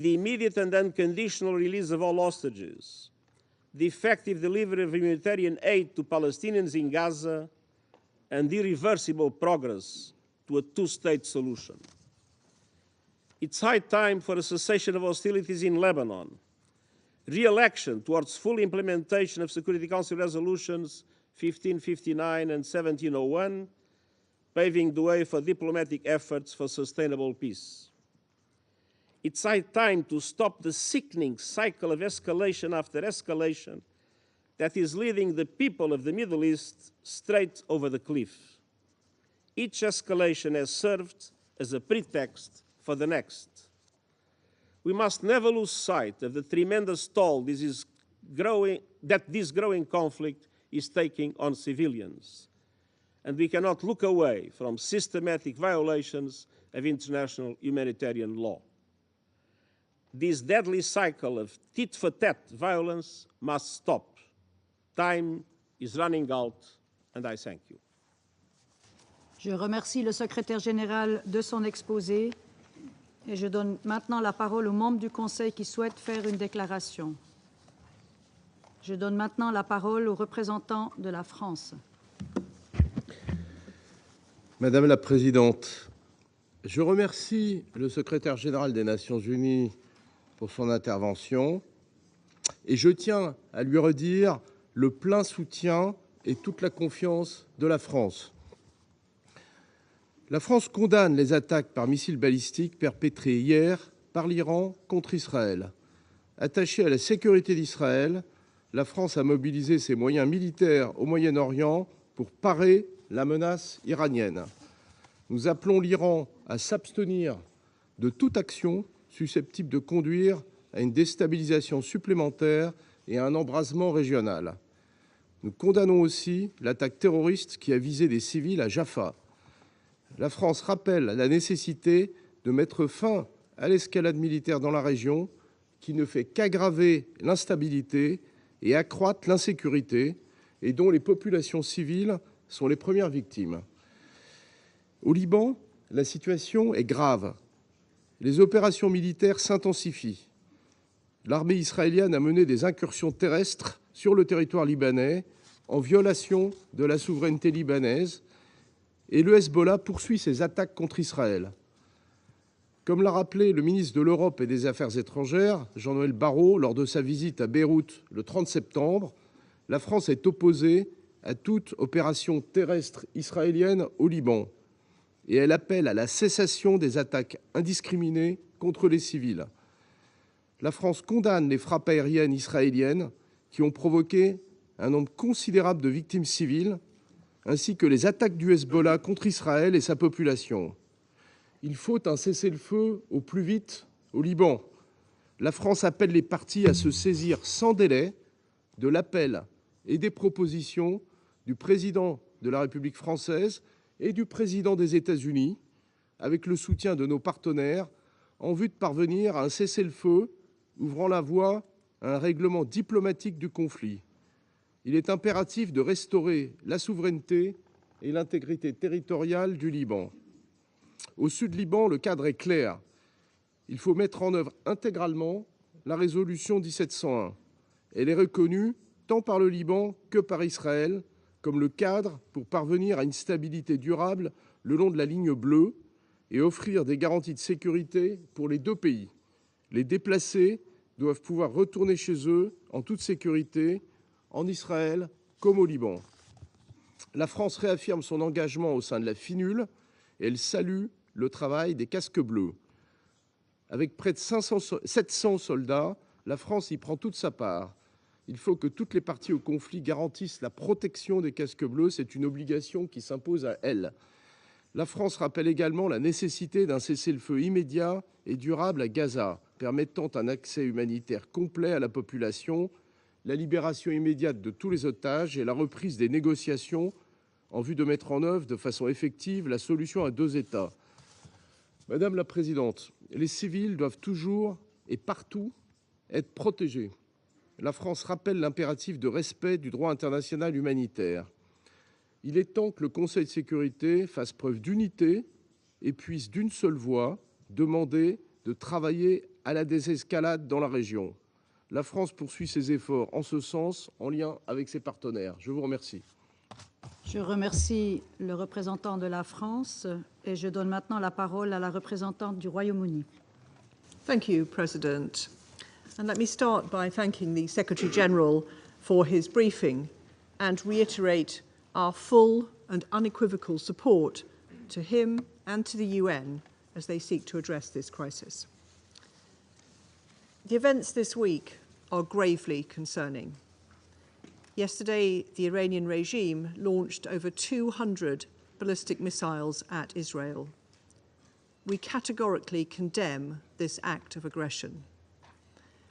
the immediate and unconditional release of all hostages, the effective delivery of humanitarian aid to Palestinians in Gaza, and irreversible progress to a two-state solution. It's high time for a cessation of hostilities in Lebanon, re-election towards full implementation of Security Council resolutions 1559 and 1701, paving the way for diplomatic efforts for sustainable peace. It's high time to stop the sickening cycle of escalation after escalation that is leading the people of the Middle East straight over the cliff. Each escalation has served as a pretext for the next. We must never lose sight of the tremendous toll this growing conflict is taking on civilians. And we cannot look away from systematic violations of international humanitarian law. This deadly cycle of tit-for-tat violence must stop. Time is running out, and I thank you. Je remercie le secrétaire général de son exposé et je donne maintenant la parole aux membres du Conseil qui souhaitent faire une déclaration. Je donne maintenant la parole au représentant de la France. Madame la Présidente, je remercie le secrétaire général des Nations Unies pour son intervention et je tiens à lui redire le plein soutien et toute la confiance de la France. La France condamne les attaques par missiles balistiques perpétrées hier par l'Iran contre Israël. Attachée à la sécurité d'Israël, la France a mobilisé ses moyens militaires au Moyen-Orient pour parer la menace iranienne. Nous appelons l'Iran à s'abstenir de toute action susceptible de conduire à une déstabilisation supplémentaire et à un embrasement régional. Nous condamnons aussi l'attaque terroriste qui a visé des civils à Jaffa. La France rappelle la nécessité de mettre fin à l'escalade militaire dans la région qui ne fait qu'aggraver l'instabilité et accroître l'insécurité et dont les populations civiles sont les premières victimes. Au Liban, la situation est grave. Les opérations militaires s'intensifient. L'armée israélienne a mené des incursions terrestres sur le territoire libanais en violation de la souveraineté libanaise et le Hezbollah poursuit ses attaques contre Israël. Comme l'a rappelé le ministre de l'Europe et des Affaires étrangères, Jean-Noël Barrot, lors de sa visite à Beyrouth le 30 septembre, la France est opposée à toute opération terrestre israélienne au Liban et elle appelle à la cessation des attaques indiscriminées contre les civils. La France condamne les frappes aériennes israéliennes qui ont provoqué un nombre considérable de victimes civiles, ainsi que les attaques du Hezbollah contre Israël et sa population. Il faut un cessez-le-feu au plus vite au Liban. La France appelle les parties à se saisir sans délai de l'appel et des propositions du président de la République française et du président des États-Unis, avec le soutien de nos partenaires, en vue de parvenir à un cessez-le-feu ouvrant la voie à un règlement diplomatique du conflit. Il est impératif de restaurer la souveraineté et l'intégrité territoriale du Liban. Au sud Liban, le cadre est clair. Il faut mettre en œuvre intégralement la résolution 1701. Elle est reconnue tant par le Liban que par Israël comme le cadre pour parvenir à une stabilité durable le long de la ligne bleue et offrir des garanties de sécurité pour les deux pays. Les déplacés doivent pouvoir retourner chez eux en toute sécurité, en Israël comme au Liban. La France réaffirme son engagement au sein de la FINUL et elle salue le travail des casques bleus. Avec près de 700 soldats, la France y prend toute sa part. Il faut que toutes les parties au conflit garantissent la protection des casques bleus. C'est une obligation qui s'impose à elles. La France rappelle également la nécessité d'un cessez-le-feu immédiat et durable à Gaza, permettant un accès humanitaire complet à la population, la libération immédiate de tous les otages et la reprise des négociations en vue de mettre en œuvre de façon effective la solution à deux États. Madame la Présidente, les civils doivent toujours et partout être protégés. La France rappelle l'impératif de respect du droit international humanitaire. Il est temps que le Conseil de sécurité fasse preuve d'unité et puisse d'une seule voix demander de travailler à la désescalade dans la région. La France poursuit ses efforts en ce sens, en lien avec ses partenaires. Je vous remercie. Je remercie le représentant de la France et je donne maintenant la parole à la représentante du Royaume-Uni. Thank you, President. And let me start by thanking the Secretary-General for his briefing and reiterate our full and unequivocal support to him and to the UN as they seek to address this crisis. The events this week are gravely concerning. Yesterday, the Iranian regime launched over 200 ballistic missiles at Israel. We categorically condemn this act of aggression,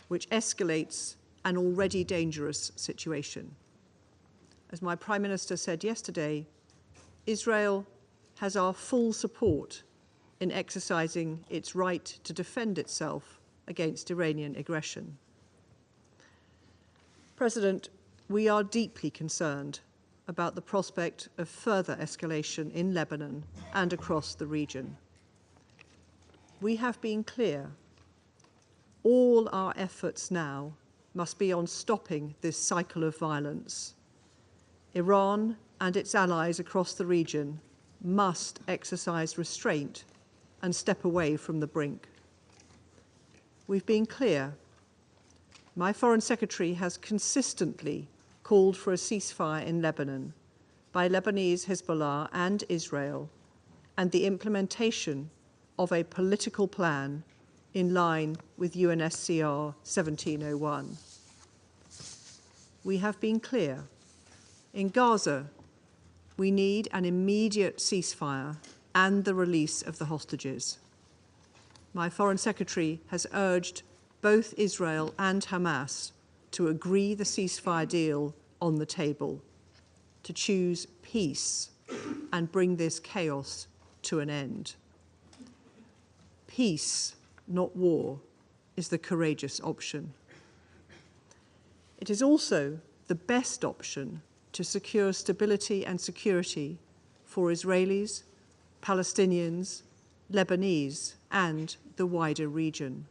which escalates an already dangerous situation. As my Prime Minister said yesterday, Israel has our full support in exercising its right to defend itself against Iranian aggression. President, we are deeply concerned about the prospect of further escalation in Lebanon and across the region. We have been clear. All our efforts now must be on stopping this cycle of violence. Iran and its allies across the region must exercise restraint and step away from the brink. We've been clear. My Foreign Secretary has consistently called for a ceasefire in Lebanon by Lebanese Hezbollah and Israel, and the implementation of a political plan in line with UNSCR 1701. We have been clear. In Gaza, we need an immediate ceasefire and the release of the hostages. My Foreign Secretary has urged both Israel and Hamas to agree the ceasefire deal on the table, to choose peace and bring this chaos to an end. Peace, not war, is the courageous option. It is also the best option to secure stability and security for Israelis, Palestinians, Lebanese, and the wider region.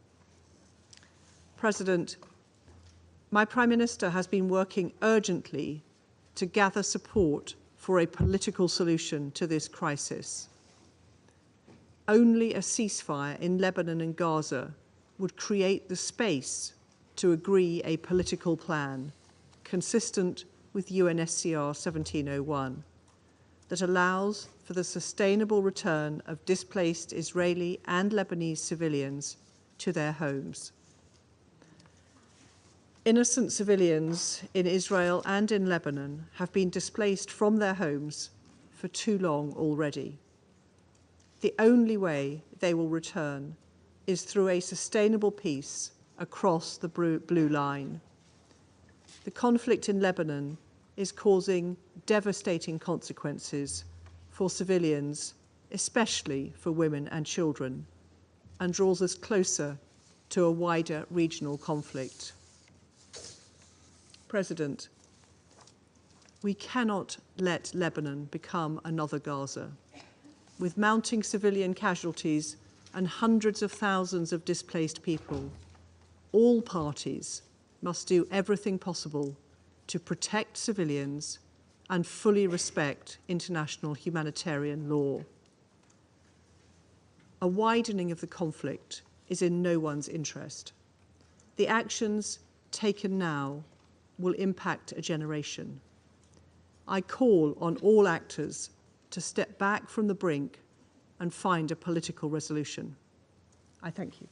President, my Prime Minister has been working urgently to gather support for a political solution to this crisis. Only a ceasefire in Lebanon and Gaza would create the space to agree a political plan consistent with UNSCR 1701 that allows for the sustainable return of displaced Israeli and Lebanese civilians to their homes. Innocent civilians in Israel and in Lebanon have been displaced from their homes for too long already. The only way they will return is through a sustainable peace across the blue line. The conflict in Lebanon is causing devastating consequences for civilians, especially for women and children, and draws us closer to a wider regional conflict. President, we cannot let Lebanon become another Gaza. With mounting civilian casualties and hundreds of thousands of displaced people, all parties must do everything possible to protect civilians and fully respect international humanitarian law. A widening of the conflict is in no one's interest. The actions taken now will impact a generation. I call on all actors to step back from the brink and find a political resolution. I thank you.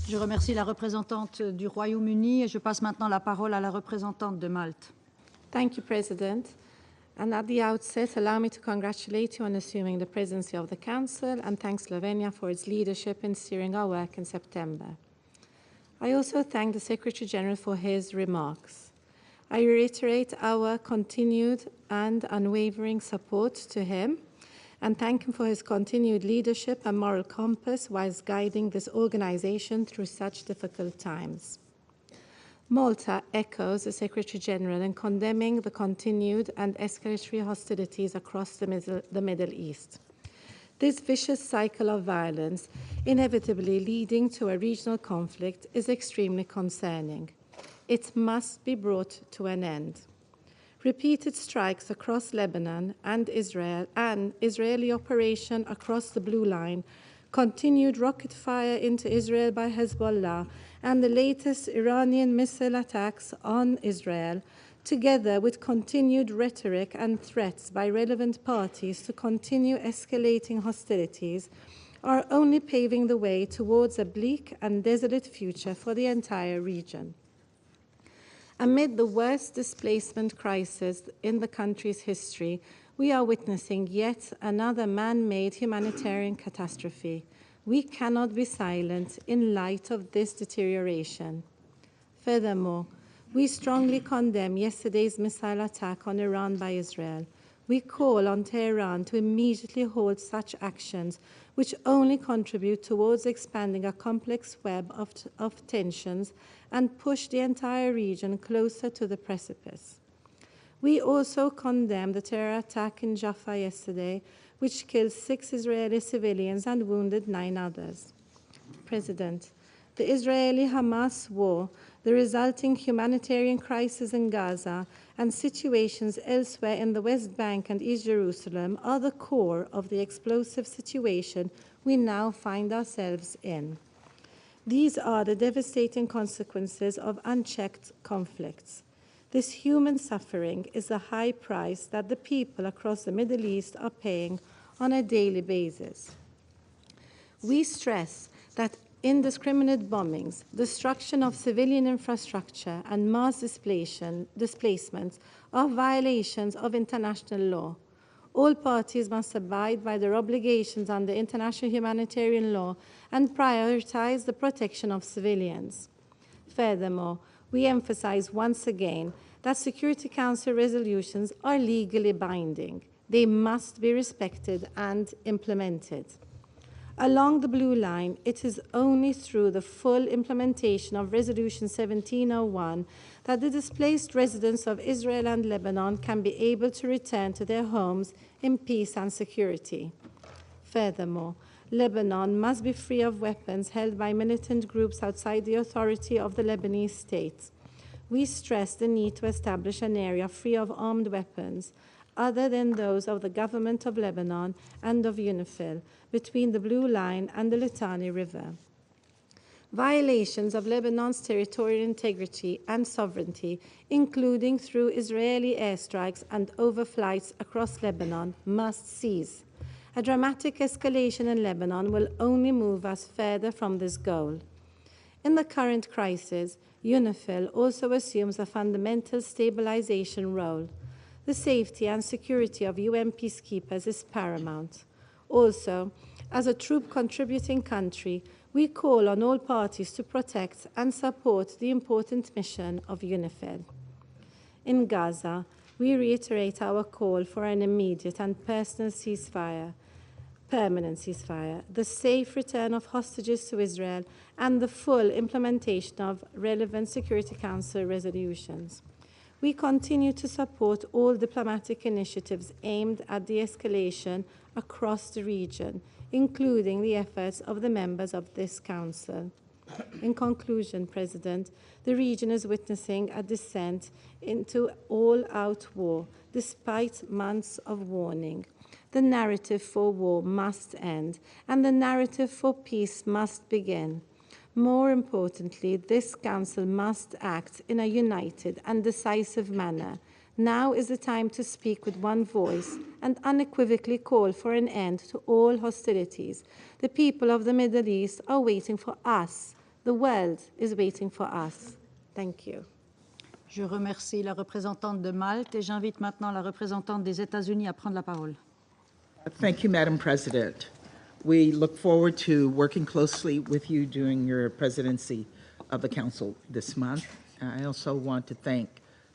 Je remercie la représentante du Royaume-Uni et je passe maintenant la parole à la représentante de Malte. Thank you, President. And at the outset, allow me to congratulate you on assuming the presidency of the Council and thank Slovenia for its leadership in steering our work in September. I also thank the Secretary-General for his remarks. I reiterate our continued and unwavering support to him and thank him for his continued leadership and moral compass whilst guiding this organization through such difficult times. Malta echoes the Secretary-General in condemning the continued and escalatory hostilities across the Middle East. This vicious cycle of violence, inevitably leading to a regional conflict, is extremely concerning. It must be brought to an end. Repeated strikes across Lebanon and Israel, and Israeli operation across the Blue Line, continued rocket fire into Israel by Hezbollah, and the latest Iranian missile attacks on Israel, together with continued rhetoric and threats by relevant parties to continue escalating hostilities, are only paving the way towards a bleak and desolate future for the entire region. Amid the worst displacement crisis in the country's history, we are witnessing yet another man-made humanitarian catastrophe. We cannot be silent in light of this deterioration. Furthermore, we strongly condemn yesterday's missile attack on Iran by Israel. We call on Tehran to immediately halt such actions, which only contribute towards expanding a complex web of tensions and push the entire region closer to the precipice. We also condemn the terror attack in Jaffa yesterday, which killed 6 Israeli civilians and wounded 9 others. President, the Israeli-Hamas war, the resulting humanitarian crisis in Gaza, and situations elsewhere in the West Bank and East Jerusalem are the core of the explosive situation we now find ourselves in. These are the devastating consequences of unchecked conflicts. This human suffering is a high price that the people across the Middle East are paying on a daily basis. We stress that indiscriminate bombings, destruction of civilian infrastructure, and mass displacements are violations of international law. All parties must abide by their obligations under international humanitarian law and prioritize the protection of civilians. Furthermore, we emphasize once again that Security Council resolutions are legally binding. They must be respected and implemented. Along the Blue Line, it is only through the full implementation of Resolution 1701 that the displaced residents of Israel and Lebanon can be able to return to their homes in peace and security. Furthermore, Lebanon must be free of weapons held by militant groups outside the authority of the Lebanese state. We stress the need to establish an area free of armed weapons, other than those of the government of Lebanon and of UNIFIL, between the Blue Line and the Litani River. Violations of Lebanon's territorial integrity and sovereignty, including through Israeli airstrikes and overflights across Lebanon, must cease. A dramatic escalation in Lebanon will only move us further from this goal. In the current crisis, UNIFIL also assumes a fundamental stabilization role. The safety and security of UN peacekeepers is paramount. Also, as a troop-contributing country, we call on all parties to protect and support the important mission of UNIFIL. In Gaza, we reiterate our call for an immediate and permanent ceasefire, the safe return of hostages to Israel, and the full implementation of relevant Security Council resolutions. We continue to support all diplomatic initiatives aimed at de-escalation across the region, including the efforts of the members of this Council. In conclusion, President, the region is witnessing a descent into all-out war, despite months of warning. The narrative for war must end, and the narrative for peace must begin. More importantly, this Council must act in a united and decisive manner. Now is the time to speak with one voice and unequivocally call for an end to all hostilities. The people of the Middle East are waiting for us. The world is waiting for us. Thank you. Je remercie la représentante de Malte et j'invite maintenant la représentante des États-Unis à prendre la parole. Thank you, Madam President. We look forward to working closely with you during your presidency of the Council this month. I also want to thank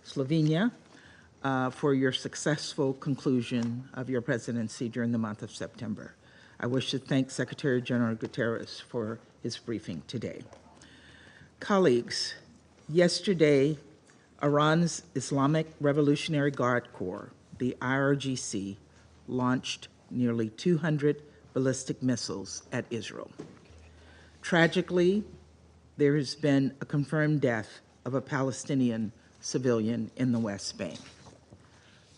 Slovenia for your successful conclusion of your presidency during the month of September. I wish to thank Secretary General Guterres for his briefing today. Colleagues, yesterday, Iran's Islamic Revolutionary Guard Corps, the IRGC, launched nearly 200 ballistic missiles at Israel. Tragically, there has been a confirmed death of a Palestinian civilian in the West Bank.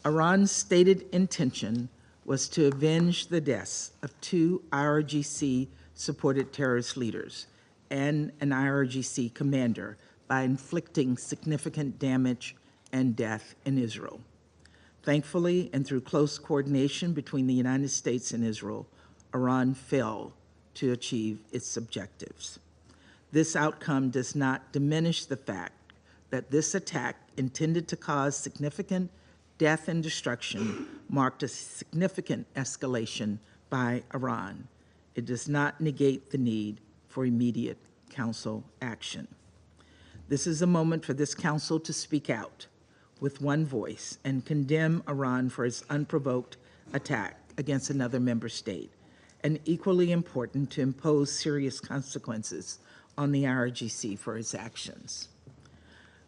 Iran's stated intention was to avenge the deaths of 2 IRGC-supported terrorist leaders and an IRGC commander by inflicting significant damage and death in Israel. Thankfully, and through close coordination between the United States and Israel, Iran failed to achieve its objectives. This outcome does not diminish the fact that this attack, intended to cause significant death and destruction, marked a significant escalation by Iran. It does not negate the need for immediate Council action. This is a moment for this Council to speak out with one voice and condemn Iran for its unprovoked attack against another member state, and equally important, to impose serious consequences on the IRGC for its actions.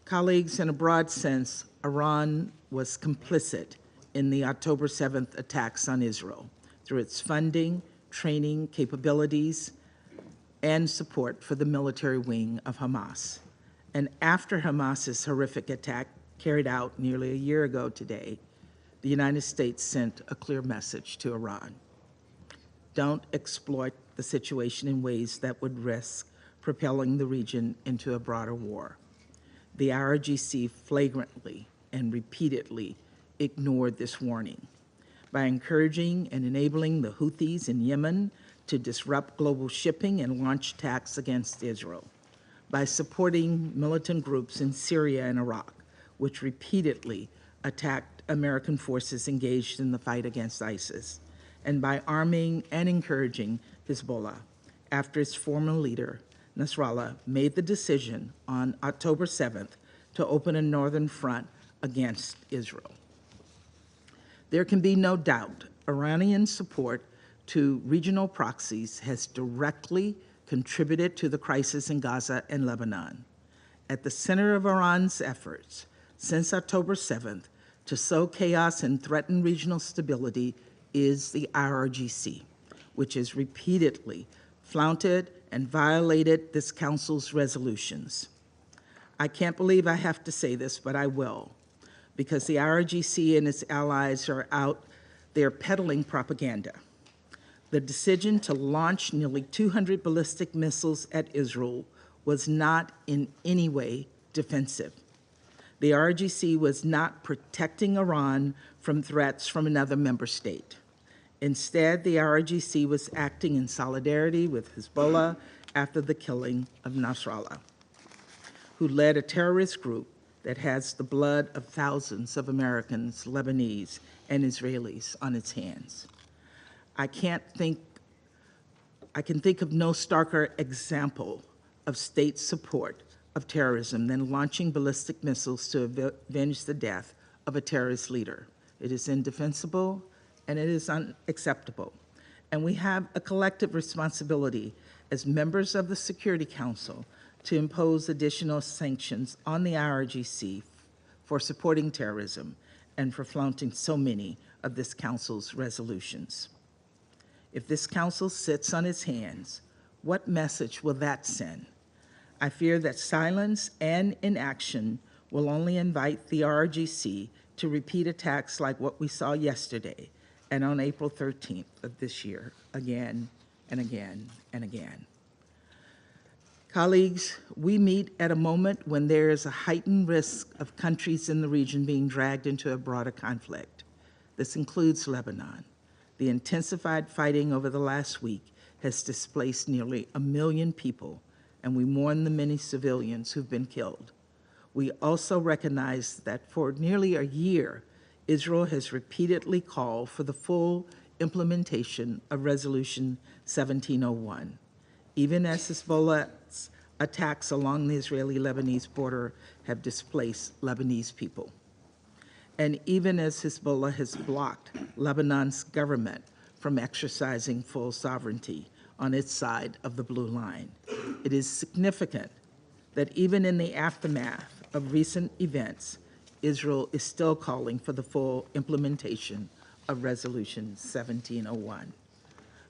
Colleagues, in a broad sense, Iran was complicit in the October 7th attacks on Israel through its funding, training, capabilities, and support for the military wing of Hamas. And after Hamas's horrific attack carried out nearly a year ago today, the United States sent a clear message to Iran. Don't exploit the situation in ways that would risk propelling the region into a broader war. The IRGC flagrantly and repeatedly ignored this warning by encouraging and enabling the Houthis in Yemen to disrupt global shipping and launch attacks against Israel, by supporting militant groups in Syria and Iraq, which repeatedly attacked American forces engaged in the fight against ISIS, and by arming and encouraging Hezbollah after its former leader, Nasrallah, made the decision on October 7th to open a northern front against Israel. There can be no doubt Iranian support to regional proxies has directly contributed to the crisis in Gaza and Lebanon. At the center of Iran's efforts since October 7th to sow chaos and threaten regional stability is the IRGC, which has repeatedly flouted and violated this Council's resolutions. I can't believe I have to say this, but I will, because the IRGC and its allies are out there peddling propaganda. The decision to launch nearly 200 ballistic missiles at Israel was not in any way defensive. The IRGC was not protecting Iran from threats from another member state. Instead, the IRGC was acting in solidarity with Hezbollah after the killing of Nasrallah, who led a terrorist group that has the blood of thousands of Americans, Lebanese, and Israelis on its hands. I can think of no starker example of state support of terrorism than launching ballistic missiles to avenge the death of a terrorist leader. It is indefensible and it is unacceptable. And we have a collective responsibility as members of the Security Council to impose additional sanctions on the IRGC for supporting terrorism and for flaunting so many of this Council's resolutions. If this Council sits on its hands, what message will that send? I fear that silence and inaction will only invite the IRGC to repeat attacks like what we saw yesterday and on April 13th of this year, again and again and again. Colleagues, we meet at a moment when there is a heightened risk of countries in the region being dragged into a broader conflict. This includes Lebanon. The intensified fighting over the last week has displaced nearly 1 million people, and we mourn the many civilians who've been killed. We also recognize that for nearly a year, Israel has repeatedly called for the full implementation of Resolution 1701, even as Hezbollah's attacks along the Israeli-Lebanese border have displaced Lebanese people. And even as Hezbollah has blocked Lebanon's government from exercising full sovereignty on its side of the blue line, it is significant that even in the aftermath of recent events, Israel is still calling for the full implementation of Resolution 1701.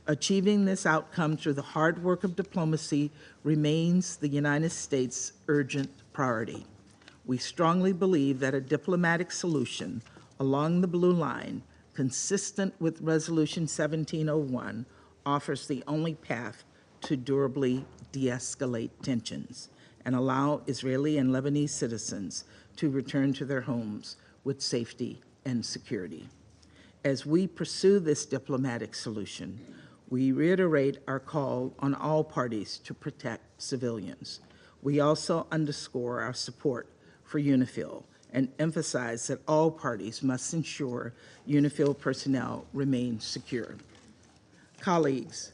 Achieving this outcome through the hard work of diplomacy remains the United States' urgent priority. We strongly believe that a diplomatic solution along the blue line, consistent with Resolution 1701, offers the only path to durably de-escalate tensions and allow Israeli and Lebanese citizens to return to their homes with safety and security. As we pursue this diplomatic solution, we reiterate our call on all parties to protect civilians. We also underscore our support for UNIFIL and emphasize that all parties must ensure UNIFIL personnel remain secure. Colleagues,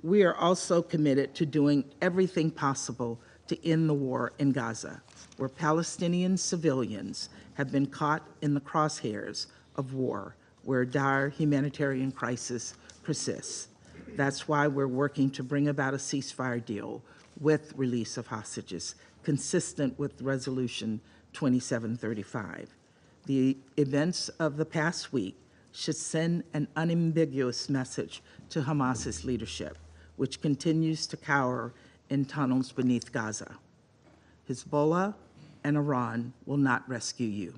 we are also committed to doing everything possible to end the war in Gaza, where Palestinian civilians have been caught in the crosshairs of war, where dire humanitarian crisis persists. That's why we're working to bring about a ceasefire deal with release of hostages, consistent with Resolution 2735. The events of the past week should send an unambiguous message to Hamas's leadership, which continues to cower in tunnels beneath Gaza. Hezbollah and Iran will not rescue you.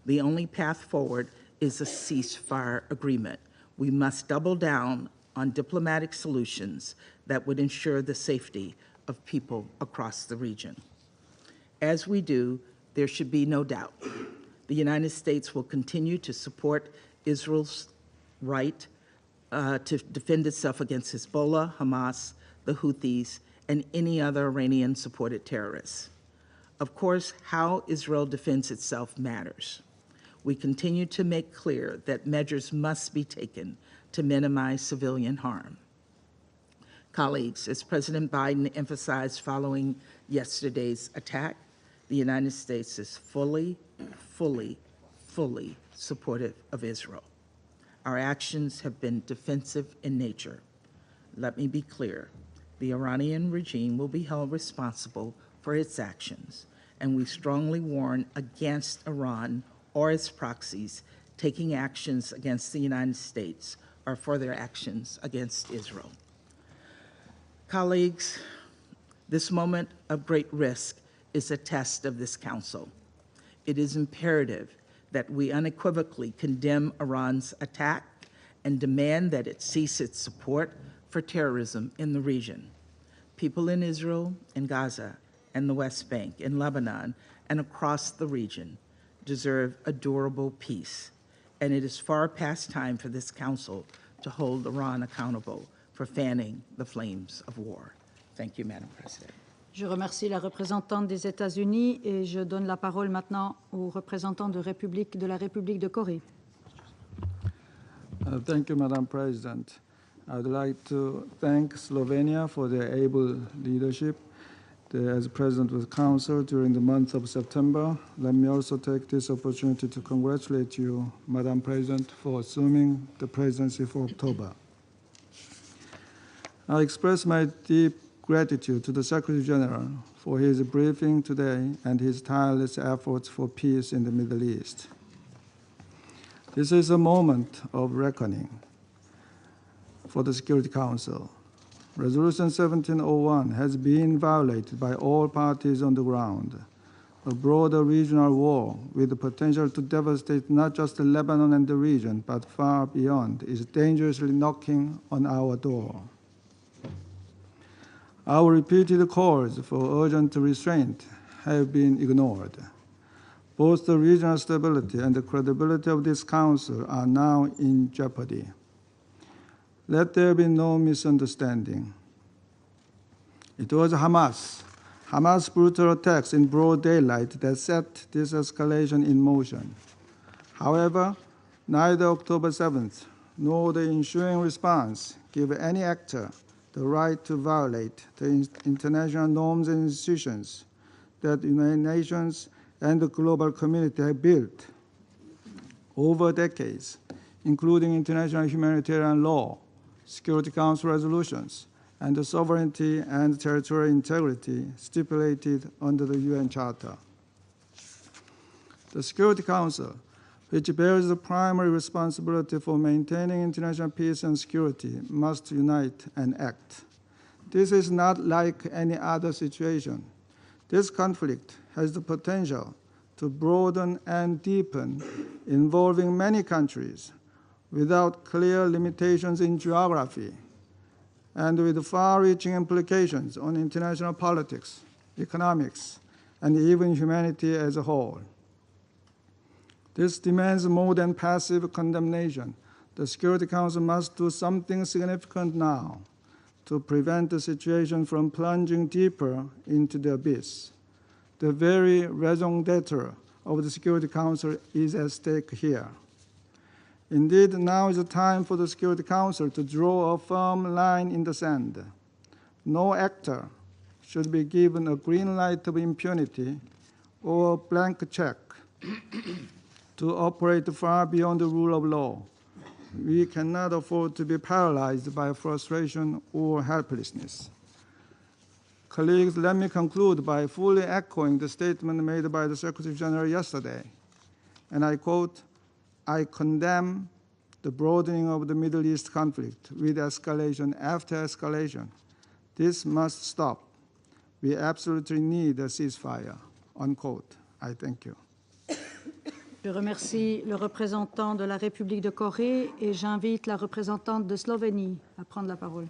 The only path forward is a ceasefire agreement. We must double down on diplomatic solutions that would ensure the safety of people across the region. As we do, there should be no doubt. The United States will continue to support Israel's right to defend itself against Hezbollah, Hamas, the Houthis, and any other Iranian-supported terrorists. Of course, how Israel defends itself matters. We continue to make clear that measures must be taken to minimize civilian harm. Colleagues, as President Biden emphasized following yesterday's attack, the United States is fully supportive of Israel. Our actions have been defensive in nature. Let me be clear. The Iranian regime will be held responsible for its actions, and we strongly warn against Iran or its proxies taking actions against the United States or for their actions against Israel. Colleagues, this moment of great risk is a test of this Council. It is imperative that we unequivocally condemn Iran's attack and demand that it cease its support for terrorism in the region. People in Israel, in Gaza, and the West Bank, in Lebanon, and across the region deserve a durable peace, and it is far past time for this Council to hold Iran accountable for fanning the flames of war. Thank you, Madam President. Je remercie la représentante des États-Unis et je donne la parole maintenant au représentant de la République de Corée. Thank you, Madam President. I would like to thank Slovenia for their able leadership as President of the Council during the month of September. Let me also take this opportunity to congratulate you, Madam President, for assuming the presidency for October. I express my deep gratitude to the Secretary General for his briefing today and his tireless efforts for peace in the Middle East. This is a moment of reckoning for the Security Council. Resolution 1701 has been violated by all parties on the ground. A broader regional war with the potential to devastate not just Lebanon and the region, but far beyond, is dangerously knocking on our door. Our repeated calls for urgent restraint have been ignored. Both the regional stability and the credibility of this Council are now in jeopardy. Let there be no misunderstanding. It was Hamas' brutal attacks in broad daylight that set this escalation in motion. However, neither October 7th nor the ensuing response give any actor the right to violate the international norms and institutions that the United Nations and the global community have built over decades, including international humanitarian law, Security Council resolutions, and the sovereignty and territorial integrity stipulated under the UN Charter. The Security Council which bears the primary responsibility for maintaining international peace and security, must unite and act. This is not like any other situation. This conflict has the potential to broaden and deepen, involving many countries without clear limitations in geography, and with far-reaching implications on international politics, economics, and even humanity as a whole. This demands more than passive condemnation. The Security Council must do something significant now to prevent the situation from plunging deeper into the abyss. The very raison d'etre of the Security Council is at stake here. Indeed, now is the time for the Security Council to draw a firm line in the sand. No actor should be given a green light of impunity or a blank check to operate far beyond the rule of law. We cannot afford to be paralyzed by frustration or helplessness. Colleagues, let me conclude by fully echoing the statement made by the Secretary General yesterday. And I quote, "I condemn the broadening of the Middle East conflict with escalation after escalation. This must stop. We absolutely need a ceasefire," unquote. I thank you. Je remercie le représentant de la République de Corée et j'invite la représentante de Slovénie à prendre la parole.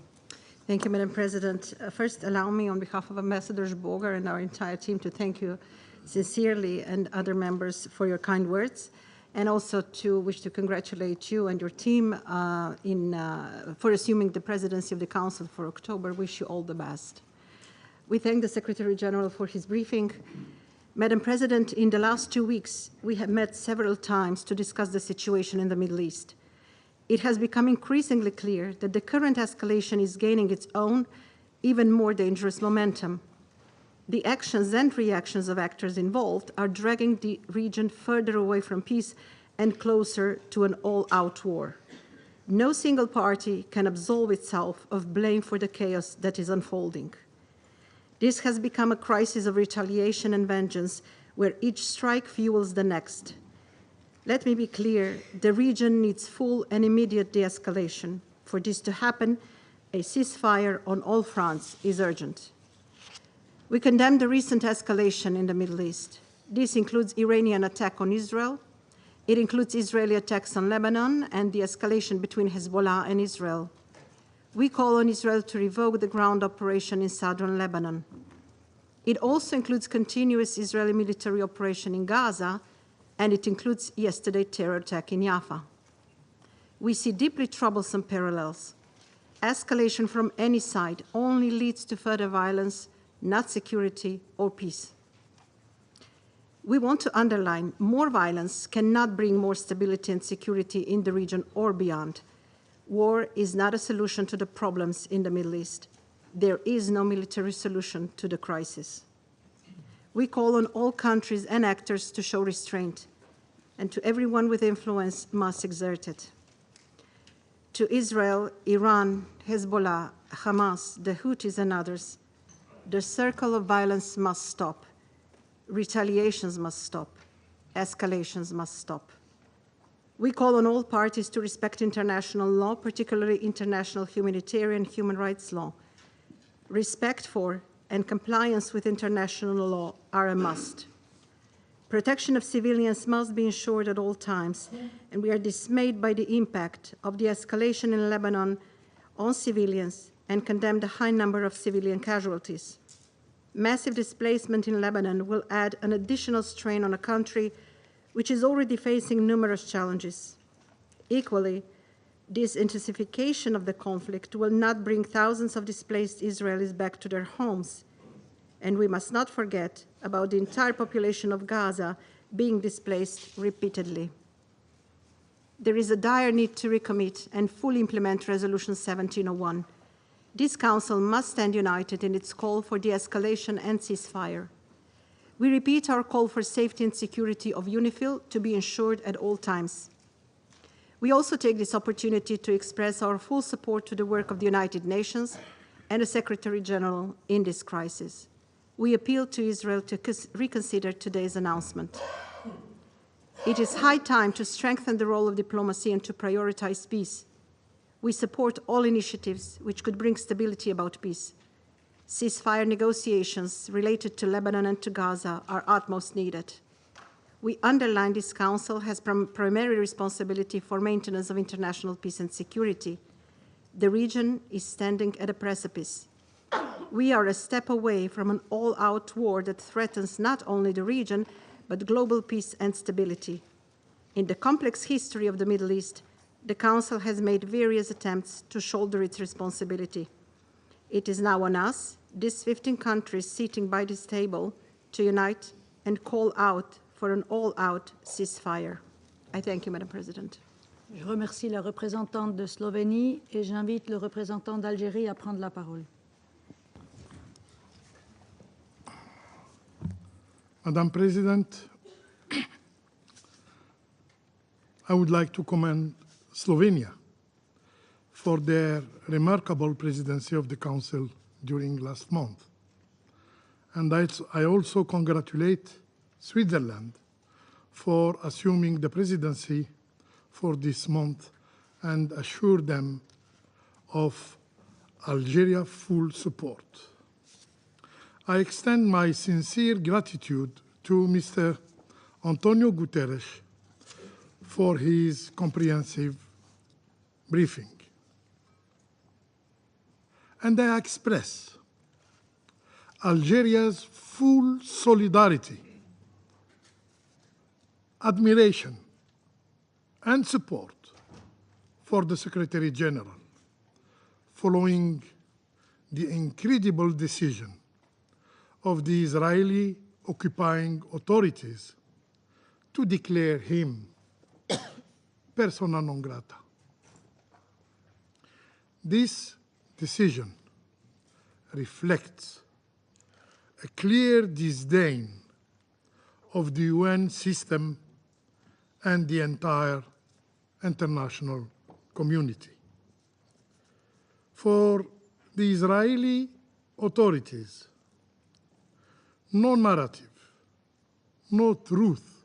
Thank you, Madam President. First, allow me, on behalf of Ambassador Boger and our entire team, to thank you sincerely and other members for your kind words, and also to wish to congratulate you and your team for assuming the presidency of the Council for October. Wish you all the best. We thank the Secretary General for his briefing. Madam President, in the last 2 weeks, we have met several times to discuss the situation in the Middle East. It has become increasingly clear that the current escalation is gaining its own, even more dangerous momentum. The actions and reactions of actors involved are dragging the region further away from peace and closer to an all-out war. No single party can absolve itself of blame for the chaos that is unfolding. This has become a crisis of retaliation and vengeance, where each strike fuels the next. Let me be clear, the region needs full and immediate de-escalation. For this to happen, a ceasefire on all fronts is urgent. We condemn the recent escalation in the Middle East. This includes Iranian attack on Israel. It includes Israeli attacks on Lebanon and the escalation between Hezbollah and Israel. We call on Israel to revoke the ground operation in southern Lebanon. It also includes continuous Israeli military operation in Gaza, and it includes yesterday's terror attack in Jaffa. We see deeply troublesome parallels. Escalation from any side only leads to further violence, not security or peace. We want to underline more violence cannot bring more stability and security in the region or beyond. War is not a solution to the problems in the Middle East. There is no military solution to the crisis. We call on all countries and actors to show restraint, and to everyone with influence must exert it. To Israel, Iran, Hezbollah, Hamas, the Houthis, and others, the circle of violence must stop. Retaliations must stop. Escalations must stop. We call on all parties to respect international law, particularly international humanitarian human rights law. Respect for and compliance with international law are a must. Protection of civilians must be ensured at all times, and we are dismayed by the impact of the escalation in Lebanon on civilians and condemn the high number of civilian casualties. Massive displacement in Lebanon will add an additional strain on a country which is already facing numerous challenges. Equally, this intensification of the conflict will not bring thousands of displaced Israelis back to their homes. And we must not forget about the entire population of Gaza being displaced repeatedly. There is a dire need to recommit and fully implement Resolution 1701. This Council must stand united in its call for de-escalation and ceasefire. We repeat our call for safety and security of UNIFIL to be ensured at all times. We also take this opportunity to express our full support to the work of the United Nations and the Secretary General in this crisis. We appeal to Israel to reconsider today's announcement. It is high time to strengthen the role of diplomacy and to prioritize peace. We support all initiatives which could bring stability about peace. Ceasefire negotiations related to Lebanon and to Gaza are utmost needed. We underline this Council has primary responsibility for maintenance of international peace and security. The region is standing at a precipice. We are a step away from an all-out war that threatens not only the region, but global peace and stability. In the complex history of the Middle East, the Council has made various attempts to shoulder its responsibility. It is now on us, these 15 countries sitting by this table, to unite and call out for an all-out ceasefire. I thank you, Madam President. Je remercie la représentante de Slovénie et j'invite le représentant d'Algérie à prendre la parole. Madam President, I would like to commend Slovenia for their remarkable presidency of the Council during last month. And I also congratulate Switzerland for assuming the presidency for this month and assure them of Algeria's full support. I extend my sincere gratitude to Mr. Antonio Guterres for his comprehensive briefing. And I express Algeria's full solidarity, admiration, and support for the Secretary General following the incredible decision of the Israeli occupying authorities to declare him persona non grata. This decision reflects a clear disdain of the UN system and the entire international community. For the Israeli authorities, no narrative, no truth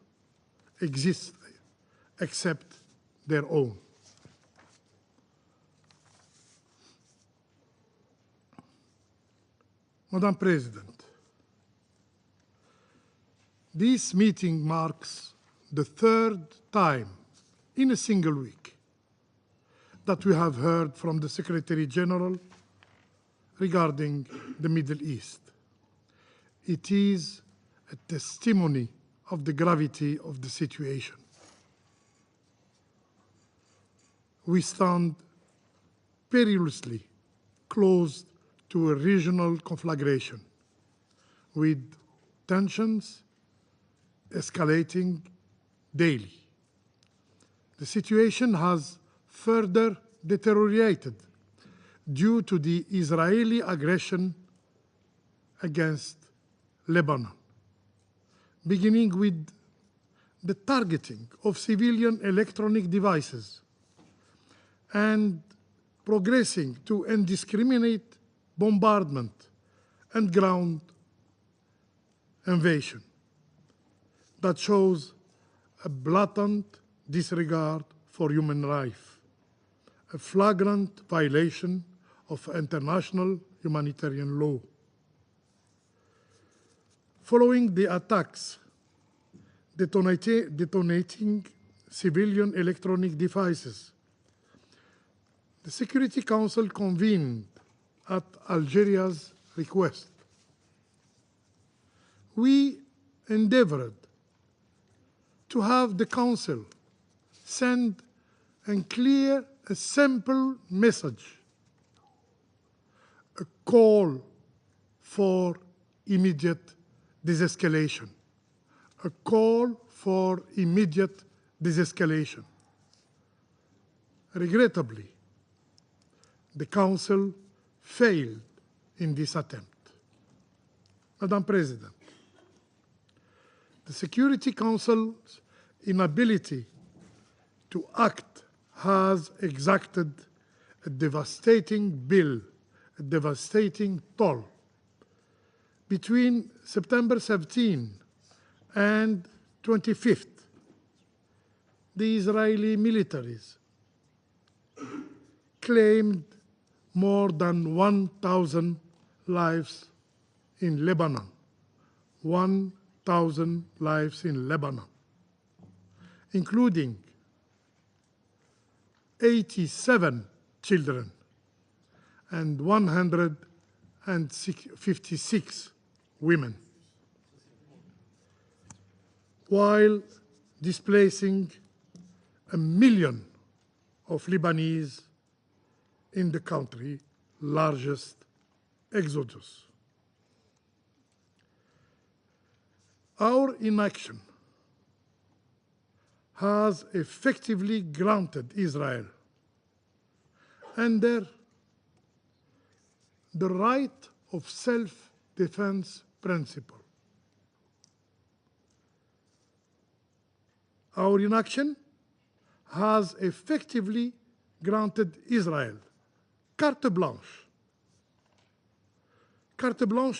exists except their own. Madam President, this meeting marks the third time in a single week that we have heard from the Secretary General regarding the Middle East. It is a testimony of the gravity of the situation. We stand perilously close to a regional conflagration, with tensions escalating daily. The situation has further deteriorated due to the Israeli aggression against Lebanon, beginning with the targeting of civilian electronic devices and progressing to indiscriminate bombardment and ground invasion that shows a blatant disregard for human life, a flagrant violation of international humanitarian law. Following the attacks detonating civilian electronic devices, the Security Council convened at Algeria's request. We endeavored to have the Council send a clear, a simple message, a call for immediate de-escalation, a call for immediate de-escalation. Regrettably, the Council failed in this attempt. Madam President, the Security Council's inability to act has exacted a devastating bill, a devastating toll. Between September 17 and 25th, the Israeli militaries claimed more than 1,000 lives in Lebanon. 1,000 lives in Lebanon, including 87 children and 156 women, while displacing 1 million of Lebanese in the country's largest exodus. Our inaction has effectively granted Israel under the right of self-defense principle. Our inaction has effectively granted Israel carte blanche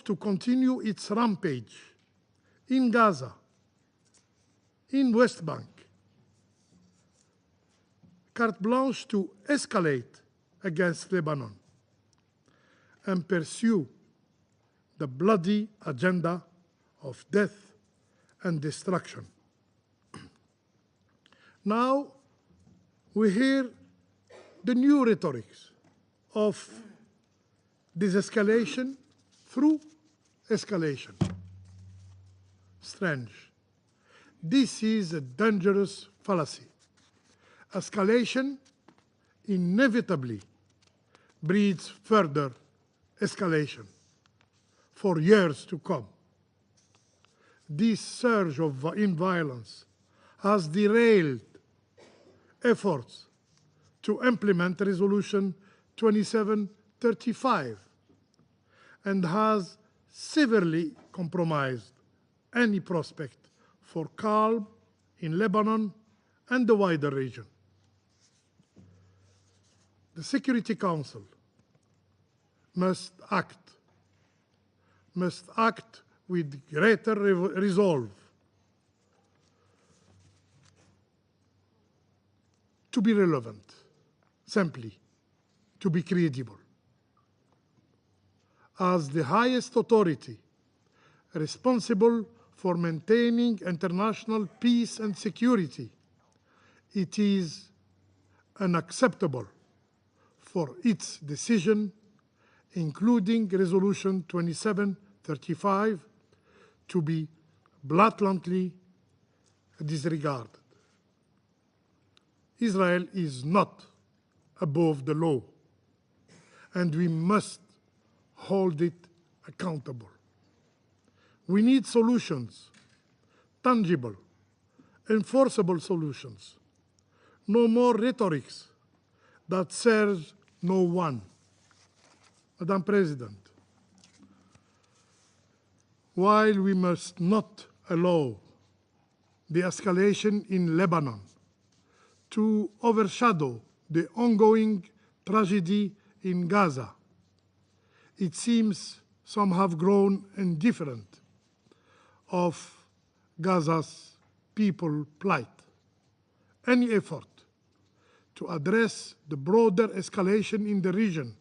to continue its rampage in Gaza, in West Bank, carte blanche to escalate against Lebanon and pursue the bloody agenda of death and destruction. Now we hear the new rhetorics of de-escalation through escalation. Strange. This is a dangerous fallacy. Escalation inevitably breeds further escalation for years to come. This surge in violence has derailed efforts to implement Resolution 2735 and has severely compromised any prospect for calm in Lebanon and the wider region. The Security Council must act with greater resolve to be relevant, simply to be credible. As the highest authority responsible for maintaining international peace and security, it is unacceptable for its decision, including Resolution 2735, to be blatantly disregarded. Israel is not above the law, and we must hold it accountable. We need solutions, tangible, enforceable solutions. No more rhetorics that serves no one. Madam President, while we must not allow the escalation in Lebanon to overshadow the ongoing tragedy in Gaza, it seems some have grown indifferent of Gaza's people plight. Any effort to address the broader escalation in the region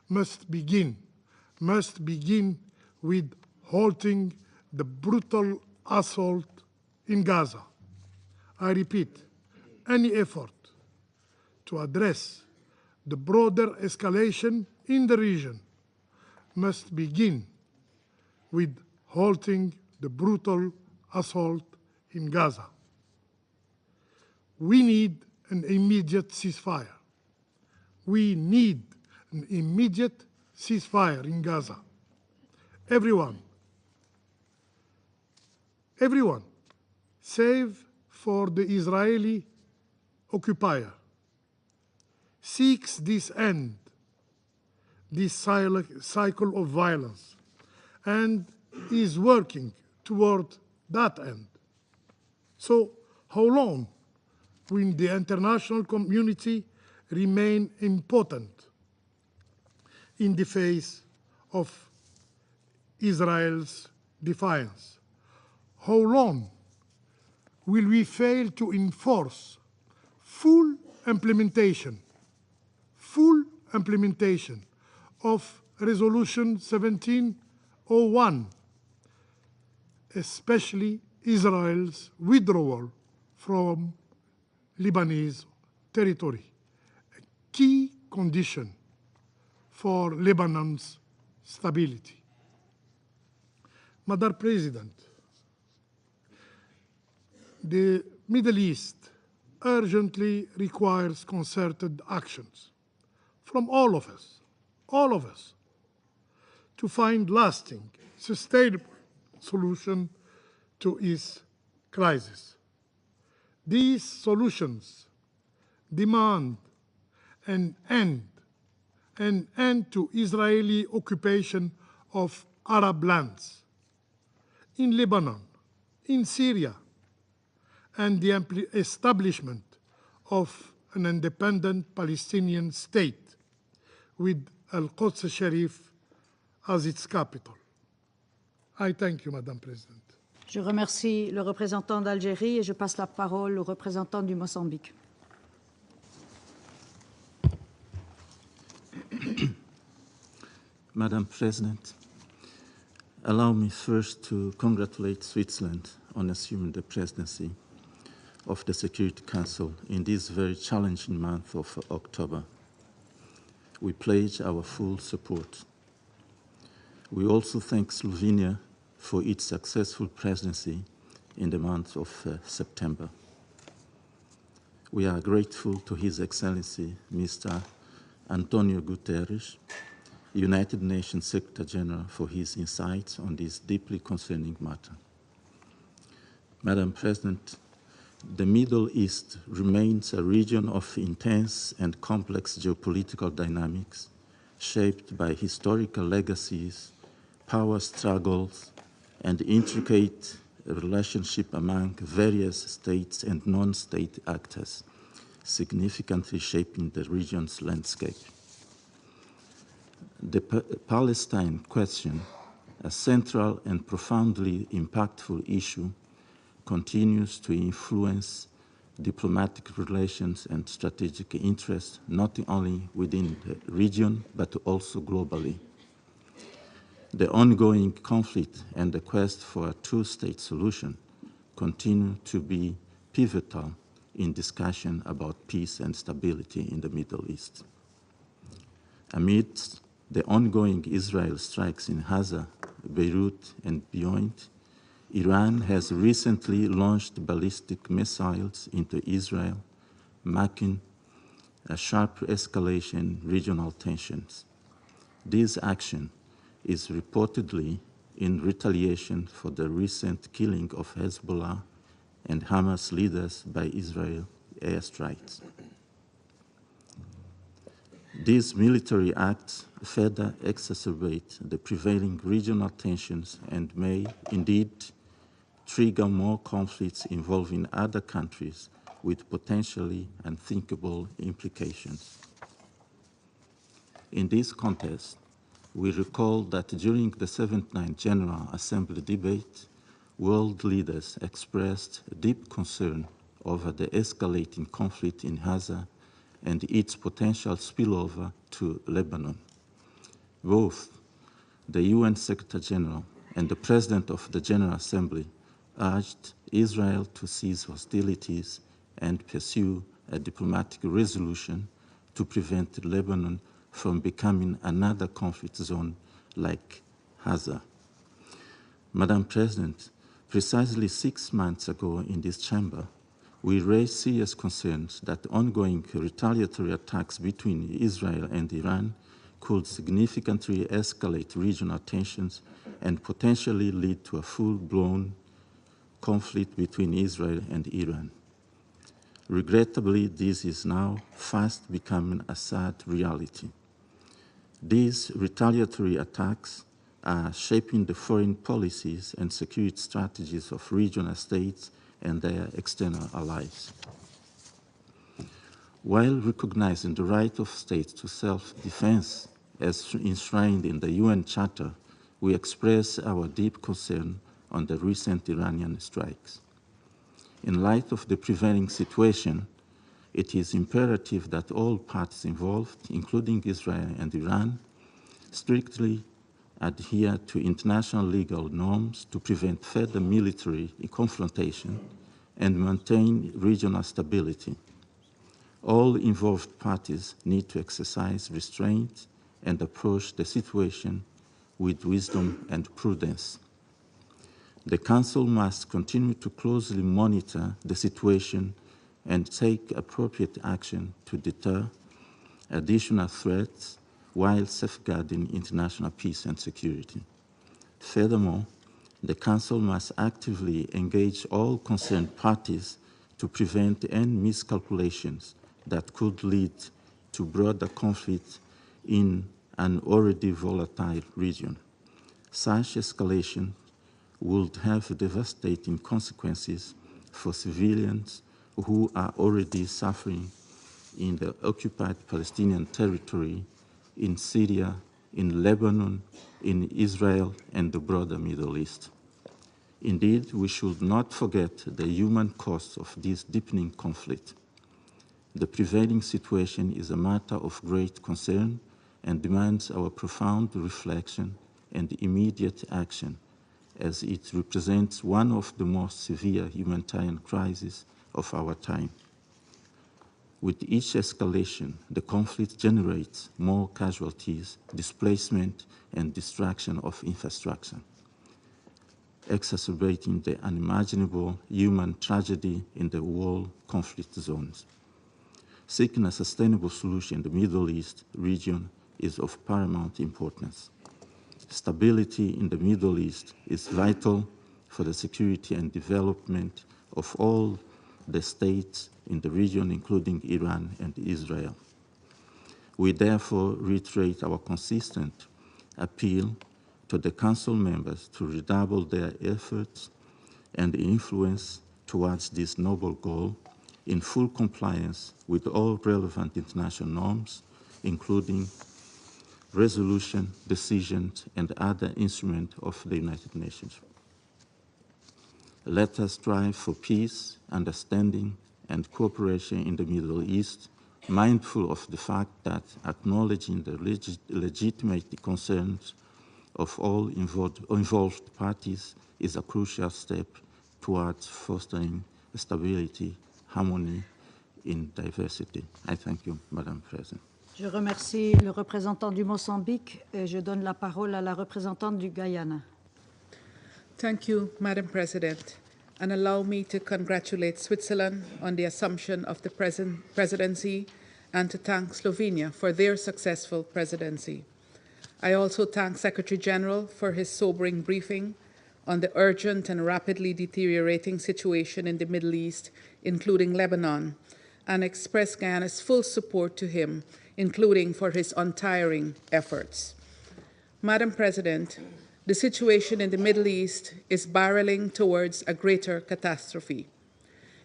must begin with halting the brutal assault in Gaza. I repeat, any effort to address the broader escalation in the region must begin with halting the brutal assault in Gaza. We need an immediate ceasefire. We need an immediate ceasefire in Gaza. Everyone, save for the Israeli occupier, seeks this end, this cycle of violence, and is working toward that end. So how long will the international community remain impotent in the face of Israel's defiance? How long will we fail to enforce full implementation of Resolution 1701, especially Israel's withdrawal from Lebanese territory, a key condition for Lebanon's stability. Madam President, the Middle East urgently requires concerted actions from all of us, to find lasting, sustainable solution to its crisis. These solutions demand an end to Israeli occupation of Arab lands in Lebanon, in Syria, and the establishment of an independent Palestinian state with Al-Quds Sharif as its capital. I thank you, Madam President. Je remercie le représentant d'Algérie et je passe la parole au représentant du Mozambique. Madam President, allow me first to congratulate Switzerland on assuming the presidency of the Security Council in this very challenging month of October. We pledge our full support. We also thank Slovenia for its successful presidency in the month of September. We are grateful to His Excellency Mr. Antonio Guterres, United Nations Secretary General, for his insights on this deeply concerning matter. Madam President, the Middle East remains a region of intense and complex geopolitical dynamics shaped by historical legacies, power struggles, and intricate relationship among various states and non-state actors, significantly shaping the region's landscape. The Palestine question, a central and profoundly impactful issue, continues to influence diplomatic relations and strategic interests, not only within the region, but also globally. The ongoing conflict and the quest for a two-state solution continue to be pivotal in discussion about peace and stability in the Middle East. Amidst the ongoing Israel strikes in Gaza, Beirut, and beyond, Iran has recently launched ballistic missiles into Israel, marking a sharp escalation in regional tensions. This action is reportedly in retaliation for the recent killing of Hezbollah and Hamas leaders by Israel airstrikes. These military acts further exacerbate the prevailing regional tensions and may indeed trigger more conflicts involving other countries with potentially unthinkable implications. In this context, we recall that during the 79th General Assembly debate, world leaders expressed deep concern over the escalating conflict in Gaza and its potential spillover to Lebanon. Both the UN Secretary General and the President of the General Assembly urged Israel to cease hostilities and pursue a diplomatic resolution to prevent Lebanon from becoming another conflict zone like Gaza. Madam President, precisely 6 months ago in this chamber, we raised serious concerns that ongoing retaliatory attacks between Israel and Iran could significantly escalate regional tensions and potentially lead to a full-blown conflict between Israel and Iran. Regrettably, this is now fast becoming a sad reality. These retaliatory attacks are shaping the foreign policies and security strategies of regional states and their external allies. While recognizing the right of states to self-defense as enshrined in the UN Charter, we express our deep concern on the recent Iranian strikes. In light of the prevailing situation, it is imperative that all parties involved, including Israel and Iran, strictly adhere to international legal norms to prevent further military confrontation and maintain regional stability. All involved parties need to exercise restraint and approach the situation with wisdom and prudence. The Council must continue to closely monitor the situation and take appropriate action to deter additional threats while safeguarding international peace and security. Furthermore, the Council must actively engage all concerned parties to prevent any miscalculations that could lead to broader conflict in an already volatile region. Such escalation would have devastating consequences for civilians who are already suffering in the occupied Palestinian territory, in Syria, in Lebanon, in Israel, and the broader Middle East. Indeed, we should not forget the human cost of this deepening conflict. The prevailing situation is a matter of great concern and demands our profound reflection and immediate action, as it represents one of the most severe humanitarian crises of our time. With each escalation, the conflict generates more casualties, displacement, and destruction of infrastructure, exacerbating the unimaginable human tragedy in the war conflict zones. Seeking a sustainable solution in the Middle East region is of paramount importance. Stability in the Middle East is vital for the security and development of all the states in the region, including Iran and Israel. We therefore reiterate our consistent appeal to the Council members to redouble their efforts and influence towards this noble goal in full compliance with all relevant international norms, including resolution, decisions, and other instruments of the United Nations. Let us strive for peace, understanding, and cooperation in the Middle East, mindful of the fact that acknowledging the legitimate concerns of all involved parties is a crucial step towards fostering stability, harmony in diversity. I thank you, Madam President. Je remercie le représentant du Mozambique et je donne la parole à la représentante du Guyana. Thank you, Madam President, and allow me to congratulate Switzerland on the assumption of the presidency and to thank Slovenia for their successful presidency. I also thank Secretary General for his sobering briefing on the urgent and rapidly deteriorating situation in the Middle East, including Lebanon, and express Guyana's full support to him, including for his untiring efforts. Madam President, the situation in the Middle East is barreling towards a greater catastrophe.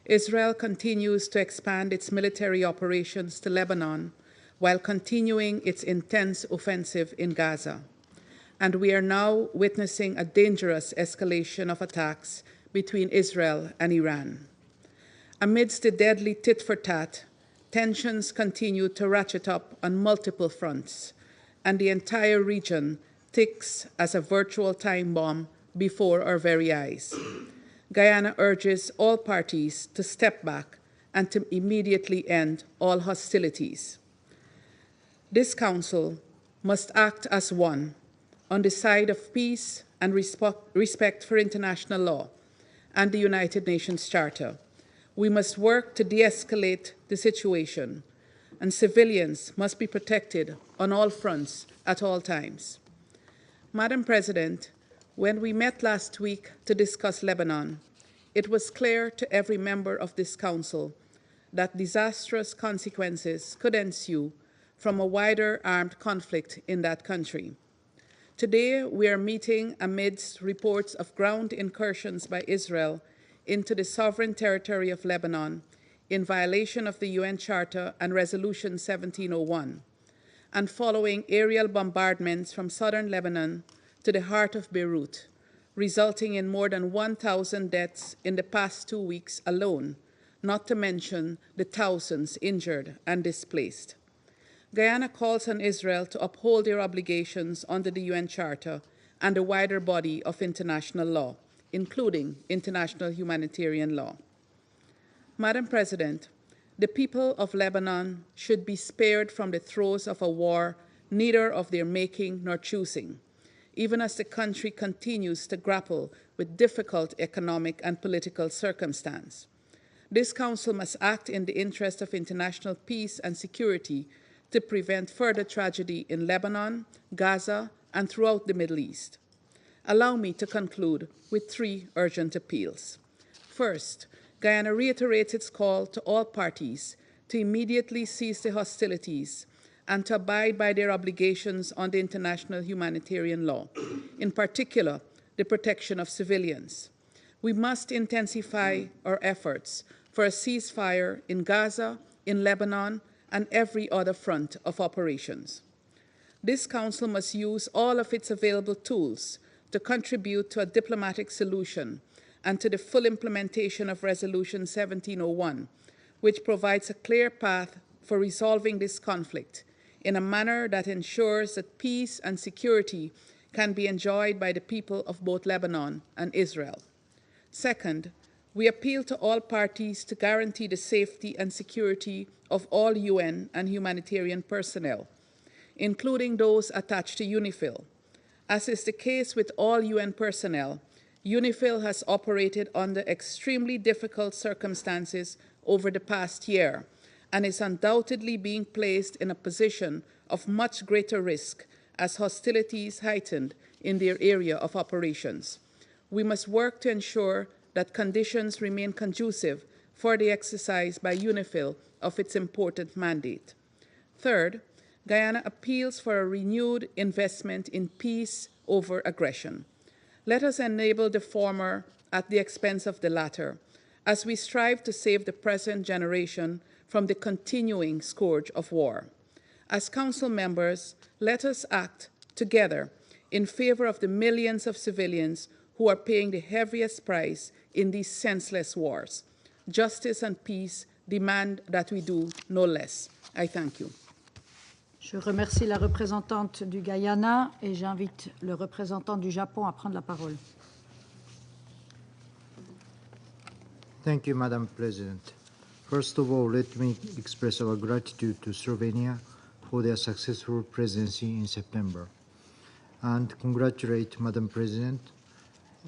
Israel continues to expand its military operations to Lebanon while continuing its intense offensive in Gaza. And we are now witnessing a dangerous escalation of attacks between Israel and Iran. Amidst the deadly tit-for-tat, tensions continue to ratchet up on multiple fronts, and the entire region ticks as a virtual time bomb before our very eyes. Guyana urges all parties to step back and to immediately end all hostilities. This Council must act as one on the side of peace and respect for international law and the United Nations Charter. We must work to de-escalate the situation, and civilians must be protected on all fronts at all times. Madam President, when we met last week to discuss Lebanon, it was clear to every member of this Council that disastrous consequences could ensue from a wider armed conflict in that country. Today, we are meeting amidst reports of ground incursions by Israel into the sovereign territory of Lebanon in violation of the UN Charter and Resolution 1701, and following aerial bombardments from southern Lebanon to the heart of Beirut, resulting in more than 1,000 deaths in the past 2 weeks alone, not to mention the thousands injured and displaced. Guyana calls on Israel to uphold their obligations under the UN Charter and the wider body of international law, including international humanitarian law. Madam President, the people of Lebanon should be spared from the throes of a war neither of their making nor choosing, even as the country continues to grapple with difficult economic and political circumstances. This Council must act in the interest of international peace and security to prevent further tragedy in Lebanon, Gaza, and throughout the Middle East. Allow me to conclude with 3 urgent appeals. First, Guyana reiterates its call to all parties to immediately cease the hostilities and to abide by their obligations under international humanitarian law, in particular, the protection of civilians. We must intensify our efforts for a ceasefire in Gaza, in Lebanon, and every other front of operations. This Council must use all of its available tools to contribute to a diplomatic solution and to the full implementation of Resolution 1701, which provides a clear path for resolving this conflict in a manner that ensures that peace and security can be enjoyed by the people of both Lebanon and Israel. Second, we appeal to all parties to guarantee the safety and security of all UN and humanitarian personnel, including those attached to UNIFIL. As is the case with all UN personnel, UNIFIL has operated under extremely difficult circumstances over the past year and is undoubtedly being placed in a position of much greater risk as hostilities heightened in their area of operations. We must work to ensure that conditions remain conducive for the exercise by UNIFIL of its important mandate. Third, Guyana appeals for a renewed investment in peace over aggression. Let us enable the former at the expense of the latter, as we strive to save the present generation from the continuing scourge of war. As Council members, let us act together in favor of the millions of civilians who are paying the heaviest price in these senseless wars. Justice and peace demand that we do no less. I thank you. Je remercie la représentante du Guyana et j'invite le représentant du Japon à prendre la parole. Thank you, Madam President. First of all, let me express our gratitude to Slovenia for their successful presidency in September and congratulate Madam President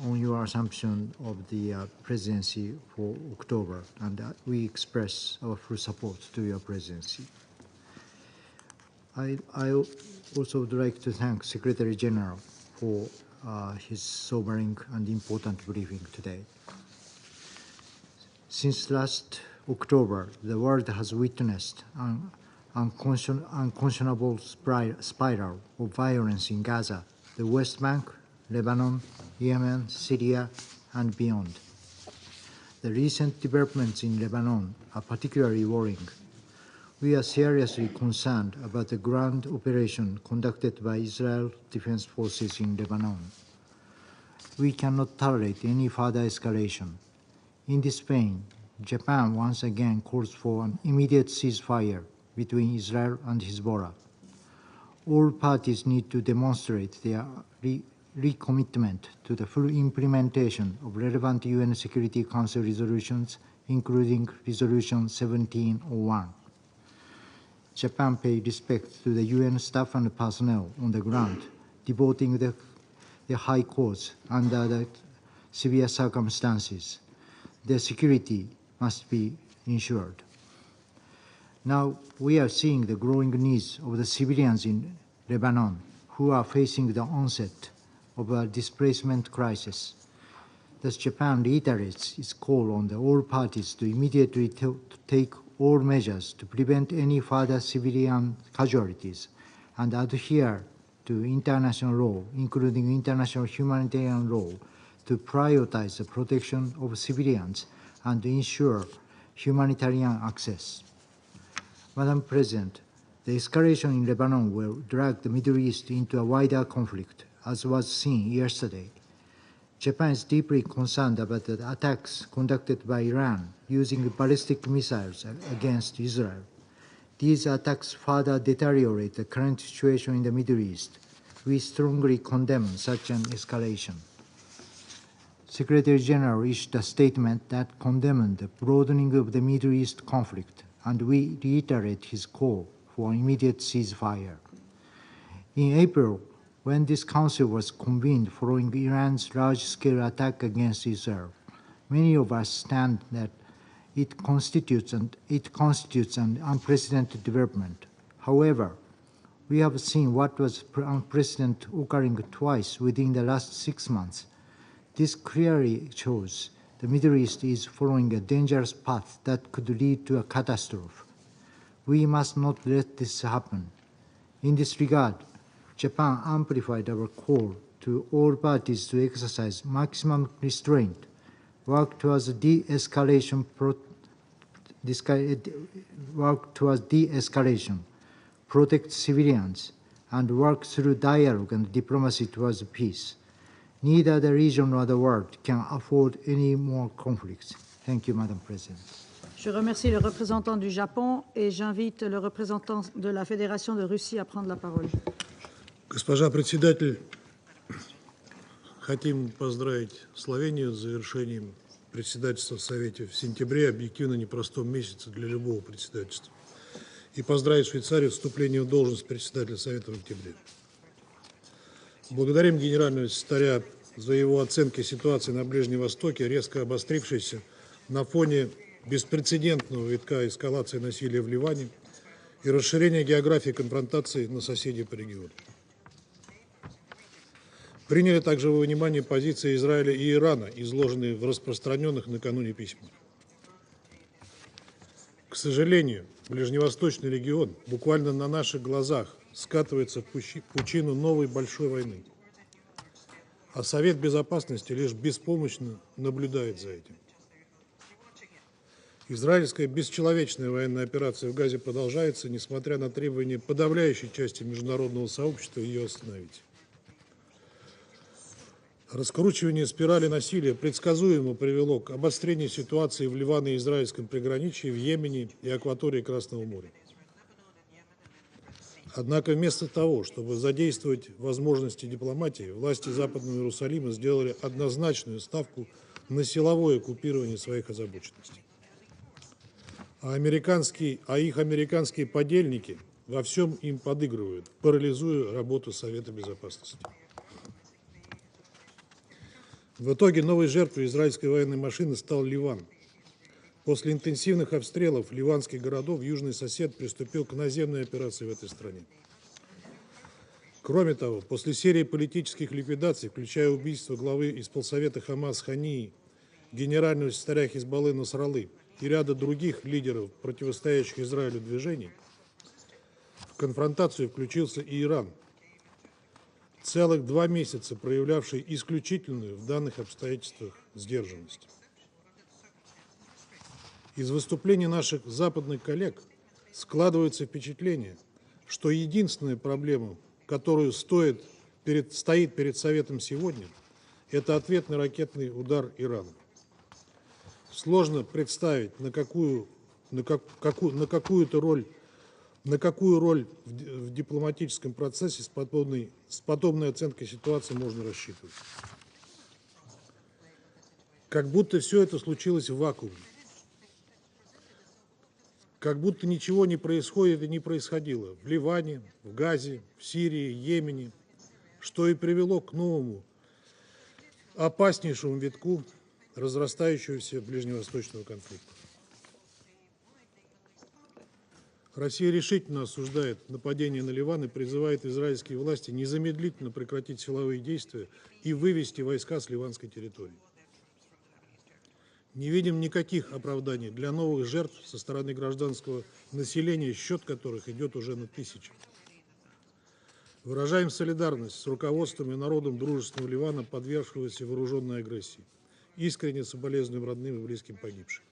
on your assumption of the presidency for October, and we express our full support to your presidency. I also would like to thank Secretary General for his sobering and important briefing today. Since last October, the world has witnessed an unconscionable spiral of violence in Gaza, the West Bank, Lebanon, Yemen, Syria, and beyond. The recent developments in Lebanon are particularly worrying. We are seriously concerned about the ground operation conducted by Israel Defense Forces in Lebanon. We cannot tolerate any further escalation. In this vein, Japan once again calls for an immediate ceasefire between Israel and Hezbollah. All parties need to demonstrate their recommitment to the full implementation of relevant UN Security Council resolutions, including Resolution 1701. Japan paid respect to the UN staff and personnel on the ground, devoting the high cause under the severe circumstances. Their security must be ensured. Now we are seeing the growing needs of the civilians in Lebanon who are facing the onset of a displacement crisis. Thus, Japan reiterates its call on all parties to immediately take all measures to prevent any further civilian casualties and adhere to international law, including international humanitarian law, to prioritize the protection of civilians and ensure humanitarian access. Madam President, the escalation in Lebanon will drag the Middle East into a wider conflict, as was seen yesterday. Japan is deeply concerned about the attacks conducted by Iran using ballistic missiles against Israel. These attacks further deteriorate the current situation in the Middle East. We strongly condemn such an escalation. Secretary General issued a statement that condemned the broadening of the Middle East conflict, and we reiterate his call for an immediate ceasefire. In April, when this council was convened following Iran's large-scale attack against Israel, many of us stand that it constitutes an unprecedented development. However, we have seen what was unprecedented occurring twice within the last 6 months. This clearly shows the Middle East is following a dangerous path that could lead to a catastrophe. We must not let this happen. In this regard, Japan amplified our call to all parties to exercise maximum restraint, work towards de-escalation, protect civilians, and work through dialogue and diplomacy towards peace. Neither the region nor the world can afford any more conflicts. Thank you, Madam President. Je remercie le représentant du Japon et j'invite le représentant de la Fédération de Russie à prendre la parole. Госпожа председатель, хотим поздравить Словению с завершением председательства в Совете в сентябре, объективно непростом месяце для любого председательства. И поздравить Швейцарию с вступлением в должность председателя Совета в октябре. Благодарим генерального секретаря за его оценки ситуации на Ближнем Востоке, резко обострившейся на фоне беспрецедентного витка эскалации насилия в Ливане и расширения географии конфронтации на соседей по региону. Приняли также во внимание позиции Израиля и Ирана, изложенные в распространенных накануне письмах. К сожалению, ближневосточный регион буквально на наших глазах скатывается в пучину новой большой войны, а Совет Безопасности лишь беспомощно наблюдает за этим. Израильская бесчеловечная военная операция в Газе продолжается, несмотря на требования подавляющей части международного сообщества ее остановить. Раскручивание спирали насилия предсказуемо привело к обострению ситуации в Ливане и израильском приграничье, в Йемене и акватории Красного моря. Однако вместо того, чтобы задействовать возможности дипломатии, власти Западного Иерусалима сделали однозначную ставку на силовое оккупирование своих озабоченностей. А их американские подельники во всем им подыгрывают, парализуя работу Совета Безопасности. В итоге новой жертвой израильской военной машины стал Ливан. После интенсивных обстрелов ливанских городов южный сосед приступил к наземной операции в этой стране. Кроме того, после серии политических ликвидаций, включая убийство главы исполсовета Хамас Хании, генерального секретаря Хезболлы Насраллы и ряда других лидеров, противостоящих Израилю движений, в конфронтацию включился и Иран, целых 2 месяца проявлявший исключительную в данных обстоятельствах сдержанность. Из выступлений наших западных коллег складывается впечатление, что единственная проблема, которая стоит перед Советом сегодня, это ответный ракетный удар Ирана. Сложно представить, на какую роль в дипломатическом процессе с подобной оценкой ситуации можно рассчитывать. Как будто все это случилось в вакууме. Как будто ничего не происходит и не происходило в Ливане, в Газе, в Сирии, Йемене, что и привело к новому, опаснейшему витку разрастающегося ближневосточного конфликта. Россия решительно осуждает нападение на Ливан и призывает израильские власти незамедлительно прекратить силовые действия и вывести войска с ливанской территории. Не видим никаких оправданий для новых жертв со стороны гражданского населения, счет которых идет уже на тысячи. Выражаем солидарность с руководством и народом дружественного Ливана, подвергшегося вооруженной агрессии. Искренне соболезнуем родным и близким погибших.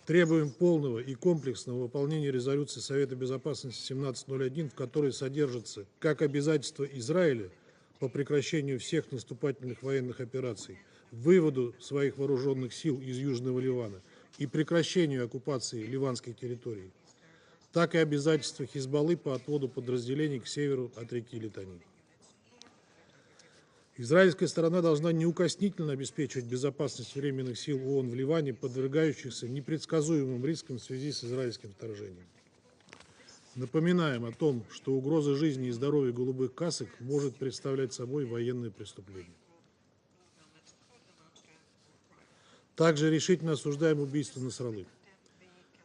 Требуем полного и комплексного выполнения резолюции Совета Безопасности 1701, в которой содержится как обязательство Израиля по прекращению всех наступательных военных операций, выводу своих вооруженных сил из Южного Ливана и прекращению оккупации ливанских территорий, так и обязательства Хезболлы по отводу подразделений к северу от реки Литани. Израильская сторона должна неукоснительно обеспечивать безопасность временных сил ООН в Ливане, подвергающихся непредсказуемым рискам в связи с израильским вторжением. Напоминаем о том, что угроза жизни и здоровья голубых касок может представлять собой военное преступление. Также решительно осуждаем убийство Насраллы.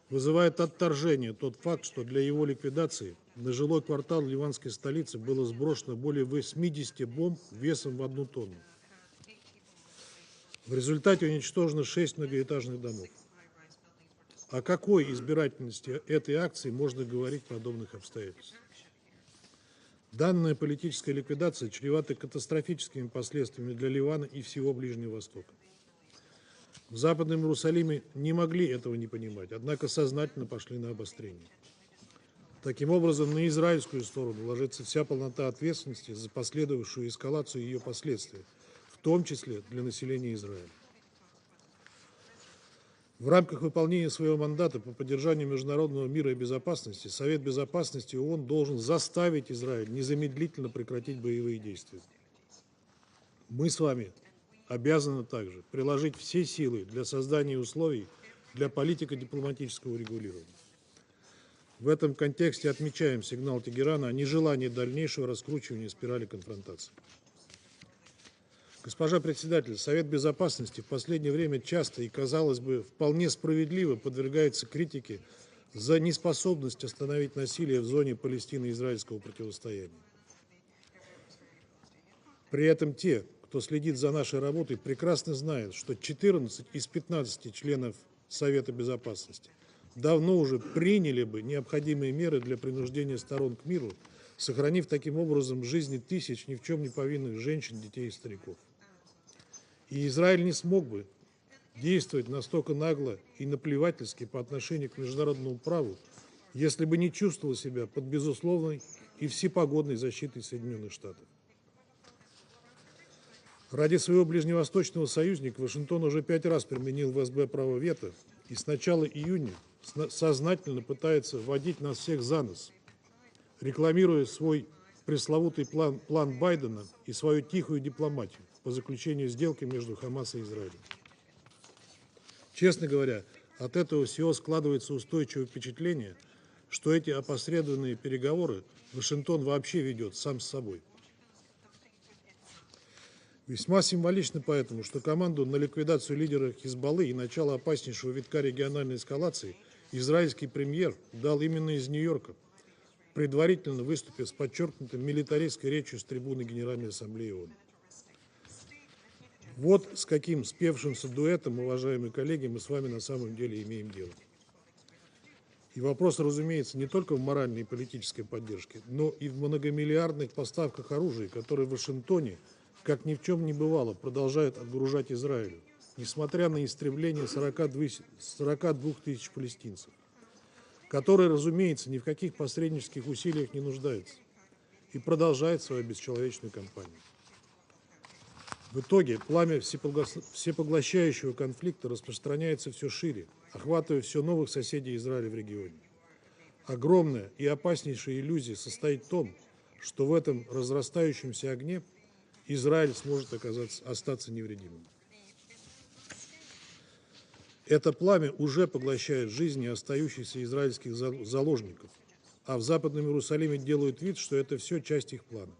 Вызывает отторжение тот факт, что для его ликвидации на жилой квартал ливанской столицы было сброшено более 80 бомб весом в 1 тонну. В результате уничтожено 6 многоэтажных домов. О какой избирательности этой акции можно говорить в подобных обстоятельствах? Данная политическая ликвидация чревата катастрофическими последствиями для Ливана и всего Ближнего Востока. В Западном Иерусалиме не могли этого не понимать, однако сознательно пошли на обострение. Таким образом, на израильскую сторону ложится вся полнота ответственности за последовавшую эскалацию и ее последствия, в том числе для населения Израиля. В рамках выполнения своего мандата по поддержанию международного мира и безопасности Совет Безопасности ООН должен заставить Израиль незамедлительно прекратить боевые действия. Мы с вами обязаны также приложить все силы для создания условий для политико-дипломатического регулирования. В этом контексте отмечаем сигнал Тегерана о нежелании дальнейшего раскручивания спирали конфронтации. Госпожа председатель, Совет Безопасности в последнее время часто и, казалось бы, вполне справедливо подвергается критике за неспособность остановить насилие в зоне палестино-израильского противостояния. При этом те, кто следит за нашей работой, прекрасно знают, что 14 из 15 членов Совета Безопасности давно уже приняли бы необходимые меры для принуждения сторон к миру, сохранив таким образом жизни тысяч ни в чем не повинных женщин, детей и стариков. И Израиль не смог бы действовать настолько нагло и наплевательски по отношению к международному праву, если бы не чувствовал себя под безусловной и всепогодной защитой Соединенных Штатов. Ради своего ближневосточного союзника Вашингтон уже 5 раз применил в СБ право вето и с начала июня сознательно пытается вводить нас всех за нос, рекламируя свой пресловутый план Байдена и свою тихую дипломатию по заключению сделки между Хамас и Израилем. Честно говоря, от этого всего складывается устойчивое впечатление, что эти опосредованные переговоры Вашингтон вообще ведет сам с собой. Весьма символично поэтому, что команду на ликвидацию лидера Хезболлы и начало опаснейшего витка региональной эскалации израильский премьер дал именно из Нью-Йорка, предварительно выступив с подчеркнутым милитаристской речью с трибуны Генеральной Ассамблеи ООН. Вот с каким спевшимся дуэтом, уважаемые коллеги, мы с вами на самом деле имеем дело. И вопрос, разумеется, не только в моральной и политической поддержке, но и в многомиллиардных поставках оружия, которые в Вашингтоне, как ни в чем не бывало, продолжают отгружать Израилю, несмотря на истребление 42 тысяч палестинцев, который, разумеется, ни в каких посреднических усилиях не нуждается и продолжает свою бесчеловечную кампанию. В итоге пламя всепоглощающего конфликта распространяется все шире, охватывая все новых соседей Израиля в регионе. Огромная и опаснейшая иллюзия состоит в том, что в этом разрастающемся огне Израиль сможет остаться невредимым. Это пламя уже поглощает жизни остающихся израильских заложников, а в Западном Иерусалиме делают вид, что это все часть их плана,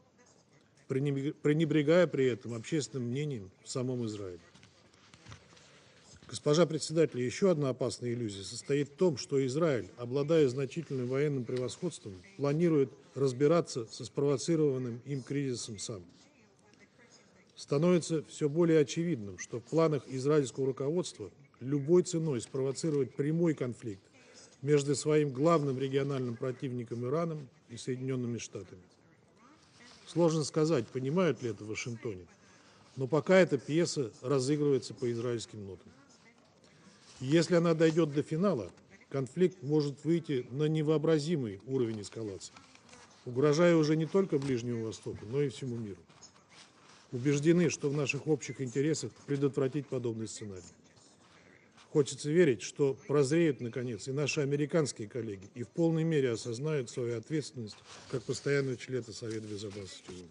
пренебрегая при этом общественным мнением в самом Израиле. Госпожа председатель, еще одна опасная иллюзия состоит в том, что Израиль, обладая значительным военным превосходством, планирует разбираться со спровоцированным им кризисом сам. Становится все более очевидным, что в планах израильского руководства любой ценой спровоцировать прямой конфликт между своим главным региональным противником Ираном и Соединенными Штатами. Сложно сказать, понимают ли это в Вашингтоне, но пока эта пьеса разыгрывается по израильским нотам. И если она дойдет до финала, конфликт может выйти на невообразимый уровень эскалации, угрожая уже не только Ближнему Востоку, но и всему миру. Убеждены, что в наших общих интересах предотвратить подобный сценарий. Хочется верить, что прозреют, наконец, и наши американские коллеги и в полной мере осознают свою ответственность как постоянного члена Совета Безопасности ООН.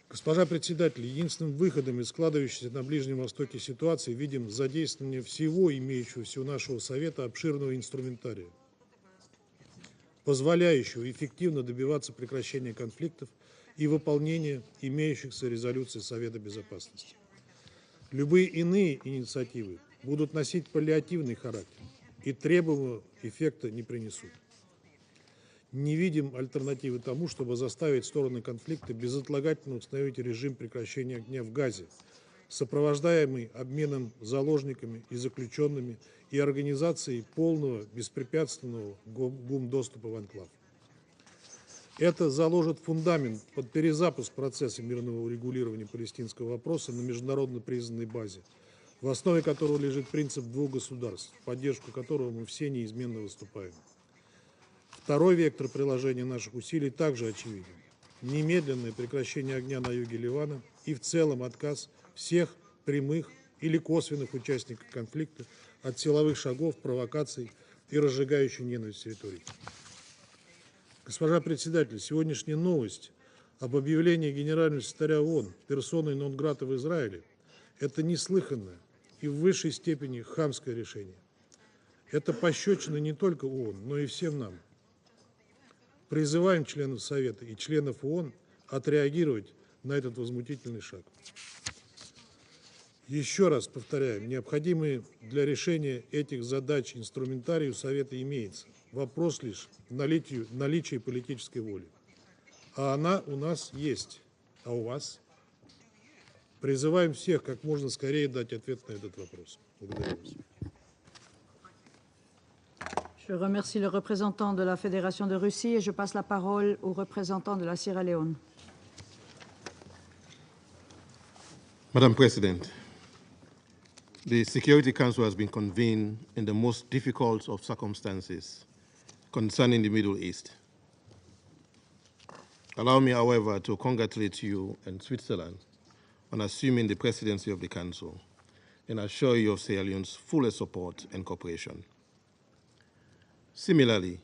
Госпожа председатель, единственным выходом из складывающейся на Ближнем Востоке ситуации видим задействование всего имеющегося у нашего Совета обширного инструментария, позволяющего эффективно добиваться прекращения конфликтов и выполнения имеющихся резолюций Совета Безопасности. Любые иные инициативы будут носить паллиативный характер и требуемого эффекта не принесут. Не видим альтернативы тому, чтобы заставить стороны конфликта безотлагательно установить режим прекращения огня в Газе, сопровождаемый обменом заложниками и заключенными и организацией полного беспрепятственного гумдоступа в анклав. Это заложит фундамент под перезапуск процесса мирного урегулирования палестинского вопроса на международно признанной базе, в основе которого лежит принцип двух государств, в поддержку которого мы все неизменно выступаем. Второй вектор приложения наших усилий также очевиден. Немедленное прекращение огня на юге Ливана и в целом отказ всех прямых или косвенных участников конфликта от силовых шагов, провокаций и разжигающей ненависть территорий. Госпожа председатель, сегодняшняя новость об объявлении генерального секретаря ООН персоной нон-грата в Израиле – это неслыханное и в высшей степени хамское решение. Это пощечина не только ООН, но и всем нам. Призываем членов Совета и членов ООН отреагировать на этот возмутительный шаг. Еще раз повторяем, необходимый для решения этих задач инструментарий у Совета имеется. Вопрос лишь в наличии политической воли. А она у нас есть. А у вас? Призываем всех как можно скорее дать ответ на этот вопрос. Благодарю вас. Je remercie le représentant de la Fédération de Russie et je passe la parole au représentant de la Sierra Leone. Madam President, the Security Council has been convened in the most difficult of circumstances concerning the Middle East. Allow me, however, to congratulate you and Switzerland on assuming the presidency of the Council and assure you of Sierra Leone's fullest support and cooperation. Similarly,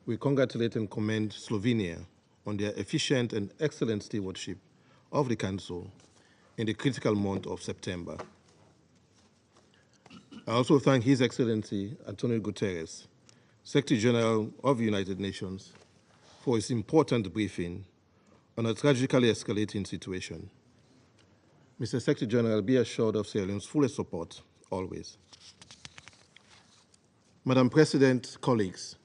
we congratulate and commend Slovenia on their efficient and excellent stewardship of the Council in the critical month of September. I also thank His Excellency Antonio Guterres, Secretary General of the United Nations, for his important briefing on a tragically escalating situation. Mr. Secretary General, be assured of Sierra Leone's fullest support, always. Madam President, colleagues,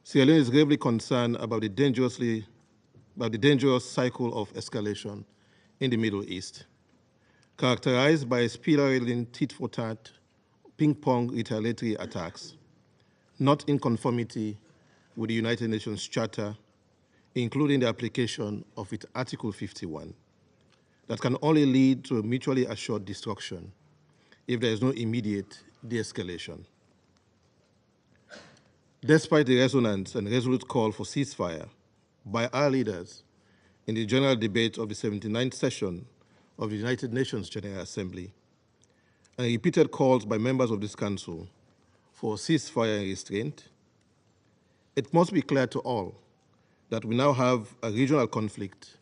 Sierra Leone is gravely concerned about the dangerous cycle of escalation in the Middle East, characterized by spiraling tit-for-tat, ping-pong retaliatory attacks, not in conformity with the United Nations Charter, including the application of its Article 51, that can only lead to a mutually assured destruction if there is no immediate de-escalation. Despite the resonance and resolute call for ceasefire by our leaders in the general debate of the 79th session of the United Nations General Assembly, and repeated calls by members of this Council for ceasefire and restraint, it must be clear to all that we now have a regional conflict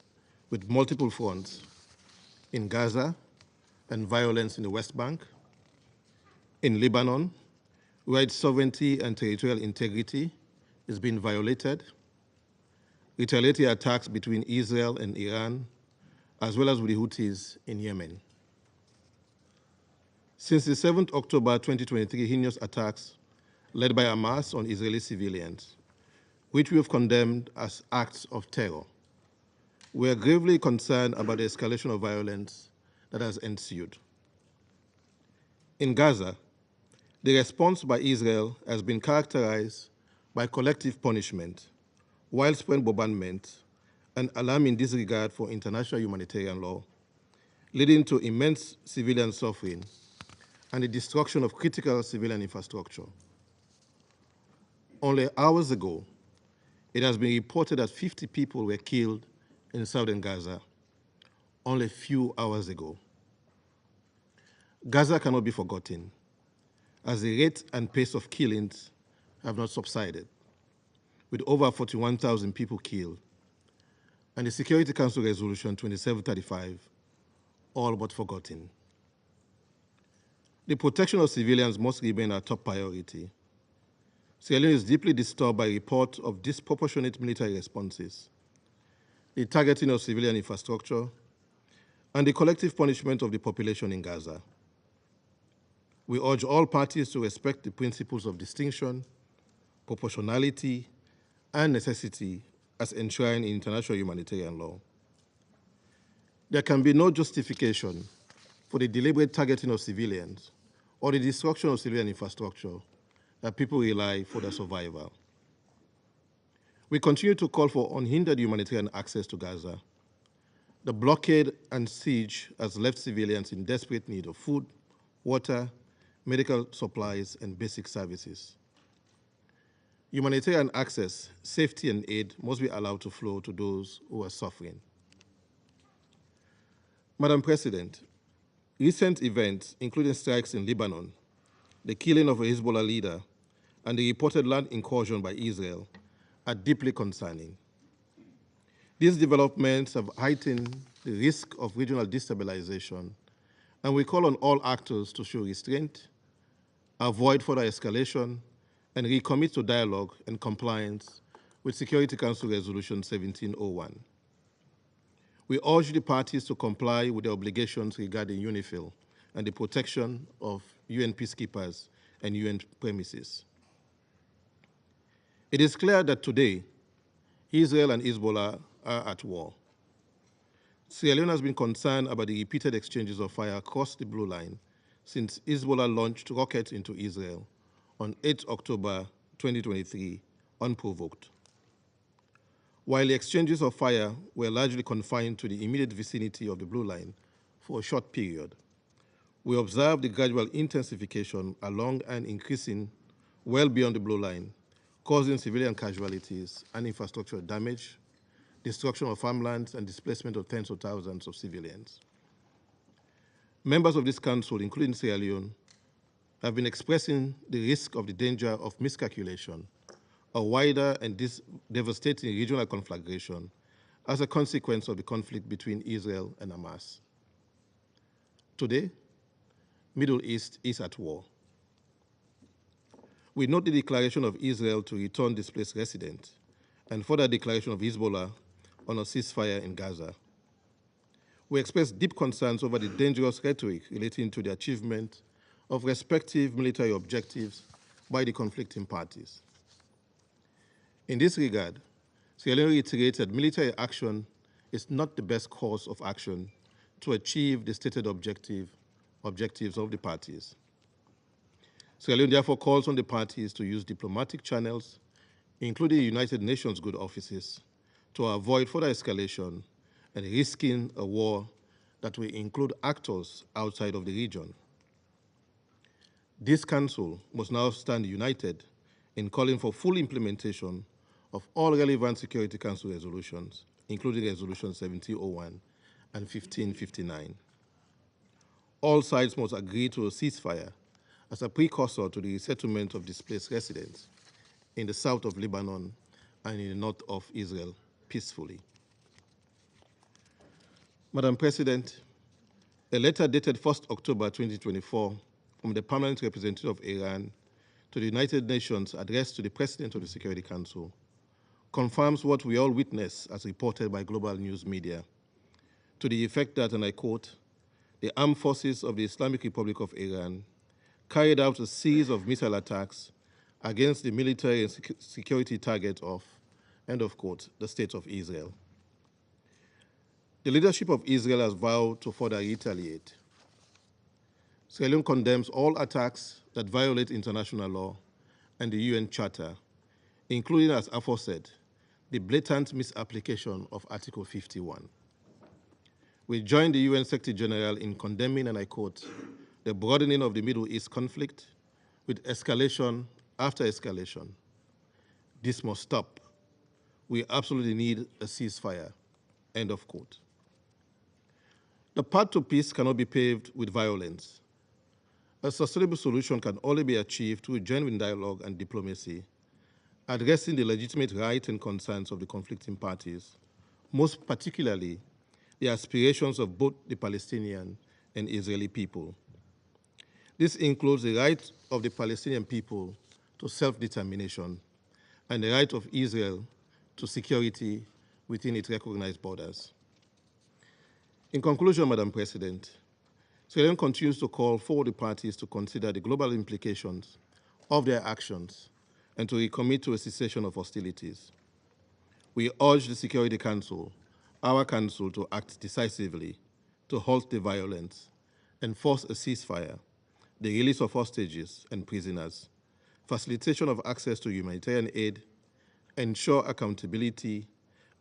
with multiple fronts in Gaza and violence in the West Bank, in Lebanon, where its sovereignty and territorial integrity is being violated, retaliatory attacks between Israel and Iran, as well as with the Houthis in Yemen. Since the 7th October 2023 heinous attacks led by Hamas on Israeli civilians, which we have condemned as acts of terror, we are gravely concerned about the escalation of violence that has ensued. In Gaza, the response by Israel has been characterized by collective punishment, widespread bombardment, and alarming disregard for international humanitarian law, leading to immense civilian suffering and the destruction of critical civilian infrastructure. Only hours ago, it has been reported that 50 people were killed in southern Gaza only a few hours ago. Gaza cannot be forgotten, as the rate and pace of killings have not subsided, with over 41,000 people killed, and the Security Council Resolution 2735 all but forgotten. The protection of civilians must remain our top priority. Sierra Leone is deeply disturbed by reports of disproportionate military responses, the targeting of civilian infrastructure, and the collective punishment of the population in Gaza. We urge all parties to respect the principles of distinction, proportionality, and necessity as enshrined in international humanitarian law. There can be no justification for the deliberate targeting of civilians or the destruction of civilian infrastructure that people rely for their survival. We continue to call for unhindered humanitarian access to Gaza. The blockade and siege has left civilians in desperate need of food, water, medical supplies, and basic services. Humanitarian access, safety, and aid must be allowed to flow to those who are suffering. Madam President, recent events, including strikes in Lebanon, the killing of a Hezbollah leader, and the reported land incursion by Israel, are deeply concerning. These developments have heightened the risk of regional destabilization, and we call on all actors to show restraint, avoid further escalation, and recommit to dialogue and compliance with Security Council Resolution 1701. We urge the parties to comply with their obligations regarding UNIFIL and the protection of UN peacekeepers and UN premises. It is clear that today, Israel and Hezbollah are at war. Sierra Leone has been concerned about the repeated exchanges of fire across the Blue Line since Hezbollah launched rockets into Israel on 8 October 2023, unprovoked. While the exchanges of fire were largely confined to the immediate vicinity of the Blue Line for a short period, we observed the gradual intensification along and increasing well beyond the Blue Line, causing civilian casualties and infrastructure damage, destruction of farmlands, and displacement of tens of thousands of civilians. Members of this council, including Sierra Leone, have been expressing the risk of the danger of miscalculation, a wider and devastating regional conflagration as a consequence of the conflict between Israel and Hamas. Today, Middle East is at war. We note the declaration of Israel to return displaced residents and further declaration of Hezbollah on a ceasefire in Gaza. We express deep concerns over the dangerous rhetoric relating to the achievement of respective military objectives by the conflicting parties. In this regard, Sierra Leone reiterates that military action is not the best course of action to achieve the stated objectives of the parties. Sierra Leone therefore calls on the parties to use diplomatic channels, including United Nations good offices, to avoid further escalation and risking a war that will include actors outside of the region. This Council must now stand united in calling for full implementation of all relevant Security Council resolutions, including Resolution 1701 and 1559. All sides must agree to a ceasefire as a precursor to the resettlement of displaced residents in the south of Lebanon and in the north of Israel peacefully. Madam President, a letter dated 1st October 2024 from the Permanent Representative of Iran to the United Nations addressed to the President of the Security Council confirms what we all witness as reported by global news media, to the effect that, and I quote, the armed forces of the Islamic Republic of Iran carried out a series of missile attacks against the military and security target of, end of quote, the State of Israel. The leadership of Israel has vowed to further retaliate. Sierra Leone condemns all attacks that violate international law and the UN Charter, including, as aforesaid, the blatant misapplication of Article 51. We join the UN Secretary General in condemning, and I quote, the broadening of the Middle East conflict with escalation after escalation. This must stop. We absolutely need a ceasefire. End of quote. The path to peace cannot be paved with violence. A sustainable solution can only be achieved through genuine dialogue and diplomacy, addressing the legitimate rights and concerns of the conflicting parties, most particularly the aspirations of both the Palestinian and Israeli people. This includes the right of the Palestinian people to self-determination and the right of Israel to security within its recognized borders. In conclusion, Madam President, Sierra Leone continues to call for the parties to consider the global implications of their actions and to recommit to a cessation of hostilities. We urge the Security Council, our council, to act decisively to halt the violence, enforce a ceasefire, the release of hostages and prisoners, facilitation of access to humanitarian aid, ensure accountability,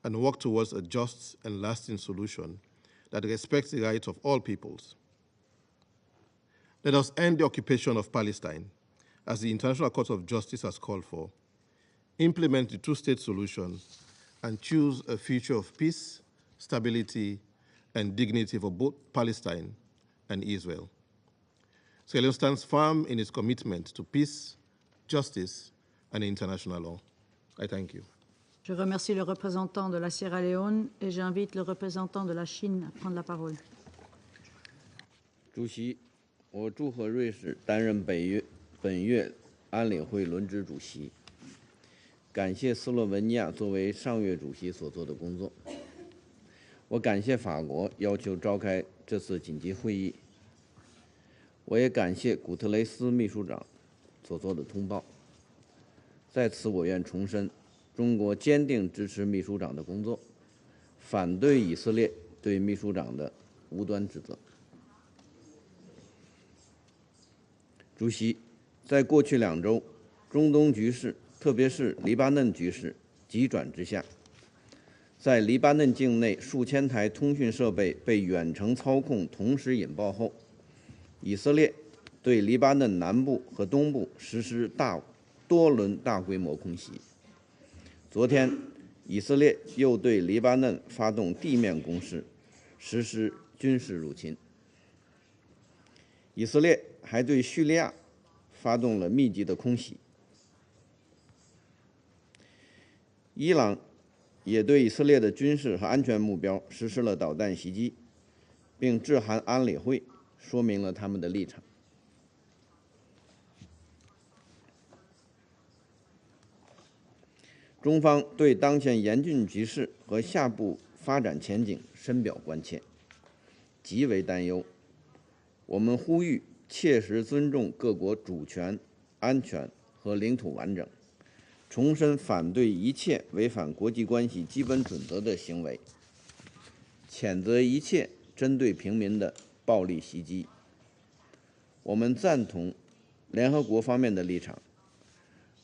and work towards a just and lasting solution that respects the rights of all peoples. Let us end the occupation of Palestine, as the International Court of Justice has called for, implement the two-state solution, and choose a future of peace, stability, and dignity for both Palestine and Israel. Sierra Leone stands firm in its commitment to peace, justice, and international law. I thank you. Je remercie le représentant de la Sierra Leone et j'invite le représentant de la Chine à prendre la parole. 主席，我祝贺瑞士担任本月安理会轮值主席，感谢斯洛文尼亚作为上月主席所做的工作。我感谢法国要求召开这次紧急会议，我也感谢古特雷斯秘书长所做的通报。在此，我愿重申，中国坚定支持秘书长的工作，反对以色列对秘书长的无端指责。主席，在过去2周，中东局势，特别是黎巴嫩局势急转直下。在黎巴嫩境内数千台通讯设备被远程操控同时引爆后，以色列对黎巴嫩南部和东部实施多轮大规模空袭。昨天，以色列又对黎巴嫩发动地面攻势，实施军事入侵。以色列还对叙利亚发动了密集的空袭。伊朗也对以色列的军事和安全目标实施了导弹袭击，并致函安理会，说明了他们的立场。中方对当前严峻局势和下步发展前景深表关切，极为担忧。我们呼吁切实尊重各国主权、安全和领土完整，重申反对一切违反国际关系基本准则的行为，谴责一切针对平民的暴力袭击。我们赞同联合国方面的立场，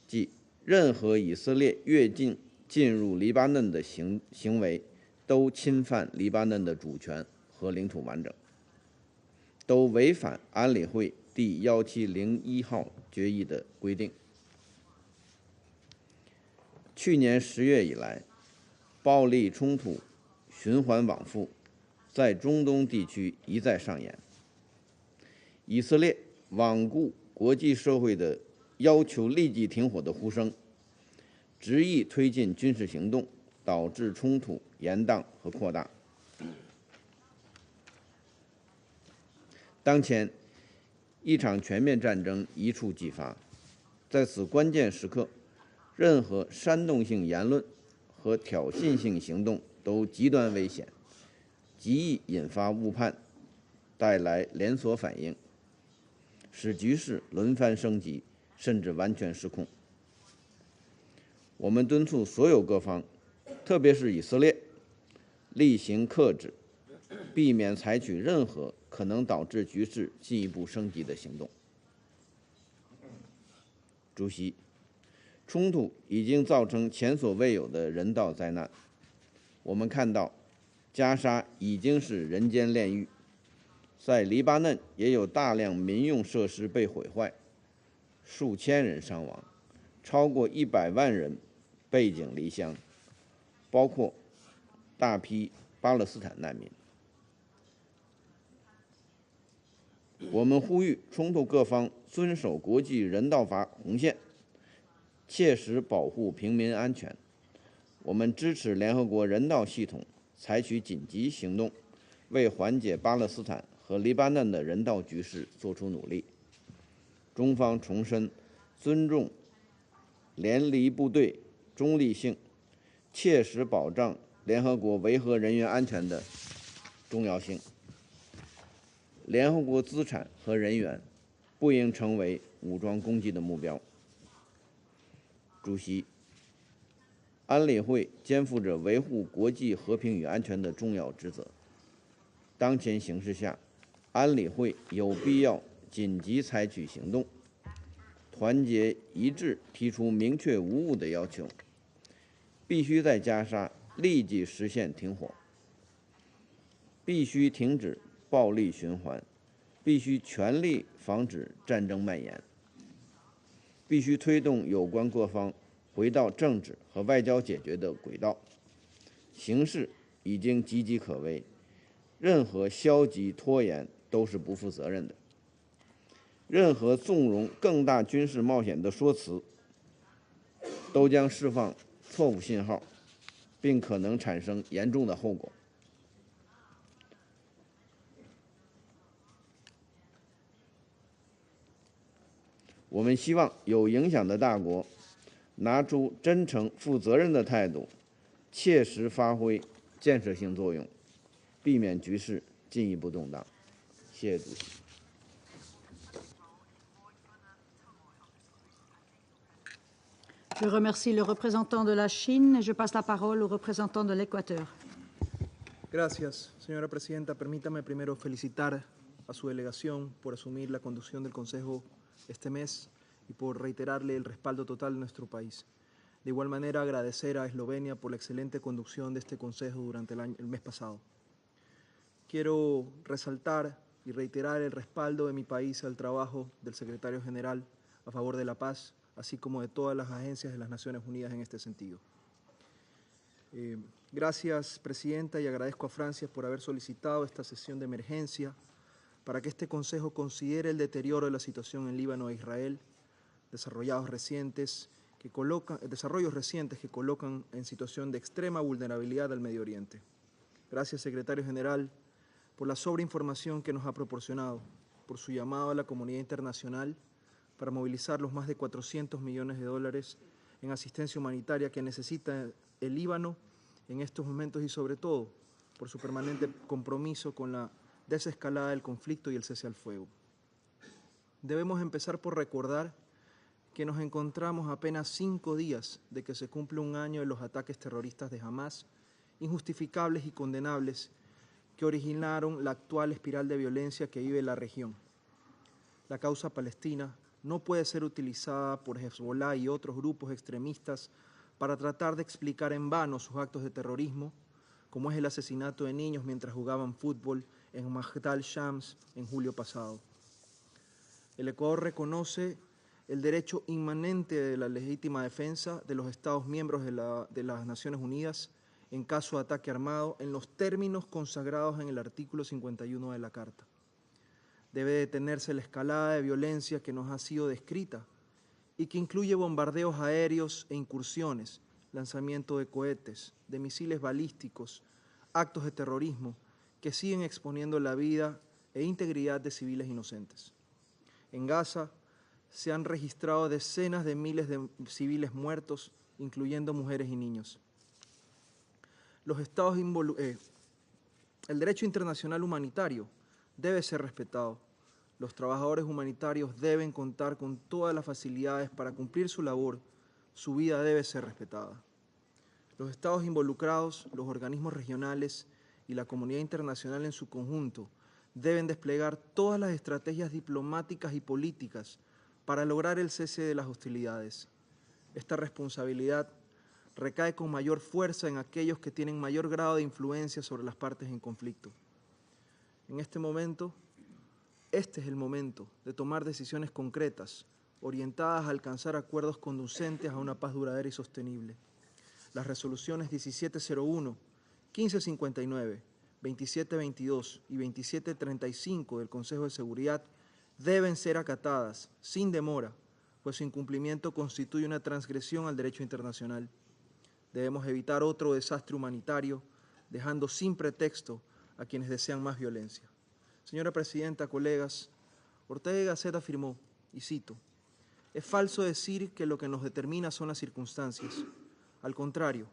即任何以色列越境进入黎巴嫩的行为都侵犯黎巴嫩的主权和领土完整，都违反安理会第1701号决议的规定。去年10月以来，暴力冲突循环往复，在中东地区一再上演。以色列罔顾国际社会的要求立即停火的呼声，执意推进军事行动，导致冲突延宕和扩大。当前，一场全面战争一触即发，在此关键时刻，任何煽动性言论和挑衅性行动都极端危险，极易引发误判，带来连锁反应，使局势轮番升级，甚至完全失控。我们敦促所有各方，特别是以色列，厉行克制，避免采取任何可能导致局势进一步升级的行动。主席，冲突已经造成前所未有的人道灾难。我们看到，加沙已经是人间炼狱，在黎巴嫩也有大量民用设施被毁坏，数千人伤亡，超过100万人背井离乡，包括大批巴勒斯坦难民。我们呼吁冲突各方遵守国际人道法红线，切实保护平民安全。我们支持联合国人道系统采取紧急行动，为缓解巴勒斯坦和黎巴嫩的人道局势做出努力。中方重申尊重联黎部队中立性，切实保障联合国维和人员安全的重要性。联合国资产和人员不应成为武装攻击的目标。主席，安理会肩负着维护国际和平与安全的重要职责。当前形势下，安理会有必要紧急采取行动，团结一致提出明确无误的要求，必须在加沙立即实现停火，必须停止暴力循环，必须全力防止战争蔓延，必须推动有关各方回到政治和外交解决的轨道。形势已经岌岌可危，任何消极拖延都是不负责任的。任何纵容更大军事冒险的说辞，都将释放错误信号，并可能产生严重的后果。我们希望有影响的大国拿出真诚、负责任的态度，切实发挥建设性作用，避免局势进一步动荡。谢谢主席。Je remercie le représentant de la Chine et je passe la parole au représentant de l'Équateur. Gracias, señora presidenta. Permítame primero felicitar a su delegación por asumir la conducción del Consejo este mes y por reiterarle el respaldo total de nuestro país. De igual manera, agradecer a Eslovenia por la excelente conducción de este Consejo durante el mes pasado. Quiero resaltar y reiterar el respaldo de mi país al trabajo del secretario general a favor de la paz, así como de todas las agencias de las Naciones Unidas en este sentido. Gracias, Presidenta, y agradezco a Francia por haber solicitado esta sesión de emergencia para que este Consejo considere el deterioro de la situación en Líbano e Israel, desarrollos recientes que colocan en situación de extrema vulnerabilidad al Medio Oriente. Gracias, Secretario General, por la sobreinformación que nos ha proporcionado, por su llamado a la comunidad internacional para movilizar los más de 400 millones de dólares en asistencia humanitaria que necesita el Líbano en estos momentos y sobre todo por su permanente compromiso con la desescalada del conflicto y el cese al fuego. Debemos empezar por recordar que nos encontramos a apenas 5 días de que se cumple un año de los ataques terroristas de Hamas, injustificables y condenables, que originaron la actual espiral de violencia que vive la región. La causa palestina no puede ser utilizada por Hezbollah y otros grupos extremistas para tratar de explicar en vano sus actos de terrorismo, como es el asesinato de niños mientras jugaban fútbol en Mahdal Shams en julio pasado. El Ecuador reconoce el derecho inmanente de la legítima defensa de los Estados miembros de las Naciones Unidas en caso de ataque armado en los términos consagrados en el artículo 51 de la Carta. Debe detenerse la escalada de violencia que nos ha sido descrita y que incluye bombardeos aéreos e incursiones, lanzamiento de cohetes, de misiles balísticos, actos de terrorismo que siguen exponiendo la vida e integridad de civiles inocentes. En Gaza se han registrado decenas de miles de civiles muertos, incluyendo mujeres y niños. El derecho internacional humanitario debe ser respetado. Los trabajadores humanitarios deben contar con todas las facilidades para cumplir su labor. Su vida debe ser respetada. Los estados involucrados, los organismos regionales y la comunidad internacional en su conjunto deben desplegar todas las estrategias diplomáticas y políticas para lograr el cese de las hostilidades. Esta responsabilidad recae con mayor fuerza en aquellos que tienen mayor grado de influencia sobre las partes en conflicto. Este es el momento de tomar decisiones concretas, orientadas a alcanzar acuerdos conducentes a una paz duradera y sostenible. Las resoluciones 1701 1559, 2722 y 2735 del Consejo de Seguridad deben ser acatadas sin demora, pues su incumplimiento constituye una transgresión al derecho internacional. Debemos evitar otro desastre humanitario, dejando sin pretexto a quienes desean más violencia. Señora Presidenta, colegas, Ortega y Gasset afirmó, y cito, «Es falso decir que lo que nos determina son las circunstancias. Al contrario,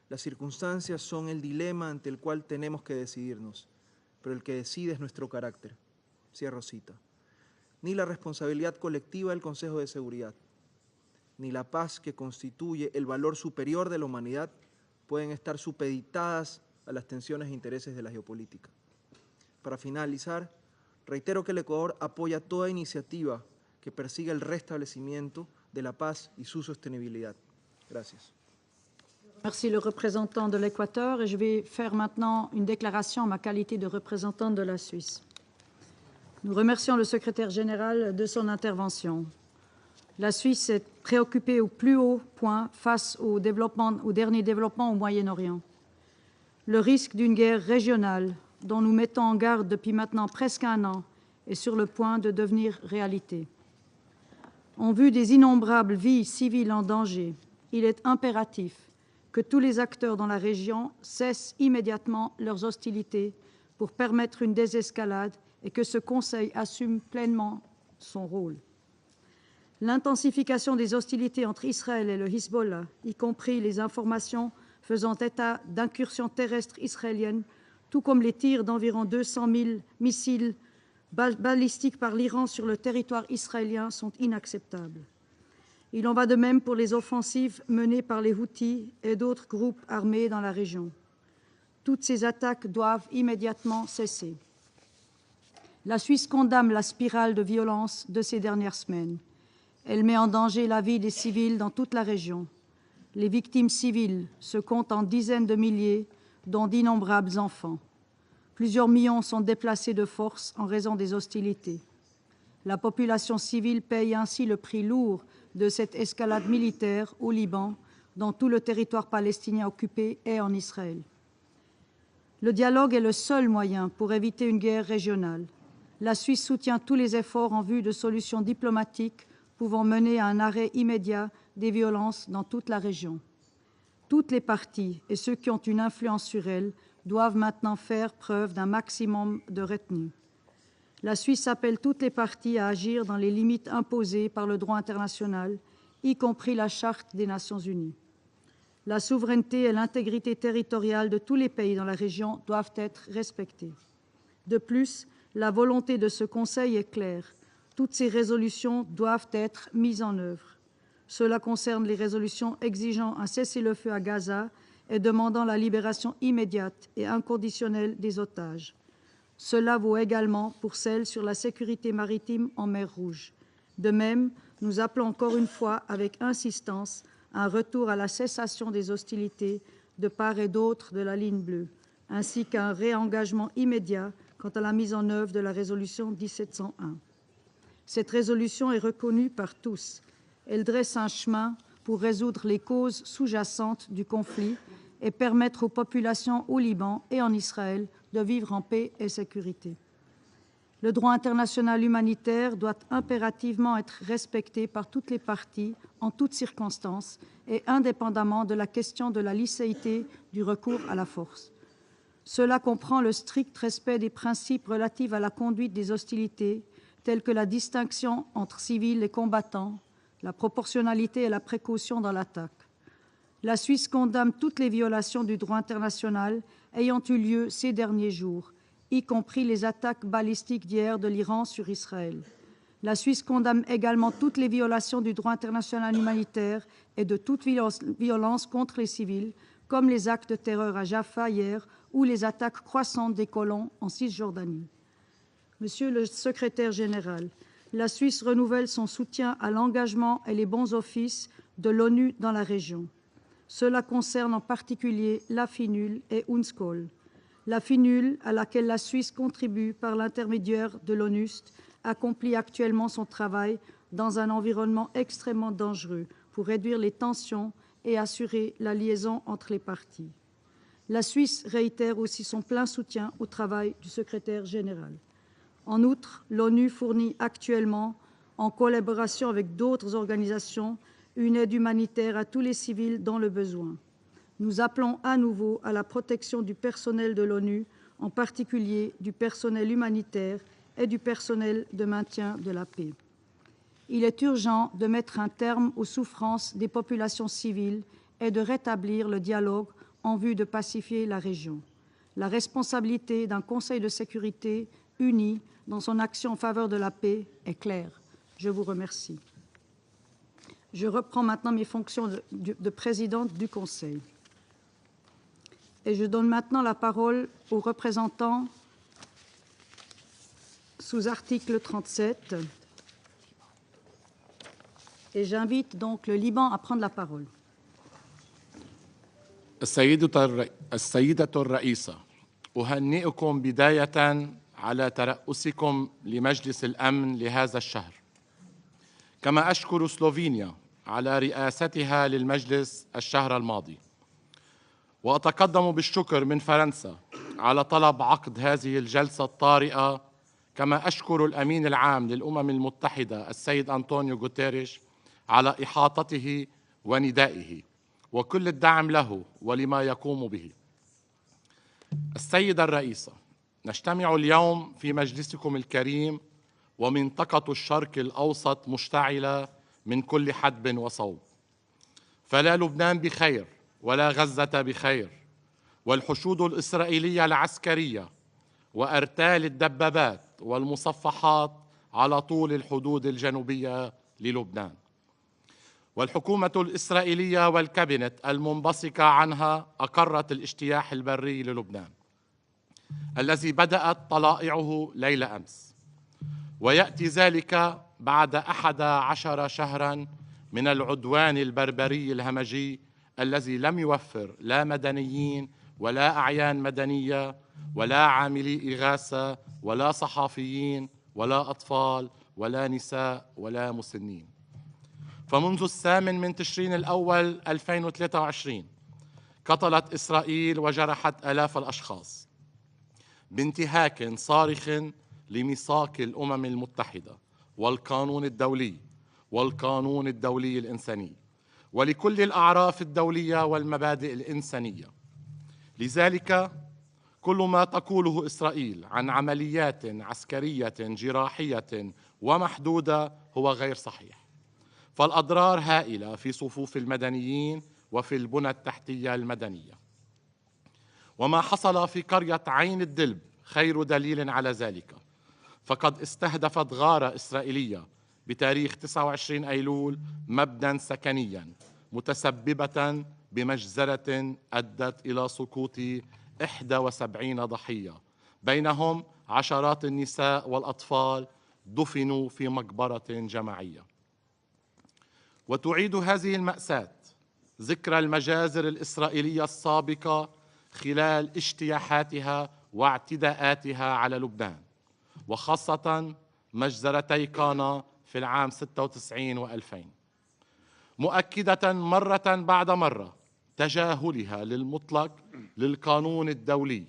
las circunstancias son el dilema ante el cual tenemos que decidirnos, pero el que decide es nuestro carácter». Cierro cita. Ni la responsabilidad colectiva del Consejo de Seguridad, ni la paz que constituye el valor superior de la humanidad pueden estar supeditadas a las tensiones e intereses de la geopolítica. Para finalizar, reitero que el Ecuador apoya toda iniciativa que persiga el restablecimiento de la paz y su sostenibilidad. Gracias. Merci le représentant de l'Équateur et je vais faire maintenant une déclaration en ma qualité de représentant de la Suisse. Nous remercions le secrétaire général de son intervention. La Suisse est préoccupée au plus haut point face au dernier développement au Moyen-Orient. Le risque d'une guerre régionale dont nous mettons en garde depuis maintenant presque un an est sur le point de devenir réalité. En vue des innombrables vies civiles en danger, il est impératif que tous les acteurs dans la région cessent immédiatement leurs hostilités pour permettre une désescalade et que ce Conseil assume pleinement son rôle. L'intensification des hostilités entre Israël et le Hezbollah, y compris les informations faisant état d'incursions terrestres israéliennes, tout comme les tirs d'environ 200 000 missiles balistiques par l'Iran sur le territoire israélien, sont inacceptables. Il en va de même pour les offensives menées par les Houthis et d'autres groupes armés dans la région. Toutes ces attaques doivent immédiatement cesser. La Suisse condamne la spirale de violence de ces dernières semaines. Elle met en danger la vie des civils dans toute la région. Les victimes civiles se comptent en dizaines de milliers, dont d'innombrables enfants. Plusieurs millions sont déplacés de force en raison des hostilités. La population civile paye ainsi le prix lourd de cette escalade militaire au Liban, dans tout le territoire palestinien occupé et en Israël. Le dialogue est le seul moyen pour éviter une guerre régionale. La Suisse soutient tous les efforts en vue de solutions diplomatiques pouvant mener à un arrêt immédiat des violences dans toute la région. Toutes les parties et ceux qui ont une influence sur elles doivent maintenant faire preuve d'un maximum de retenue. La Suisse appelle toutes les parties à agir dans les limites imposées par le droit international, y compris la Charte des Nations unies. La souveraineté et l'intégrité territoriale de tous les pays dans la région doivent être respectées. De plus, la volonté de ce Conseil est claire. Toutes ces résolutions doivent être mises en œuvre. Cela concerne les résolutions exigeant un cessez-le-feu à Gaza et demandant la libération immédiate et inconditionnelle des otages. Cela vaut également pour celles sur la sécurité maritime en mer Rouge. De même, nous appelons encore une fois avec insistance à un retour à la cessation des hostilités de part et d'autre de la ligne bleue, ainsi qu'à un réengagement immédiat quant à la mise en œuvre de la résolution 1701. Cette résolution est reconnue par tous. Elle dresse un chemin pour résoudre les causes sous-jacentes du conflit et permettre aux populations au Liban et en Israël de vivre en paix et sécurité. Le droit international humanitaire doit impérativement être respecté par toutes les parties, en toutes circonstances, et indépendamment de la question de la licéité du recours à la force. Cela comprend le strict respect des principes relatifs à la conduite des hostilités, tels que la distinction entre civils et combattants, la proportionnalité et la précaution dans l'attaque. La Suisse condamne toutes les violations du droit international ayant eu lieu ces derniers jours, y compris les attaques balistiques d'hier de l'Iran sur Israël. La Suisse condamne également toutes les violations du droit international humanitaire et de toute violence contre les civils, comme les actes de terreur à Jaffa hier ou les attaques croissantes des colons en Cisjordanie. Monsieur le secrétaire général, la Suisse renouvelle son soutien à l'engagement et les bons offices de l'ONU dans la région. Cela concerne en particulier la FINUL et UNSCOL. La FINUL, à laquelle la Suisse contribue par l'intermédiaire de l'ONUST, accomplit actuellement son travail dans un environnement extrêmement dangereux pour réduire les tensions et assurer la liaison entre les parties. La Suisse réitère aussi son plein soutien au travail du secrétaire général. En outre, l'ONU fournit actuellement, en collaboration avec d'autres organisations, une aide humanitaire à tous les civils dans le besoin. Nous appelons à nouveau à la protection du personnel de l'ONU, en particulier du personnel humanitaire et du personnel de maintien de la paix. Il est urgent de mettre un terme aux souffrances des populations civiles et de rétablir le dialogue en vue de pacifier la région. La responsabilité d'un Conseil de sécurité uni dans son action en faveur de la paix est claire. Je vous remercie. Je reprends maintenant mes fonctions de présidente du Conseil. Et je donne maintenant la parole aux représentants sous article 37. Et j'invite donc le Liban à prendre la parole. السيدة الرئيسة، أهنئكم بداية على ترأسكم لمجلس الأمن لهذا الشهر، كما أشكر سلوفينيا على رئاستها للمجلس الشهر الماضي، وأتقدم بالشكر من فرنسا على طلب عقد هذه الجلسة الطارئة، كما أشكر الأمين العام للأمم المتحدة السيد أنطونيو غوتيريش على إحاطته وندائه وكل الدعم له ولما يقوم به. السيدة الرئيسة، نجتمع اليوم في مجلسكم الكريم ومنطقة الشرق الأوسط مشتعلة من كل حدب وصوب، فلا لبنان بخير ولا غزة بخير، والحشود الإسرائيلية العسكرية وأرتال الدبابات والمصفحات على طول الحدود الجنوبية للبنان، والحكومة الإسرائيلية والكابينت المنبثقة عنها أقرت الاجتياح البري للبنان الذي بدأت طلائعه ليل أمس، ويأتي ذلك بعد 11 شهراً من العدوان البربري الهمجي الذي لم يوفر لا مدنيين ولا أعيان مدنية ولا عاملي إغاثة ولا صحفيين ولا أطفال ولا نساء ولا مسنين. فمنذ 8 تشرين الأول 2023 قتلت إسرائيل وجرحت آلاف الأشخاص بانتهاك صارخ لميثاق الأمم المتحدة والقانون الدولي الإنساني ولكل الأعراف الدولية والمبادئ الإنسانية. لذلك كل ما تقوله إسرائيل عن عمليات عسكرية جراحية ومحدودة هو غير صحيح، فالأضرار هائلة في صفوف المدنيين وفي البنى التحتية المدنية. وما حصل في قرية عين الدلب خير دليل على ذلك، فقد استهدفت غارة إسرائيلية بتاريخ 29 أيلول مبنى سكنيا متسببة بمجزرة أدت إلى سقوط 71 ضحية، بينهم عشرات النساء والأطفال دفنوا في مقبرة جماعية. وتعيد هذه المأساة ذكرى المجازر الإسرائيلية السابقة خلال اجتياحاتها واعتداءاتها على لبنان، وخاصة مجزرتي قانا في العام 96 و2000، مؤكدة مرة بعد مرة تجاهلها للمطلق للقانون الدولي،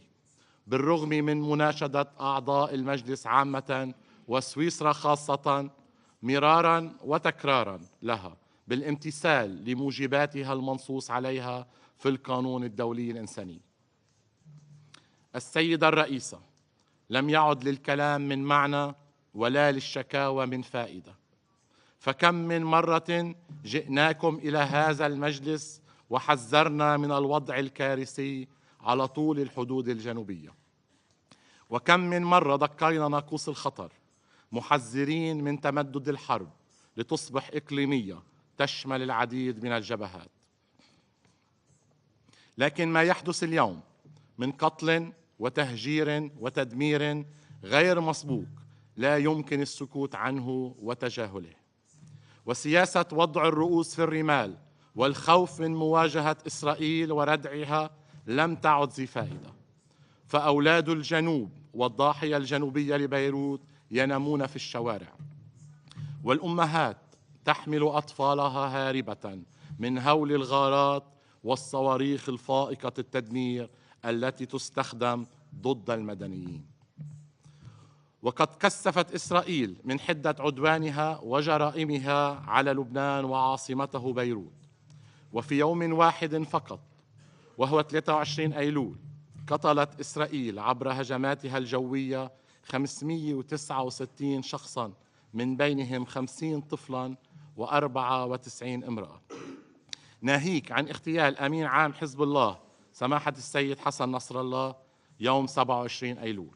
بالرغم من مناشدة أعضاء المجلس عامة وسويسرا خاصة مرارا وتكرارا لها بالامتثال لموجباتها المنصوص عليها في القانون الدولي الإنساني. السيدة الرئيسة، لم يعد للكلام من معنى ولا للشكاوى من فائدة، فكم من مرة جئناكم إلى هذا المجلس وحذرنا من الوضع الكارثي على طول الحدود الجنوبية، وكم من مرة دقينا ناقوس الخطر محذرين من تمدد الحرب لتصبح إقليمية تشمل العديد من الجبهات. لكن ما يحدث اليوم من قتل وتهجير وتدمير غير مسبوق لا يمكن السكوت عنه وتجاهله، وسياسة وضع الرؤوس في الرمال والخوف من مواجهة إسرائيل وردعها لم تعد ذي فائدة، فأولاد الجنوب والضاحية الجنوبية لبيروت ينامون في الشوارع، والأمهات تحمل أطفالها هاربة من هول الغارات والصواريخ الفائقة التدمير التي تستخدم ضد المدنيين. وقد كثفت إسرائيل من حدة عدوانها وجرائمها على لبنان وعاصمته بيروت، وفي يوم واحد فقط وهو 23 أيلول قتلت إسرائيل عبر هجماتها الجوية 569 شخصاً، من بينهم 50 طفلاً و94 امرأة، ناهيك عن اغتيال أمين عام حزب الله سماحة السيد حسن نصر الله يوم 27 أيلول.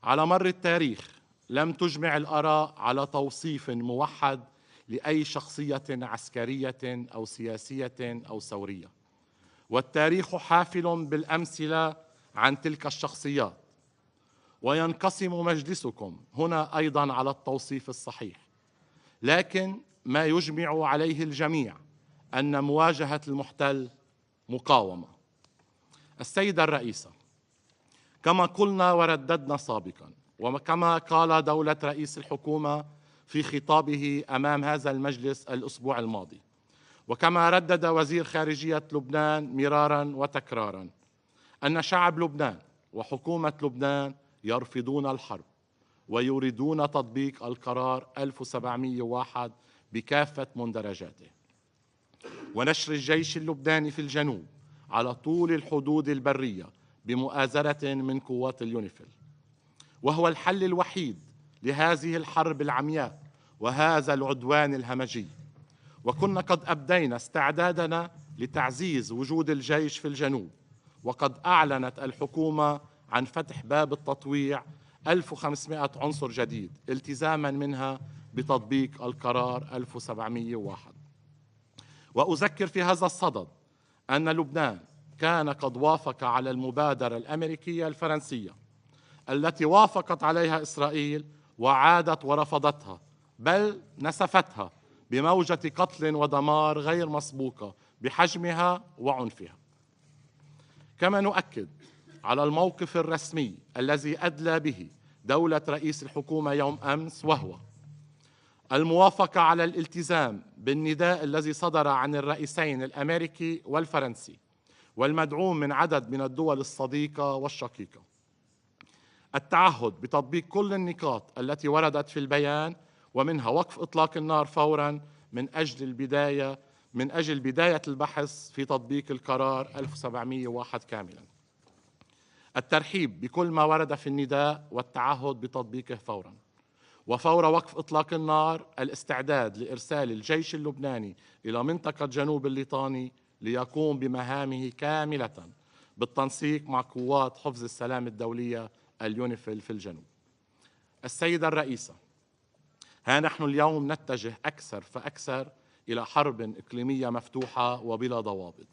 على مر التاريخ لم تجمع الآراء على توصيف موحد لأي شخصية عسكرية أو سياسية أو ثورية، والتاريخ حافل بالأمثلة عن تلك الشخصيات، وينقسم مجلسكم هنا أيضا على التوصيف الصحيح، لكن ما يجمع عليه الجميع أن مواجهة المحتل مقاومة. السيدة الرئيسة، كما قلنا ورددنا سابقا، وكما قال دولة رئيس الحكومة في خطابه أمام هذا المجلس الأسبوع الماضي، وكما ردد وزير خارجية لبنان مرارا وتكرارا، أن شعب لبنان وحكومة لبنان يرفضون الحرب ويريدون تطبيق القرار 1701 بكافة مندرجاته، ونشر الجيش اللبناني في الجنوب على طول الحدود البرية بمؤازرة من قوات اليونيفيل، وهو الحل الوحيد لهذه الحرب العمياء وهذا العدوان الهمجي. وكنا قد أبدينا استعدادنا لتعزيز وجود الجيش في الجنوب، وقد أعلنت الحكومة عن فتح باب التطويع 1500 عنصر جديد التزاما منها بتطبيق القرار 1701. وأذكر في هذا الصدد أن لبنان كان قد وافق على المبادرة الأمريكية الفرنسية التي وافقت عليها إسرائيل وعادت ورفضتها، بل نسفتها بموجة قتل ودمار غير مسبوقة بحجمها وعنفها. كما نؤكد على الموقف الرسمي الذي أدلى به دولة رئيس الحكومة يوم أمس، وهو الموافقة على الالتزام بالنداء الذي صدر عن الرئيسين الأمريكي والفرنسي والمدعوم من عدد من الدول الصديقة والشقيقة، التعهد بتطبيق كل النقاط التي وردت في البيان، ومنها وقف إطلاق النار فوراً من أجل بداية البحث في تطبيق القرار 1701 كاملاً، الترحيب بكل ما ورد في النداء والتعهد بتطبيقه فوراً، وفور وقف إطلاق النار الاستعداد لإرسال الجيش اللبناني إلى منطقة جنوب الليطاني ليقوم بمهامه كاملة بالتنسيق مع قوات حفظ السلام الدولية اليونيفيل في الجنوب. السيدة الرئيسة، ها نحن اليوم نتجه أكثر فأكثر إلى حرب إقليمية مفتوحة وبلا ضوابط،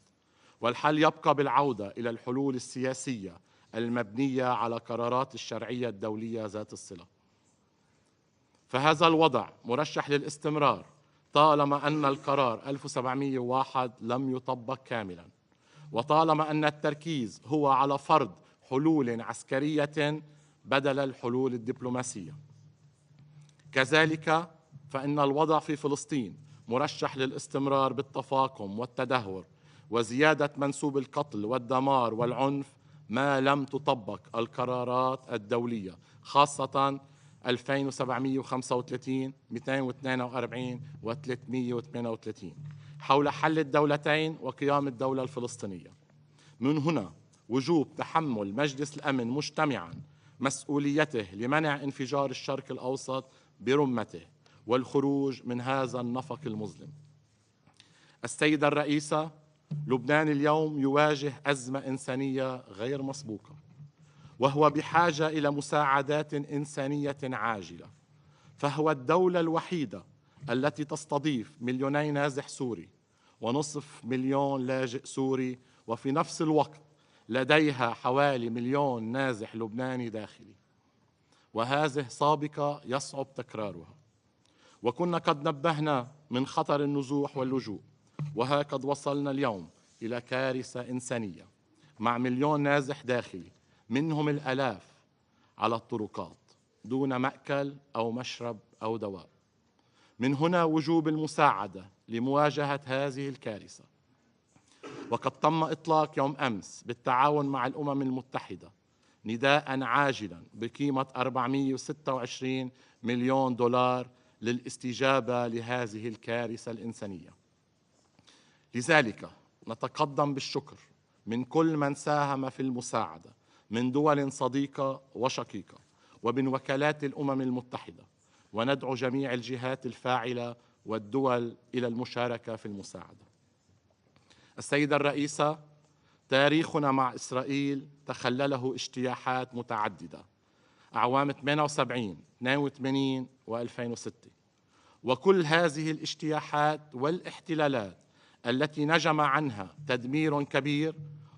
والحل يبقى بالعودة إلى الحلول السياسية المبنية على قرارات الشرعية الدولية ذات الصلة. فهذا الوضع مرشح للاستمرار طالما أن القرار 1701 لم يطبق كاملا، وطالما أن التركيز هو على فرض حلول عسكرية بدل الحلول الدبلوماسية. كذلك فإن الوضع في فلسطين مرشح للاستمرار بالتفاقم والتدهور وزيادة منسوب القتل والدمار والعنف ما لم تطبق القرارات الدولية، خاصة 2735 242 و 338 حول حل الدولتين وقيام الدولة الفلسطينية. من هنا وجوب تحمل مجلس الأمن مجتمعاً مسؤوليته لمنع انفجار الشرق الأوسط برمته والخروج من هذا النفق المظلم. السيدة الرئيسة، لبنان اليوم يواجه أزمة إنسانية غير مسبوقة، وهو بحاجة إلى مساعدات إنسانية عاجلة، فهو الدولة الوحيدة التي تستضيف 2 مليون نازح سوري ونصف مليون لاجئ سوري، وفي نفس الوقت لديها حوالي 1 مليون نازح لبناني داخلي، وهذه سابقة يصعب تكرارها. وكنا قد نبهنا من خطر النزوح واللجوء، وها قد وصلنا اليوم إلى كارثة إنسانية مع 1 مليون نازح داخلي، منهم الآلاف على الطرقات دون مأكل أو مشرب أو دواء. من هنا وجوب المساعدة لمواجهة هذه الكارثة. وقد تم إطلاق يوم أمس بالتعاون مع الأمم المتحدة نداء عاجلا بقيمة 426 مليون دولار للاستجابة لهذه الكارثة الإنسانية. لذلك نتقدم بالشكر من كل من ساهم في المساعدة من دول صديقة وشقيقة ومن وكالات الأمم المتحدة، وندعو جميع الجهات الفاعلة والدول إلى المشاركة في المساعدة. السيدة الرئيسة، تاريخنا مع إسرائيل تخلله اجتياحات متعددة أعوام 78 82 و2006، وكل هذه الاجتياحات والاحتلالات التي نجم عنها تدمير كبير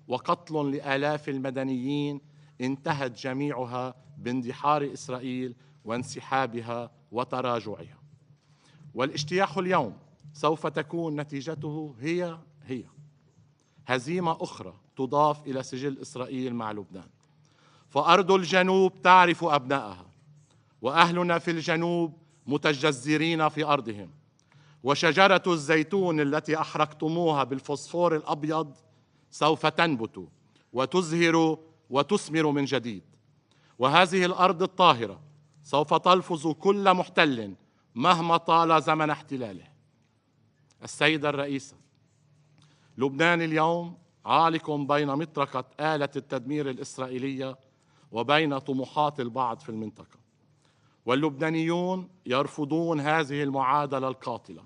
وقتل لآلاف المدنيين انتهت جميعها باندحار إسرائيل وانسحابها وتراجعها. والاجتياح اليوم سوف تكون نتيجته هي هزيمة أخرى تضاف إلى سجل إسرائيل مع لبنان. فأرض الجنوب تعرف أبنائها، وأهلنا في الجنوب متجذرين في أرضهم، وشجرة الزيتون التي أحرقتموها بالفوسفور الأبيض سوف تنبت وتزهر وتثمر من جديد. وهذه الأرض الطاهرة سوف تلفظ كل محتل مهما طال زمن احتلاله. السيدة الرئيسة، لبنان اليوم عالق بين مطرقة آلة التدمير الإسرائيلية وبين طموحات البعض في المنطقة، واللبنانيون يرفضون هذه المعادلة القاتلة.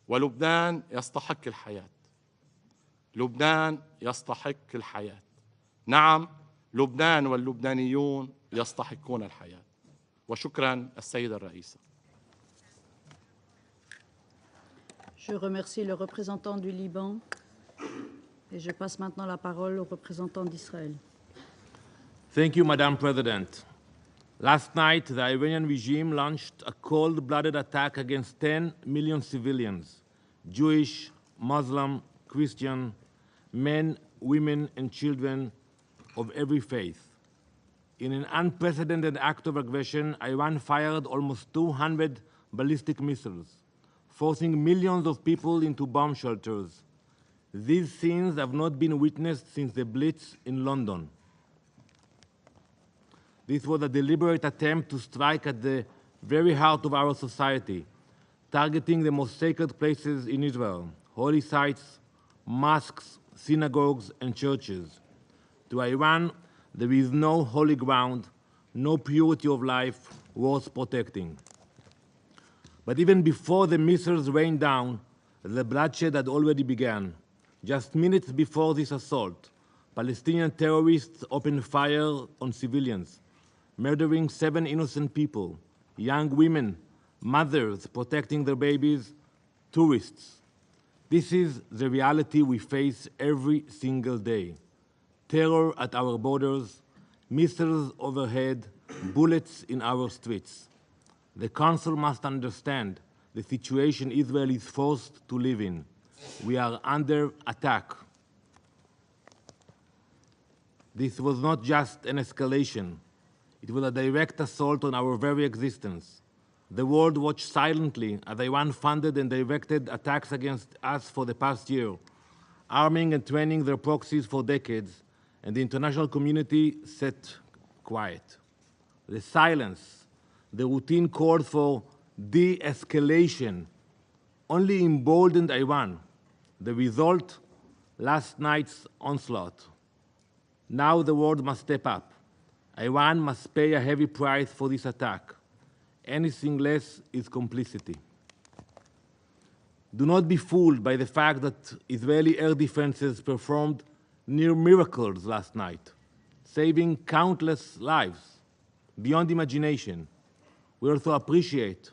ولبنان يستحق الحياة. لبنان يستحق الحياة. نعم، لبنان واللبنانيون يستحقون الحياة. وشكرا السيدة الرئيسة. Je remercie le représentant du Liban et je passe maintenant la parole au représentant d'Israël. Thank you, Madam President. Last night, the Iranian regime launched a cold-blooded attack against 10 million civilians, Jewish, Muslim, Christian, men, women, and children of every faith. In an unprecedented act of aggression, Iran fired almost 200 ballistic missiles, forcing millions of people into bomb shelters. These scenes have not been witnessed since the Blitz in London. This was a deliberate attempt to strike at the very heart of our society, targeting the most sacred places in Israel, holy sites, mosques, synagogues, and churches. To Iran, there is no holy ground, no purity of life worth protecting. But even before the missiles rained down, the bloodshed had already begun. Just minutes before this assault, Palestinian terrorists opened fire on civilians, murdering 7 innocent people, young women, mothers protecting their babies, tourists. This is the reality we face every single day. Terror at our borders, missiles overhead, bullets in our streets. The Council must understand the situation Israel is forced to live in. We are under attack. This was not just an escalation. It was a direct assault on our very existence. The world watched silently as Iran funded and directed attacks against us for the past year, arming and training their proxies for decades, and the international community sat quiet. The silence, the routine call for de-escalation, only emboldened Iran. The result, last night's onslaught. Now the world must step up. Iran must pay a heavy price for this attack. Anything less is complicity. Do not be fooled by the fact that Israeli air defenses performed near miracles last night, saving countless lives beyond imagination. We also appreciate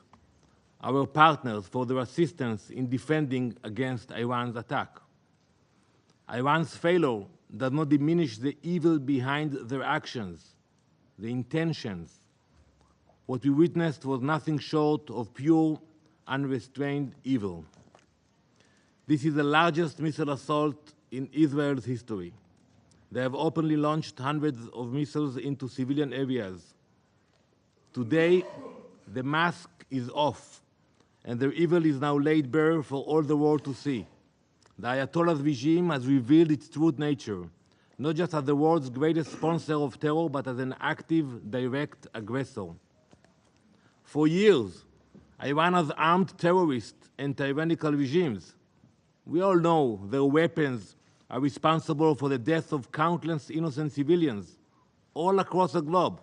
our partners for their assistance in defending against Iran's attack. Iran's failure does not diminish the evil behind their actions, the intentions. What we witnessed was nothing short of pure, unrestrained evil. This is the largest missile assault in Israel's history. They have openly launched hundreds of missiles into civilian areas. Today, the mask is off, and their evil is now laid bare for all the world to see. The Ayatollah's regime has revealed its true nature, not just as the world's greatest sponsor of terror, but as an active, direct aggressor. For years, Iran has armed terrorists and tyrannical regimes. We all know their weapons are responsible for the death of countless innocent civilians all across the globe,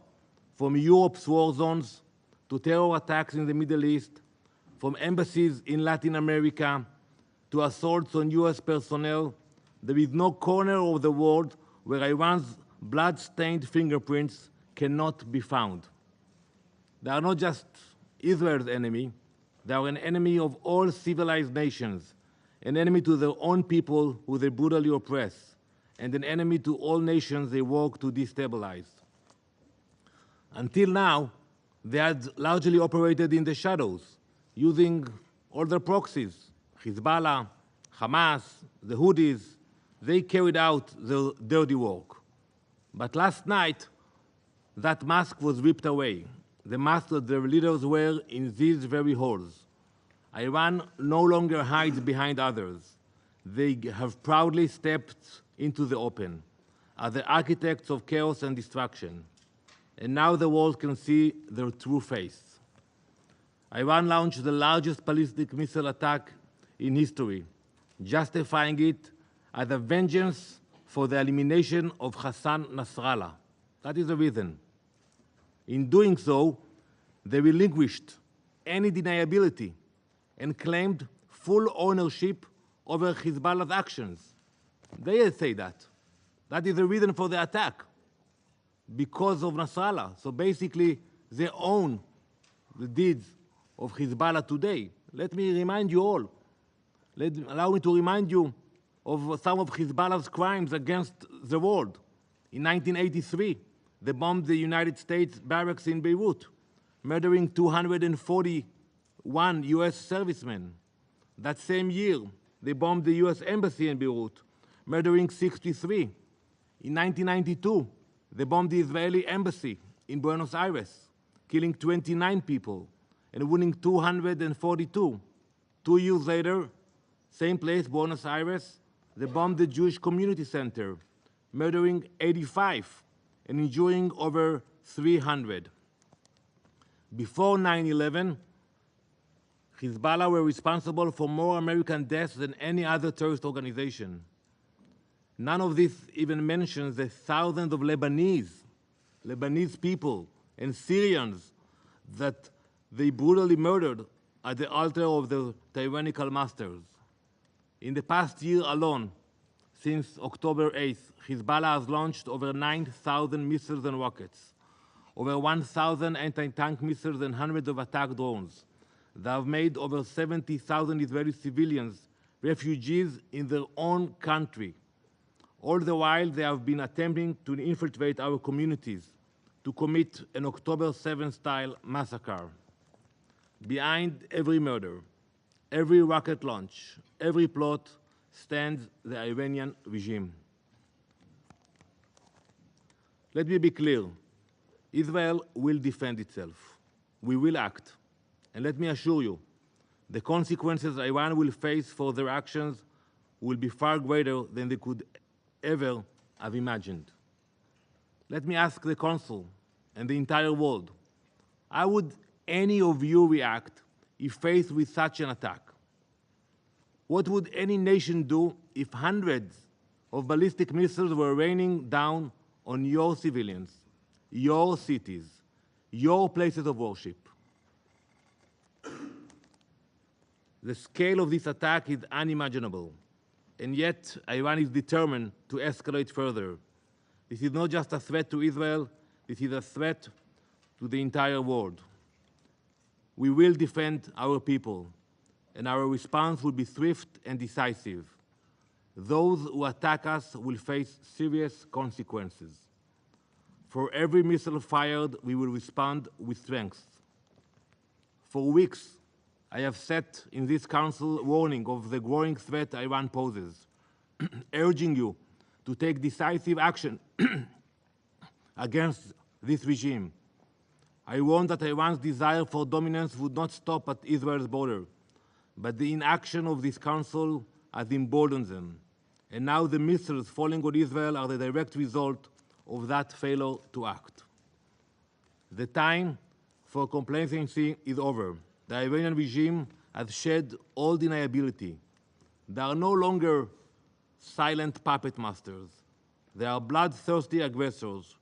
from Europe's war zones to terror attacks in the Middle East, from embassies in Latin America to assaults on US personnel. There is no corner of the world where Iran's blood-stained fingerprints cannot be found. They are not just Israel's enemy, they are an enemy of all civilized nations, an enemy to their own people who they brutally oppress, and an enemy to all nations they work to destabilize. Until now, they had largely operated in the shadows, using all their proxies, Hezbollah, Hamas, the Houthis. They carried out their dirty work. But last night, that mask was ripped away, the mask that their leaders wear in these very halls. Iran no longer hides behind others. They have proudly stepped into the open, as the architects of chaos and destruction. And now the world can see their true face. Iran launched the largest ballistic missile attack in history, justifying it as a vengeance for the elimination of Hassan Nasrallah. That is the reason. In doing so, they relinquished any deniability and claimed full ownership over Hezbollah's actions. They say that. That is the reason for the attack, because of Nasrallah. So basically, they own the deeds of Hezbollah today. Let me remind you all. Allow me to remind you of some of Hezbollah's crimes against the world. In 1983, they bombed the United States barracks in Beirut, murdering 241 US servicemen. That same year, they bombed the US embassy in Beirut, murdering 63. In 1992, they bombed the Israeli embassy in Buenos Aires, killing 29 people and wounding 242. 2 years later, same place, Buenos Aires, they bombed the Jewish community center, murdering 85 and injuring over 300. Before 9/11, Hezbollah were responsible for more American deaths than any other terrorist organization. None of this even mentions the thousands of Lebanese people and Syrians that they brutally murdered at the altar of their tyrannical masters. In the past year alone, since October 8th, Hezbollah has launched over 9,000 missiles and rockets, over 1,000 anti-tank missiles and hundreds of attack drones. They have made over 70,000 Israeli civilians refugees in their own country. All the while, they have been attempting to infiltrate our communities to commit an October 7th-style massacre. Behind every murder, every rocket launch, every plot stands the Iranian regime. Let me be clear. Israel will defend itself. We will act. And let me assure you, the consequences Iran will face for their actions will be far greater than they could ever have imagined. Let me ask the Council and the entire world, how would any of you react if faced with such an attack? What would any nation do if hundreds of ballistic missiles were raining down on your civilians, your cities, your places of worship? The scale of this attack is unimaginable, and yet Iran is determined to escalate further. This is not just a threat to Israel, this is a threat to the entire world. We will defend our people, and our response will be swift and decisive. Those who attack us will face serious consequences. For every missile fired, we will respond with strength. For weeks, I have sat in this Council warning of the growing threat Iran poses, urging you to take decisive action against this regime. I warned that Iran's desire for dominance would not stop at Israel's border, but the inaction of this Council has emboldened them. And now the missiles falling on Israel are the direct result of that failure to act. The time for complacency is over. The Iranian regime has shed all deniability. They are no longer silent puppet masters. They are bloodthirsty aggressors,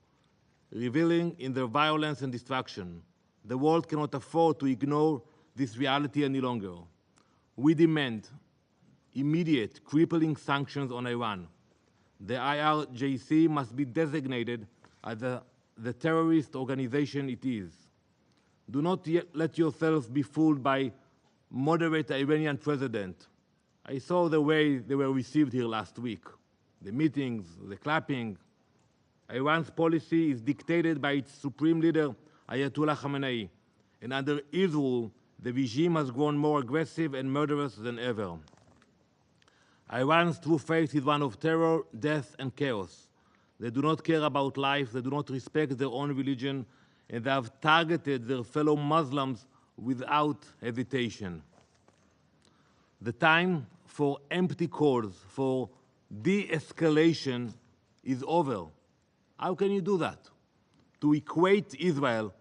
reveling in their violence and destruction. The world cannot afford to ignore this reality any longer. We demand immediate, crippling sanctions on Iran. The IRGC must be designated as the terrorist organization it is. Do not let yourselves be fooled by moderate Iranian president. I saw the way they were received here last week. The meetings, the clapping. Iran's policy is dictated by its supreme leader, Ayatollah Khamenei, and under his rule, the regime has grown more aggressive and murderous than ever. Iran's true face is one of terror, death, and chaos. They do not care about life, they do not respect their own religion, and they have targeted their fellow Muslims without hesitation. The time for empty calls for de-escalation is over. How can you do that? To equate Israel,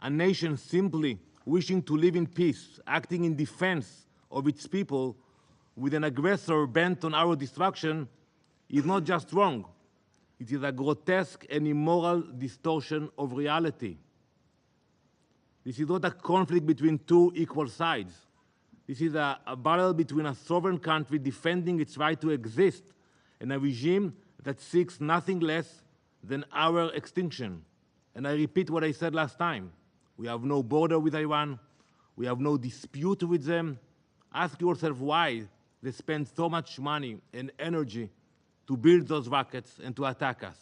a nation simply wishing to live in peace, acting in defense of its people, with an aggressor bent on our destruction is not just wrong. It is a grotesque and immoral distortion of reality. This is not a conflict between two equal sides. This is a battle between a sovereign country defending its right to exist and a regime that seeks nothing less than our extinction. And I repeat what I said last time. We have no border with Iran. We have no dispute with them. Ask yourself why they spend so much money and energy to build those rockets and to attack us.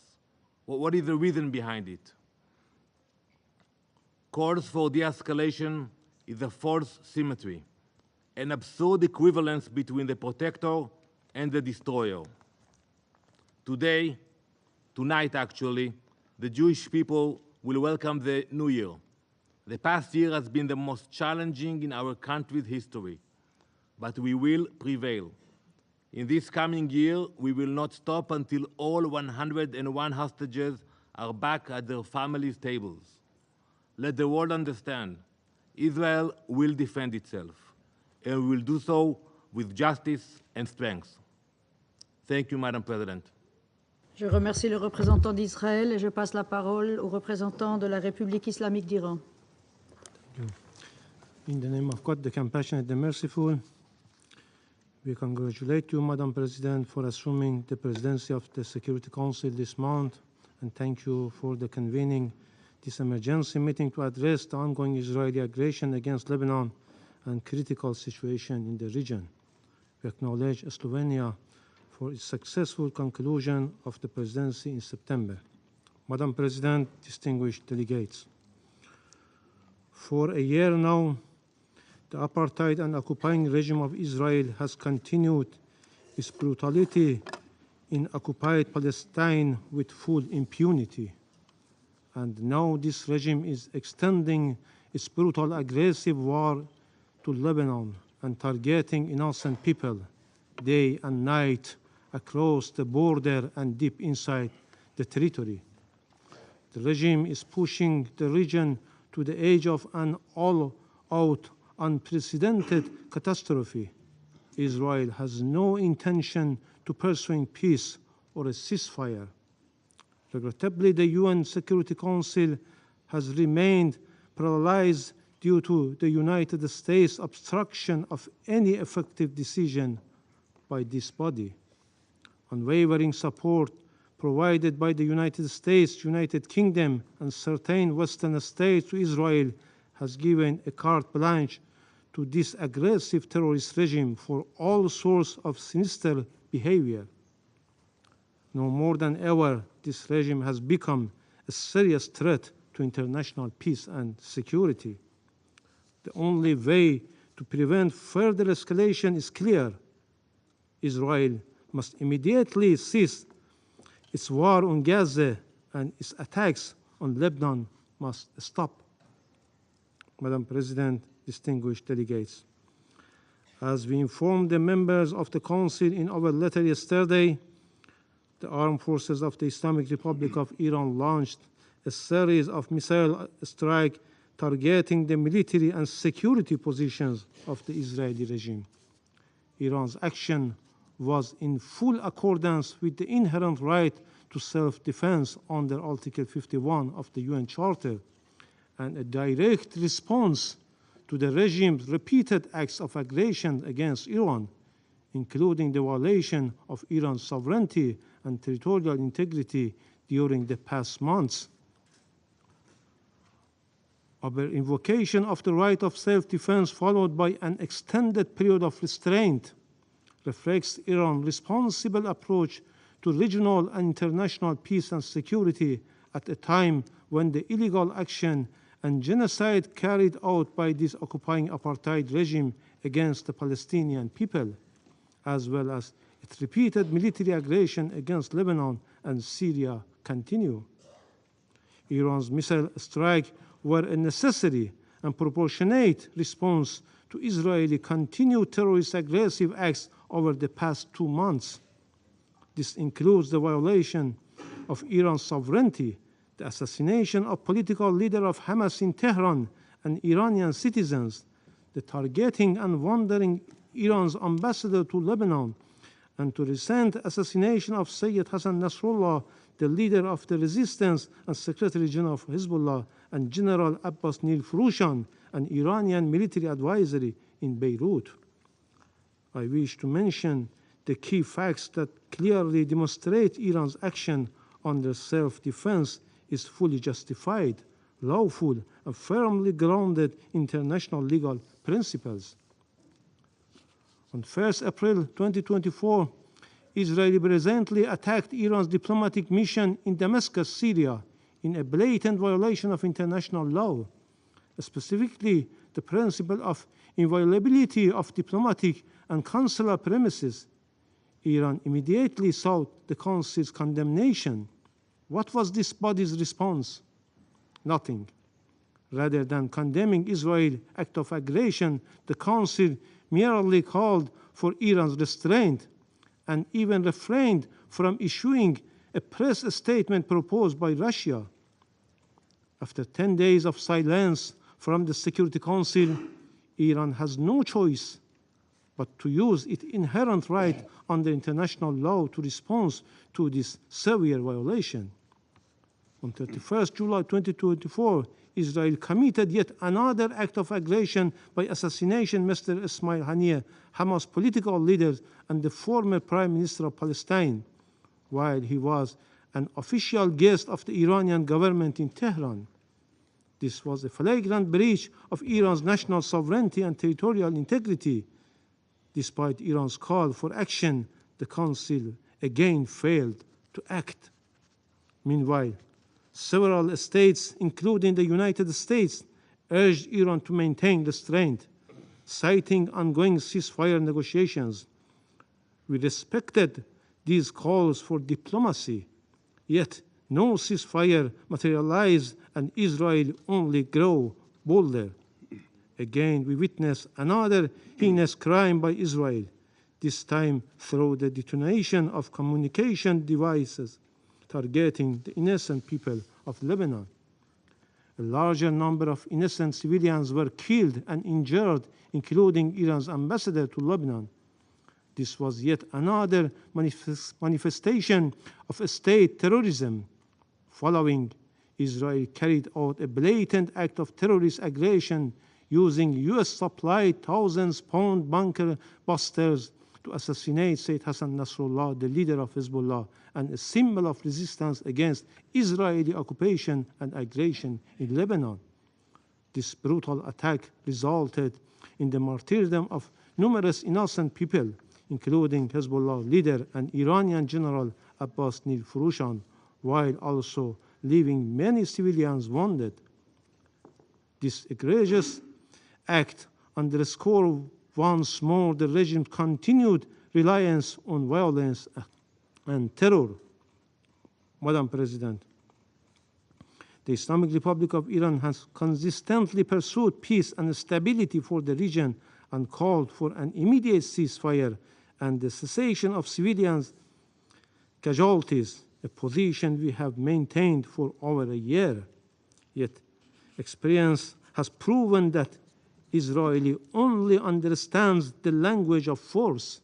What is the reason behind it? Calls for de-escalation is a false symmetry, an absurd equivalence between the protector and the destroyer. Tonight actually, the Jewish people will welcome the new year. The past year has been the most challenging in our country's history, but we will prevail. In this coming year, we will not stop until all 101 hostages are back at their families' tables. Let the world understand, Israel will defend itself, and we will do so with justice and strength. Thank you, Madam President. Je remercie le représentant d'Israël et je passe la parole au représentant de la République islamique d'Iran. In the name of God, the compassionate, the merciful, we congratulate you, Madam President, for assuming the presidency of the Security Council this month, and thank you for the convening this emergency meeting to address the ongoing Israeli aggression against Lebanon and critical situation in the region. We acknowledge Slovenia for its successful conclusion of the presidency in September. Madam President, distinguished delegates, for a year now, the apartheid and occupying regime of Israel has continued its brutality in occupied Palestine with full impunity. And now this regime is extending its brutal, aggressive war to Lebanon and targeting innocent people day and night across the border and deep inside the territory. The regime is pushing the region to the edge of an all-out, unprecedented catastrophe. Israel has no intention to pursue peace or a ceasefire. Regrettably, the UN Security Council has remained paralyzed due to the United States' obstruction of any effective decision by this body. Unwavering support provided by the United States, United Kingdom, and certain Western states to Israel has given a carte blanche to this aggressive terrorist regime for all sorts of sinister behavior. No more than ever, this regime has become a serious threat to international peace and security. The only way to prevent further escalation is clear. Israel must immediately cease its war on Gaza, and its attacks on Lebanon must stop. Madam President, distinguished delegates, As we informed the members of the Council in our letter yesterday, the armed forces of the Islamic Republic of Iran launched a series of missile strikes targeting the military and security positions of the Israeli regime. Iran's action was in full accordance with the inherent right to self-defense under Article 51 of the UN Charter, and a direct response to the regime's repeated acts of aggression against Iran, including the violation of Iran's sovereignty and territorial integrity during the past months. Our invocation of the right of self-defense, followed by an extended period of restraint, reflects Iran's responsible approach to regional and international peace and security at a time when the illegal action and genocide carried out by this occupying apartheid regime against the Palestinian people, as well as its repeated military aggression against Lebanon and Syria, continue. Iran's missile strikes were a necessary and proportionate response to Israeli continued terrorist aggressive acts over the past 2 months. This includes the violation of Iran's sovereignty, the assassination of political leader of Hamas in Tehran and Iranian citizens, the targeting and wounding Iran's ambassador to Lebanon, and to recent assassination of Sayyid Hassan Nasrallah, the leader of the resistance and Secretary General of Hezbollah, and General Abbas Nilfroushan, an Iranian military advisor in Beirut. I wish to mention the key facts that clearly demonstrate Iran's action under self-defense is fully justified, lawful, and firmly grounded in international legal principles. On 1st April 2024, Israel presently attacked Iran's diplomatic mission in Damascus, Syria, in a blatant violation of international law, specifically the principle of inviolability of diplomatic and consular premises. Iran immediately sought the Council's condemnation. What was this body's response? Nothing. Rather than condemning Israel's act of aggression, the Council merely called for Iran's restraint and even refrained from issuing a press statement proposed by Russia. After 10 days of silence from the Security Council, Iran has no choice but to use its inherent right under international law to respond to this severe violation. On 31st July 2024, Israel committed yet another act of aggression by assassination Mr. Ismail Haniyeh, Hamas political leader and the former Prime Minister of Palestine, while he was an official guest of the Iranian government in Tehran. This was a flagrant breach of Iran's national sovereignty and territorial integrity. Despite Iran's call for action, the Council again failed to act. Meanwhile, several states, including the United States, urged Iran to maintain restraint, citing ongoing ceasefire negotiations. We respected these calls for diplomacy, yet no ceasefire materialized and Israel only grew bolder. Again, we witnessed another heinous crime by Israel, this time through the detonation of communication devices targeting the innocent people of Lebanon. A larger number of innocent civilians were killed and injured, including Iran's ambassador to Lebanon. This was yet another manifestation of state terrorism. Following, Israel carried out a blatant act of terrorist aggression using US-supplied thousands-pound bunker busters to assassinate Sayyid Hassan Nasrallah, the leader of Hezbollah, and a symbol of resistance against Israeli occupation and aggression in Lebanon. This brutal attack resulted in the martyrdom of numerous innocent people, including Hezbollah leader and Iranian General Abbas Nilfroushan, while also leaving many civilians wounded. This egregious act underscores once more the regime's continued reliance on violence and terror. Madam President, the Islamic Republic of Iran has consistently pursued peace and stability for the region and called for an immediate ceasefire and the cessation of civilian casualties, a position we have maintained for over a year. Yet experience has proven that Israel only understands the language of force.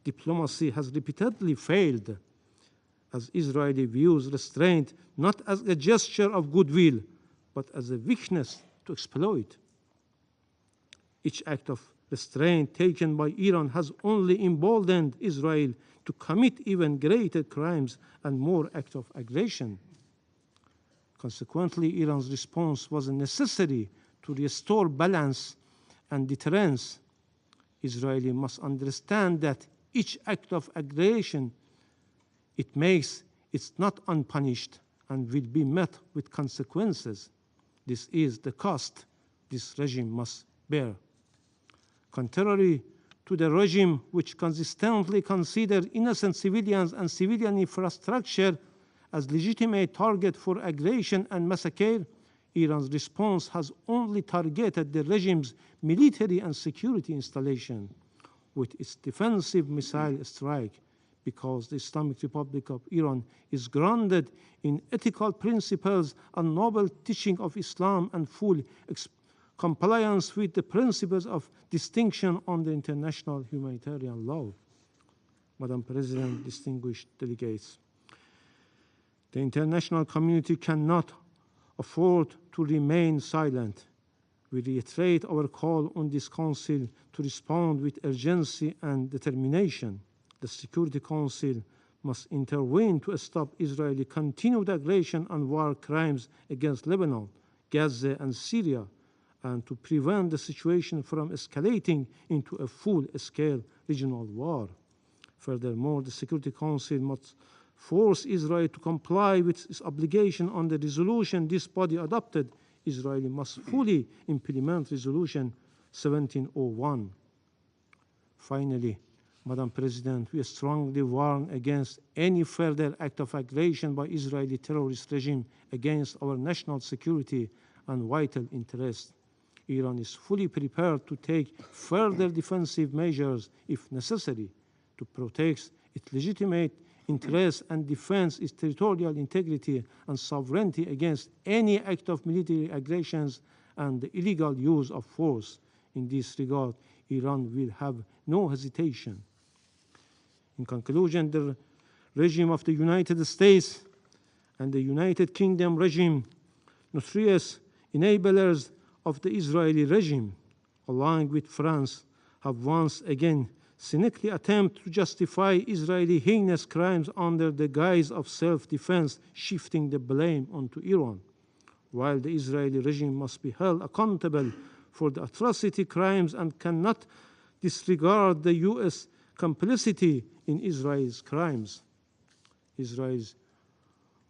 Diplomacy has repeatedly failed, as Israel views restraint not as a gesture of goodwill, but as a weakness to exploit. Each act of restraint taken by Iran has only emboldened Israel to commit even greater crimes and more acts of aggression. Consequently, Iran's response was necessary to restore balance and deterrence. Israel must understand that each act of aggression it makes is not unpunished and will be met with consequences. This is the cost this regime must bear. Contrary to the regime which consistently considered innocent civilians and civilian infrastructure as legitimate target for aggression and massacre, Iran's response has only targeted the regime's military and security installation with its defensive missile strike, because the Islamic Republic of Iran is grounded in ethical principles and noble teaching of Islam and full compliance with the principles of distinction under international humanitarian law. Madam President, distinguished delegates, the international community cannot afford to remain silent. We reiterate our call on this Council to respond with urgency and determination. The Security Council must intervene to stop Israeli continued aggression and war crimes against Lebanon, Gaza, and Syria, and to prevent the situation from escalating into a full-scale regional war. Furthermore, the Security Council must force Israel to comply with its obligation on the resolution this body adopted. Israel must fully implement Resolution 1701. Finally, Madam President, we strongly warn against any further act of aggression by Israeli terrorist regime against our national security and vital interests. Iran is fully prepared to take further defensive measures if necessary to protect its legitimate interests and defend its territorial integrity and sovereignty against any act of military aggressions and the illegal use of force. In this regard, Iran will have no hesitation. In conclusion, the regime of the United States and the United Kingdom regime, notorious enablers of the Israeli regime, along with France, have once again cynically attempted to justify Israeli heinous crimes under the guise of self-defense, shifting the blame onto Iran. While the Israeli regime must be held accountable for the atrocity crimes and cannot disregard the U.S. complicity in Israel's crimes. Israel's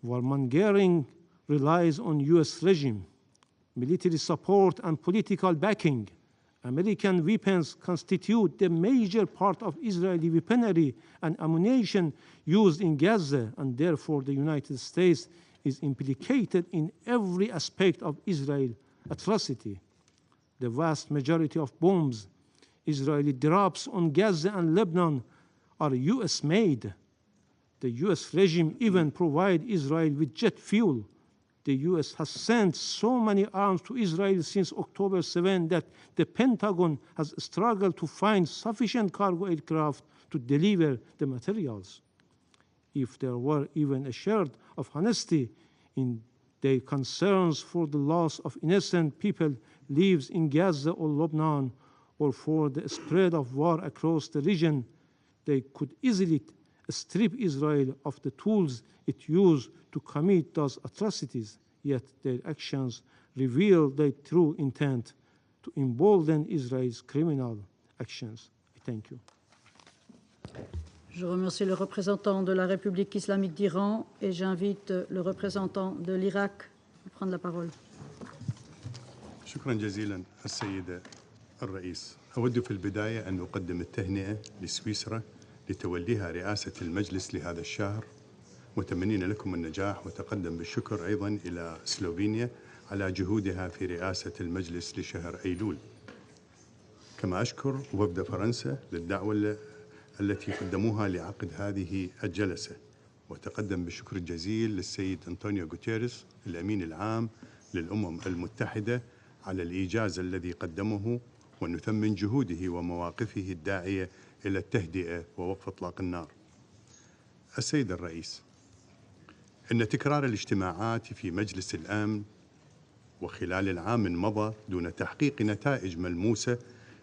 warmongering relies on U.S. regime, military support, and political backing. American weapons constitute the major part of Israeli weaponry and ammunition used in Gaza, and therefore the United States is implicated in every aspect of Israel's atrocity. The vast majority of bombs Israeli drops on Gaza and Lebanon are US-made. The US regime even provides Israel with jet fuel. The US has sent so many arms to Israel since October 7 that the Pentagon has struggled to find sufficient cargo aircraft to deliver the materials. If there were even a shred of honesty in their concerns for the loss of innocent people lives in Gaza or Lebanon, or for the spread of war across the region, they could easily strip Israel of the tools it used to commit those atrocities. Yet their actions reveal their true intent to embolden Israel's criminal actions. I thank you. Je remercie le représentant de la République islamique d'Iran et j'invite le représentant de l'Irak à prendre la parole. شكرا جزيلا السيدة الرئيس. أود في البداية أن أقدم التهنئة لسويسرا لتوليها رئاسة المجلس لهذا الشهر، متمنين لكم النجاح، وتقدم بالشكر أيضا إلى سلوفينيا على جهودها في رئاسة المجلس لشهر أيلول. كما أشكر وفد فرنسا للدعوة التي قدموها لعقد هذه الجلسة، وتقدم بالشكر الجزيل للسيد أنطونيو غوتيريس الأمين العام للأمم المتحدة على الإيجاز الذي قدمه، ونثمن جهوده ومواقفه الداعية إلى التهدئة ووقف إطلاق النار. السيد الرئيس، إن تكرار الاجتماعات في مجلس الأمن وخلال العام المضى دون تحقيق نتائج ملموسة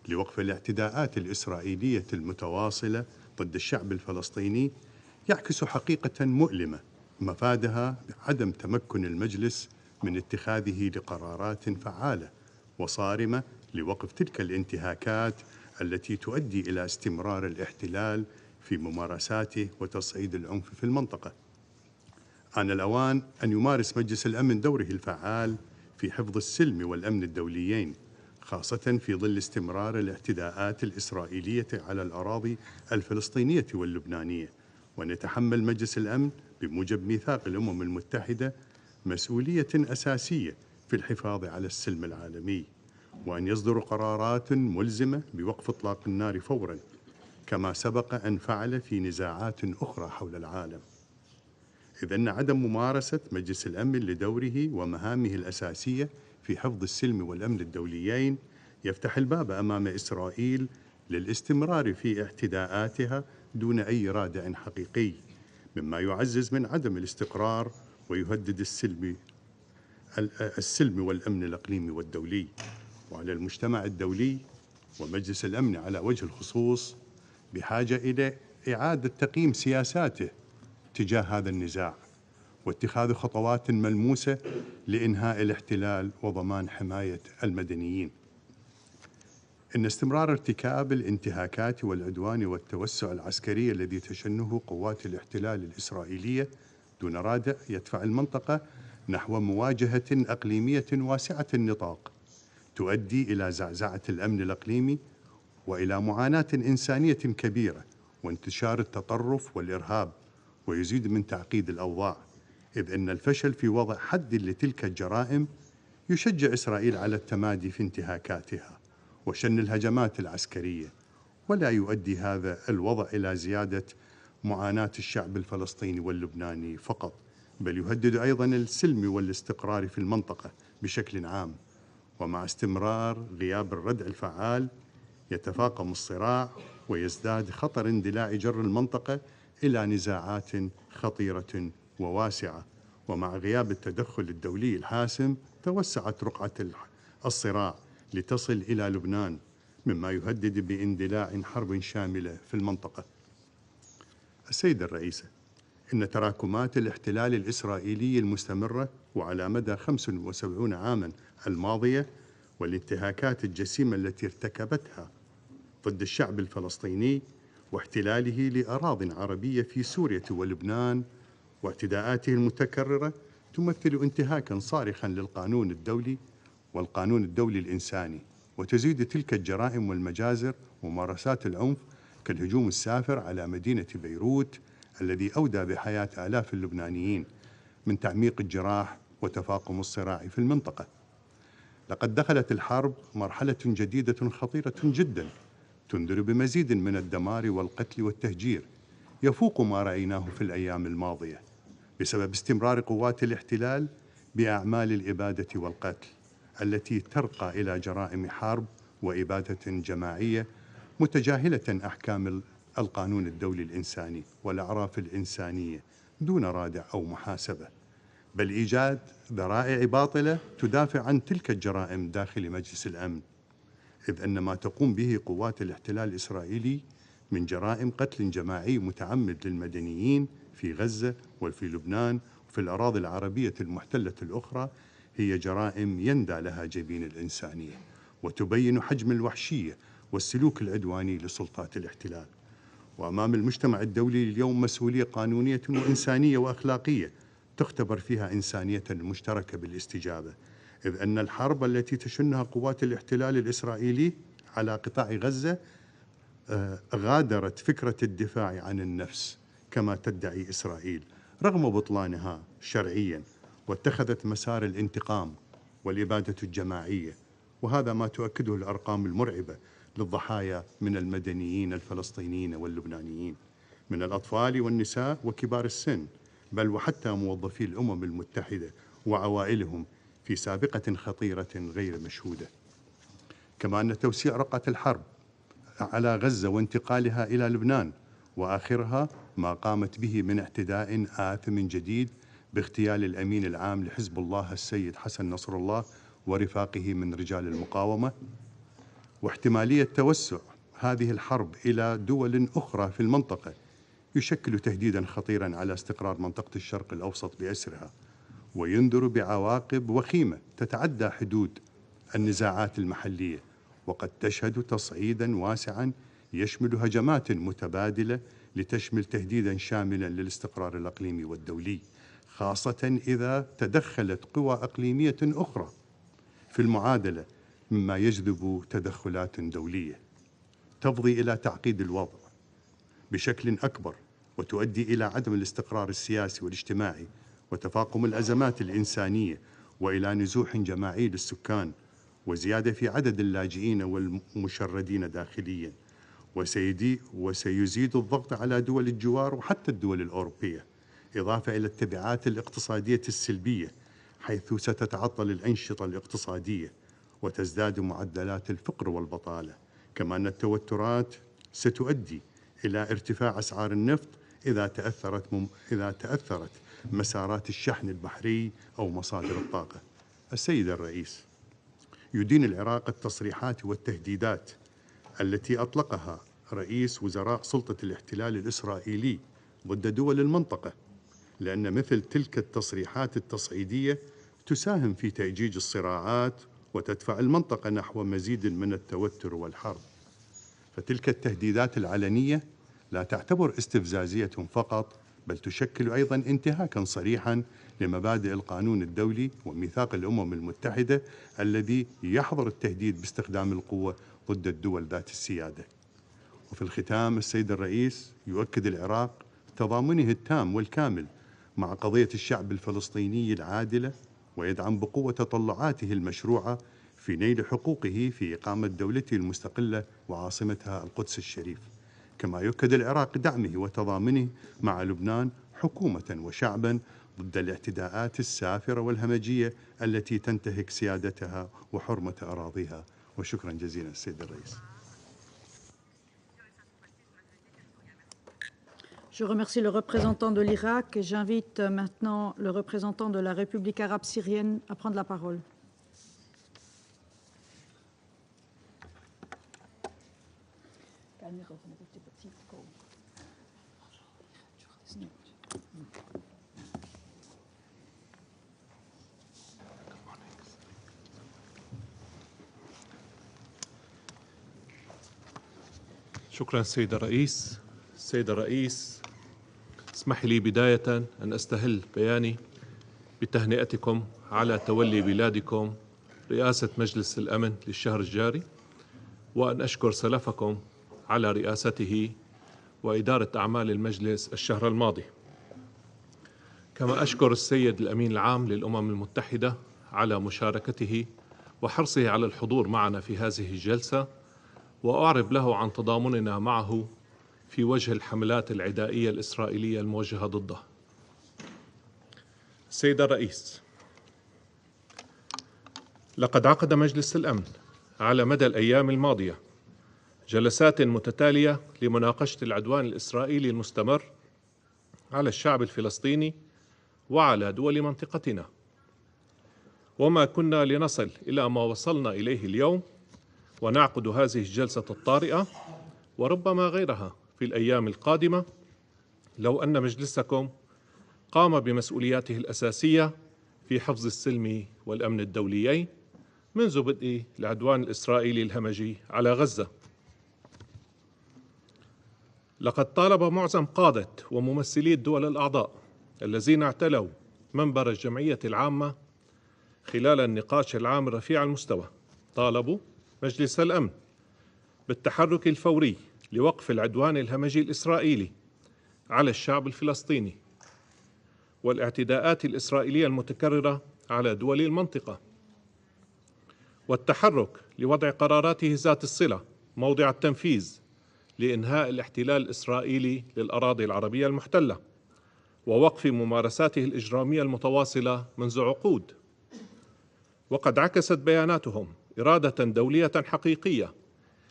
لوقف الاعتداءات الإسرائيلية المتواصلة ضد الشعب الفلسطيني يعكس حقيقة مؤلمة مفادها عدم تمكن المجلس من اتخاذه لقرارات فعالة وصارمة لوقف تلك الانتهاكات التي تؤدي إلى استمرار الاحتلال في ممارساته وتصعيد العنف في المنطقة. آن الأوان أن يمارس مجلس الأمن دوره الفعال في حفظ السلم والأمن الدوليين، خاصة في ظل استمرار الاعتداءات الإسرائيلية على الأراضي الفلسطينية واللبنانية، ونتحمل مجلس الأمن بموجب ميثاق الأمم المتحدة مسؤولية أساسية في الحفاظ على السلم العالمي، وأن يصدر قرارات ملزمة بوقف إطلاق النار فوراً، كما سبق أن فعل في نزاعات أخرى حول العالم. إذ أن عدم ممارسة مجلس الأمن لدوره ومهامه الأساسية في حفظ السلم والأمن الدوليين يفتح الباب أمام إسرائيل للاستمرار في اعتداءاتها دون أي رادع حقيقي، مما يعزز من عدم الاستقرار ويهدد السلم والأمن الإقليمي والدولي. وعلى المجتمع الدولي ومجلس الأمن على وجه الخصوص بحاجة إلى إعادة تقييم سياساته تجاه هذا النزاع، واتخاذ خطوات ملموسة لإنهاء الاحتلال وضمان حماية المدنيين. إن استمرار ارتكاب الانتهاكات والعدوان والتوسع العسكري الذي تشنه قوات الاحتلال الإسرائيلية دون رادع يدفع المنطقة نحو مواجهة إقليمية واسعة النطاق تؤدي إلى زعزعة الأمن الإقليمي وإلى معاناة إنسانية كبيرة وانتشار التطرف والإرهاب، ويزيد من تعقيد الأوضاع، إذ أن الفشل في وضع حد لتلك الجرائم يشجع إسرائيل على التمادي في انتهاكاتها وشن الهجمات العسكرية، ولا يؤدي هذا الوضع إلى زيادة معاناة الشعب الفلسطيني واللبناني فقط، بل يهدد أيضا السلم والاستقرار في المنطقة بشكل عام. ومع استمرار غياب الردع الفعال يتفاقم الصراع ويزداد خطر اندلاع جر المنطقة إلى نزاعات خطيرة وواسعة. ومع غياب التدخل الدولي الحاسم توسعت رقعة الصراع لتصل إلى لبنان، مما يهدد باندلاع حرب شاملة في المنطقة. السيدة الرئيسة، إن تراكمات الاحتلال الإسرائيلي المستمرة وعلى مدى 75 عاما الماضية والانتهاكات الجسيمة التي ارتكبتها ضد الشعب الفلسطيني واحتلاله لأراضٍ عربية في سوريا ولبنان واعتداءاته المتكررة تمثل انتهاكا صارخا للقانون الدولي والقانون الدولي الإنساني، وتزيد تلك الجرائم والمجازر وممارسات العنف كالهجوم السافر على مدينة بيروت الذي أودى بحياة آلاف اللبنانيين من تعميق الجراح وتفاقم الصراع في المنطقة. لقد دخلت الحرب مرحلة جديدة خطيرة جدا تنذر بمزيد من الدمار والقتل والتهجير يفوق ما رأيناه في الأيام الماضية بسبب استمرار قوات الاحتلال بأعمال الإبادة والقتل التي ترقى إلى جرائم حرب وإبادة جماعية متجاهلة أحكام القانون الدولي الإنساني والأعراف الإنسانية دون رادع أو محاسبة، بل إيجاد ذرائع باطلة تدافع عن تلك الجرائم داخل مجلس الأمن، إذ أن ما تقوم به قوات الاحتلال الإسرائيلي من جرائم قتل جماعي متعمد للمدنيين في غزة وفي لبنان وفي الأراضي العربية المحتلة الأخرى هي جرائم يندى لها جبين الإنسانية، وتبين حجم الوحشية والسلوك العدواني لسلطات الاحتلال. وأمام المجتمع الدولي اليوم مسؤولية قانونية وإنسانية وأخلاقية تختبر فيها إنسانية المشتركة بالاستجابة، إذ أن الحرب التي تشنها قوات الاحتلال الإسرائيلي على قطاع غزة غادرت فكرة الدفاع عن النفس كما تدعي إسرائيل رغم بطلانها شرعيا، واتخذت مسار الانتقام والإبادة الجماعية، وهذا ما تؤكده الأرقام المرعبة للضحايا من المدنيين الفلسطينيين واللبنانيين، من الأطفال والنساء وكبار السن، بل وحتى موظفي الأمم المتحدة وعوائلهم في سابقة خطيرة غير مشهودة. كما أن توسيع رقعة الحرب على غزة وانتقالها إلى لبنان وآخرها ما قامت به من اعتداء آثم جديد باغتيال الأمين العام لحزب الله السيد حسن نصر الله ورفاقه من رجال المقاومة، واحتمالية توسع هذه الحرب إلى دول أخرى في المنطقة يشكل تهديدا خطيرا على استقرار منطقة الشرق الأوسط بأسرها، وينذر بعواقب وخيمة تتعدى حدود النزاعات المحلية، وقد تشهد تصعيدا واسعا يشمل هجمات متبادلة لتشمل تهديدا شاملا للاستقرار الإقليمي والدولي، خاصة إذا تدخلت قوى إقليمية أخرى في المعادلة، مما يجذب تدخلات دولية تفضي إلى تعقيد الوضع بشكل أكبر وتؤدي إلى عدم الاستقرار السياسي والاجتماعي وتفاقم الأزمات الإنسانية وإلى نزوح جماعي للسكان وزيادة في عدد اللاجئين والمشردين داخليا، وسيزيد الضغط على دول الجوار وحتى الدول الأوروبية، إضافة إلى التبعات الاقتصادية السلبية حيث ستتعطل الأنشطة الاقتصادية وتزداد معدلات الفقر والبطالة. كما أن التوترات ستؤدي إلى ارتفاع أسعار النفط إذا تأثرت مسارات الشحن البحري أو مصادر الطاقة. السيد الرئيس، يدين العراق التصريحات والتهديدات التي أطلقها رئيس وزراء سلطة الاحتلال الإسرائيلي ضد دول المنطقة، لأن مثل تلك التصريحات التصعيدية تساهم في تأجيج الصراعات وتدفع المنطقة نحو مزيد من التوتر والحرب. فتلك التهديدات العلنية لا تعتبر استفزازية فقط، بل تشكل أيضا انتهاكا صريحا لمبادئ القانون الدولي وميثاق الأمم المتحدة الذي يحظر التهديد باستخدام القوة ضد الدول ذات السيادة. وفي الختام، السيد الرئيس، يؤكد العراق تضامنه التام والكامل مع قضية الشعب الفلسطيني العادلة، ويدعم بقوة تطلعاته المشروعة في نيل حقوقه في إقامة دولته المستقلة وعاصمتها القدس الشريف. كما يؤكد العراق دعمه وتضامنه مع لبنان حكومة وشعبا ضد الاعتداءات السافرة والهمجية التي تنتهك سيادتها وحرمة أراضيها. وشكرا جزيلا السيد الرئيس. Je remercie le représentant de l'Irak et j'invite maintenant le représentant de la République arabe syrienne à prendre la parole. شكرا سيد الرئيس. سيد الرئيس، اسمح لي بداية أن أستهل بياني بتهنئتكم على تولي بلادكم رئاسة مجلس الأمن للشهر الجاري، وأن أشكر سلفكم على رئاسته وإدارة أعمال المجلس الشهر الماضي. كما أشكر السيد الأمين العام للأمم المتحدة على مشاركته وحرصه على الحضور معنا في هذه الجلسة، وأعرب له عن تضامننا معه في وجه الحملات العدائية الإسرائيلية الموجهة ضده. سيد الرئيس، لقد عقد مجلس الأمن على مدى الأيام الماضية جلسات متتالية لمناقشة العدوان الإسرائيلي المستمر على الشعب الفلسطيني وعلى دول منطقتنا، وما كنا لنصل إلى ما وصلنا إليه اليوم ونعقد هذه الجلسة الطارئة وربما غيرها في الأيام القادمة لو أن مجلسكم قام بمسؤولياته الأساسية في حفظ السلم والأمن الدوليين منذ بدء العدوان الإسرائيلي الهمجي على غزة. لقد طالب معظم قادة وممثلي الدول الأعضاء الذين اعتلوا منبر الجمعية العامة خلال النقاش العام رفيع المستوى، طالبوا مجلس الأمن بالتحرك الفوري لوقف العدوان الهمجي الإسرائيلي على الشعب الفلسطيني والاعتداءات الإسرائيلية المتكررة على دول المنطقة، والتحرك لوضع قراراته ذات الصلة موضع التنفيذ لإنهاء الاحتلال الإسرائيلي للأراضي العربية المحتلة ووقف ممارساته الإجرامية المتواصلة منذ عقود. وقد عكست بياناتهم إرادة دولية حقيقية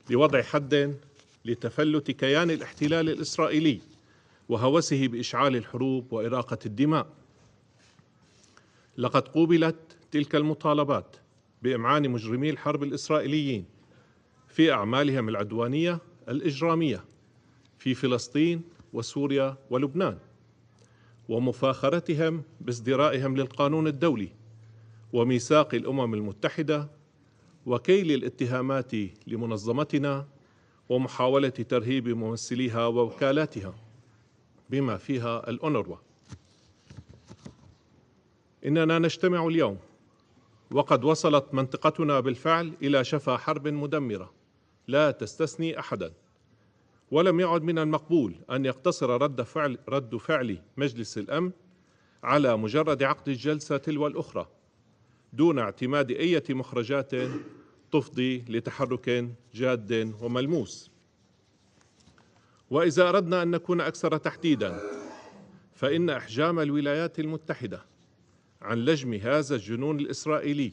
لوضع حد لتفلت كيان الاحتلال الإسرائيلي وهوسه بإشعال الحروب وإراقة الدماء. لقد قوبلت تلك المطالبات بإمعان مجرمي الحرب الإسرائيليين في أعمالهم العدوانية الإجرامية في فلسطين وسوريا ولبنان، ومفاخرتهم بازدرائهم للقانون الدولي وميثاق الأمم المتحدة وكيل الاتهامات لمنظمتنا ومحاولة ترهيب ممثليها ووكالاتها بما فيها الأونروا. إننا نجتمع اليوم وقد وصلت منطقتنا بالفعل إلى شفا حرب مدمرة لا تستثني أحدا، ولم يعد من المقبول أن يقتصر رد فعل مجلس الأمن على مجرد عقد الجلسة تلو الأخرى دون اعتماد أي مخرجات تفضي لتحرك جاد وملموس. وإذا أردنا أن نكون أكثر تحديدا، فإن إحجام الولايات المتحدة عن لجم هذا الجنون الإسرائيلي،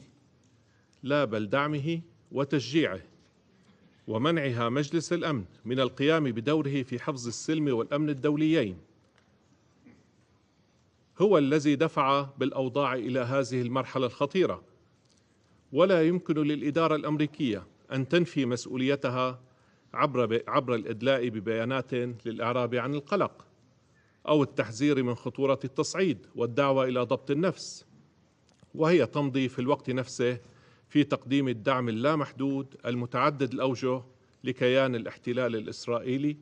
لا بل دعمه وتشجيعه ومنعها مجلس الأمن من القيام بدوره في حفظ السلم والأمن الدوليين، هو الذي دفع بالأوضاع إلى هذه المرحلة الخطيرة. ولا يمكن للإدارة الأمريكية أن تنفي مسؤوليتها عبر الإدلاء ببيانات للإعراب عن القلق أو التحذير من خطورة التصعيد والدعوة إلى ضبط النفس، وهي تمضي في الوقت نفسه في تقديم الدعم اللامحدود المتعدد الأوجه لكيان الاحتلال الإسرائيلي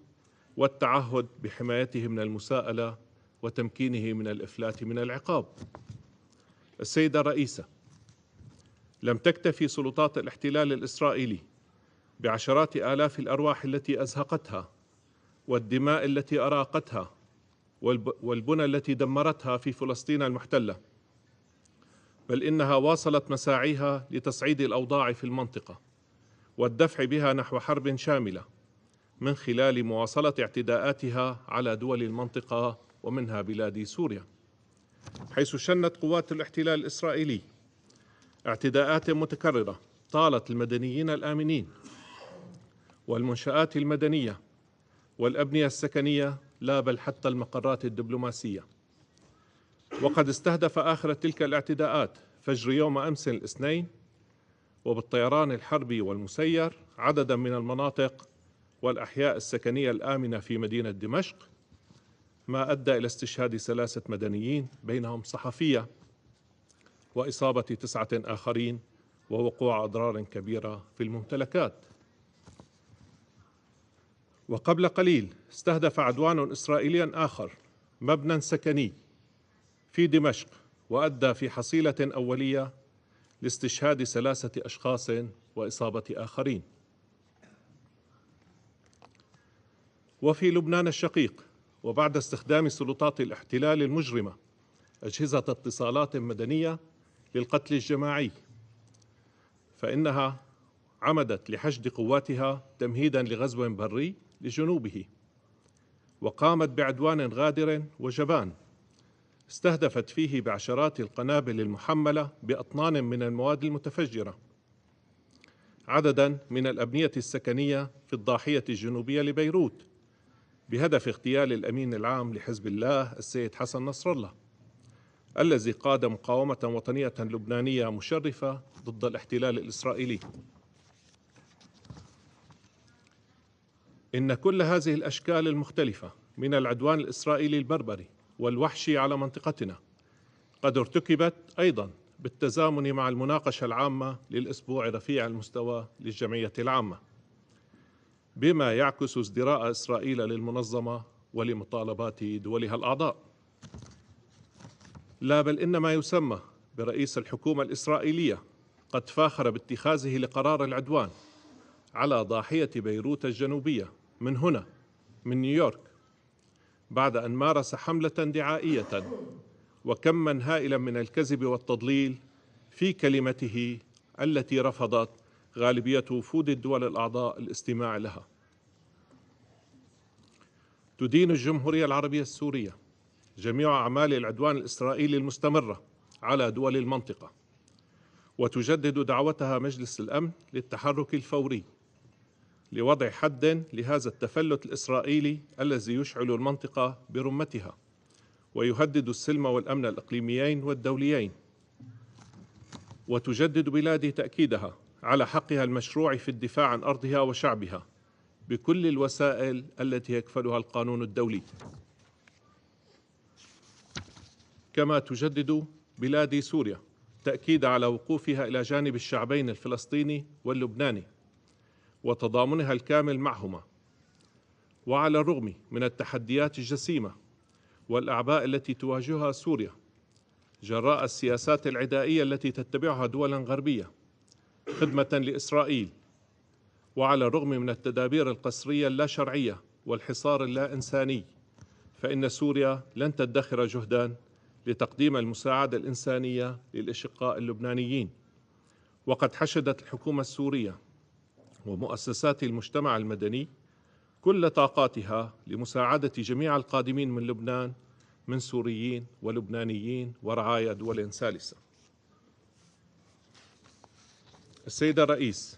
والتعهد بحمايته من المساءلة وتمكينه من الإفلات من العقاب. السيدة الرئيسة، لم تكتفي سلطات الاحتلال الإسرائيلي بعشرات آلاف الأرواح التي أزهقتها والدماء التي أراقتها والبنى التي دمرتها في فلسطين المحتلة، بل إنها واصلت مساعيها لتصعيد الأوضاع في المنطقة والدفع بها نحو حرب شاملة من خلال مواصلة اعتداءاتها على دول المنطقة ومنها بلاد سوريا، حيث شنت قوات الاحتلال الإسرائيلي اعتداءات متكررة طالت المدنيين الآمنين والمنشآت المدنية والأبنية السكنية، لا بل حتى المقرات الدبلوماسية. وقد استهدف آخر تلك الاعتداءات فجر يوم أمس الاثنين وبالطيران الحربي والمسير عددا من المناطق والأحياء السكنية الآمنة في مدينة دمشق، ما أدى إلى استشهاد 3 مدنيين بينهم صحفية وإصابة 9 آخرين ووقوع أضرار كبيرة في الممتلكات. وقبل قليل استهدف عدوان إسرائيلي آخر مبنى سكني في دمشق وأدى في حصيلة أولية لاستشهاد 3 أشخاص وإصابة آخرين. وفي لبنان الشقيق، وبعد استخدام سلطات الاحتلال المجرمة أجهزة اتصالات مدنية للقتل الجماعي، فإنها عمدت لحشد قواتها تمهيدا لغزو بري لجنوبه، وقامت بعدوان غادر وجبان استهدفت فيه بعشرات القنابل المحملة بأطنان من المواد المتفجرة عددا من الأبنية السكنية في الضاحية الجنوبية لبيروت، بهدف اغتيال الأمين العام لحزب الله السيد حسن نصر الله، الذي قاد مقاومة وطنية لبنانية مشرفة ضد الاحتلال الإسرائيلي. إن كل هذه الأشكال المختلفة من العدوان الإسرائيلي البربري والوحشي على منطقتنا قد ارتكبت أيضا بالتزامن مع المناقشة العامة للأسبوع رفيع المستوى للجمعية العامة، بما يعكس ازدراء إسرائيل للمنظمة ولمطالبات دولها الأعضاء. لا بل إن ما يسمى برئيس الحكومة الإسرائيلية قد فاخر باتخاذه لقرار العدوان على ضاحية بيروت الجنوبية من هنا من نيويورك، بعد أن مارس حملة دعائية وكما هائلا من الكذب والتضليل في كلمته التي رفضت غالبية وفود الدول الأعضاء الاستماع لها. تدين الجمهورية العربية السورية جميع أعمال العدوان الإسرائيلي المستمرة على دول المنطقة، وتجدد دعوتها مجلس الأمن للتحرك الفوري لوضع حد لهذا التفلت الإسرائيلي الذي يشعل المنطقة برمتها ويهدد السلم والأمن الإقليميين والدوليين. وتجدد بلادي تأكيدها على حقها المشروع في الدفاع عن أرضها وشعبها بكل الوسائل التي يكفلها القانون الدولي. كما تجدد بلادي سوريا تأكيد على وقوفها إلى جانب الشعبين الفلسطيني واللبناني وتضامنها الكامل معهما، وعلى الرغم من التحديات الجسيمة والأعباء التي تواجهها سوريا جراء السياسات العدائية التي تتبعها دولا غربية خدمة لإسرائيل، وعلى الرغم من التدابير القسرية اللا شرعية والحصار اللا إنساني، فإن سوريا لن تدخر جهدا لتقديم المساعدة الإنسانية للأشقاء اللبنانيين. وقد حشدت الحكومة السورية ومؤسسات المجتمع المدني كل طاقاتها لمساعدة جميع القادمين من لبنان من سوريين ولبنانيين ورعايا دول ثالثة. السيد الرئيس،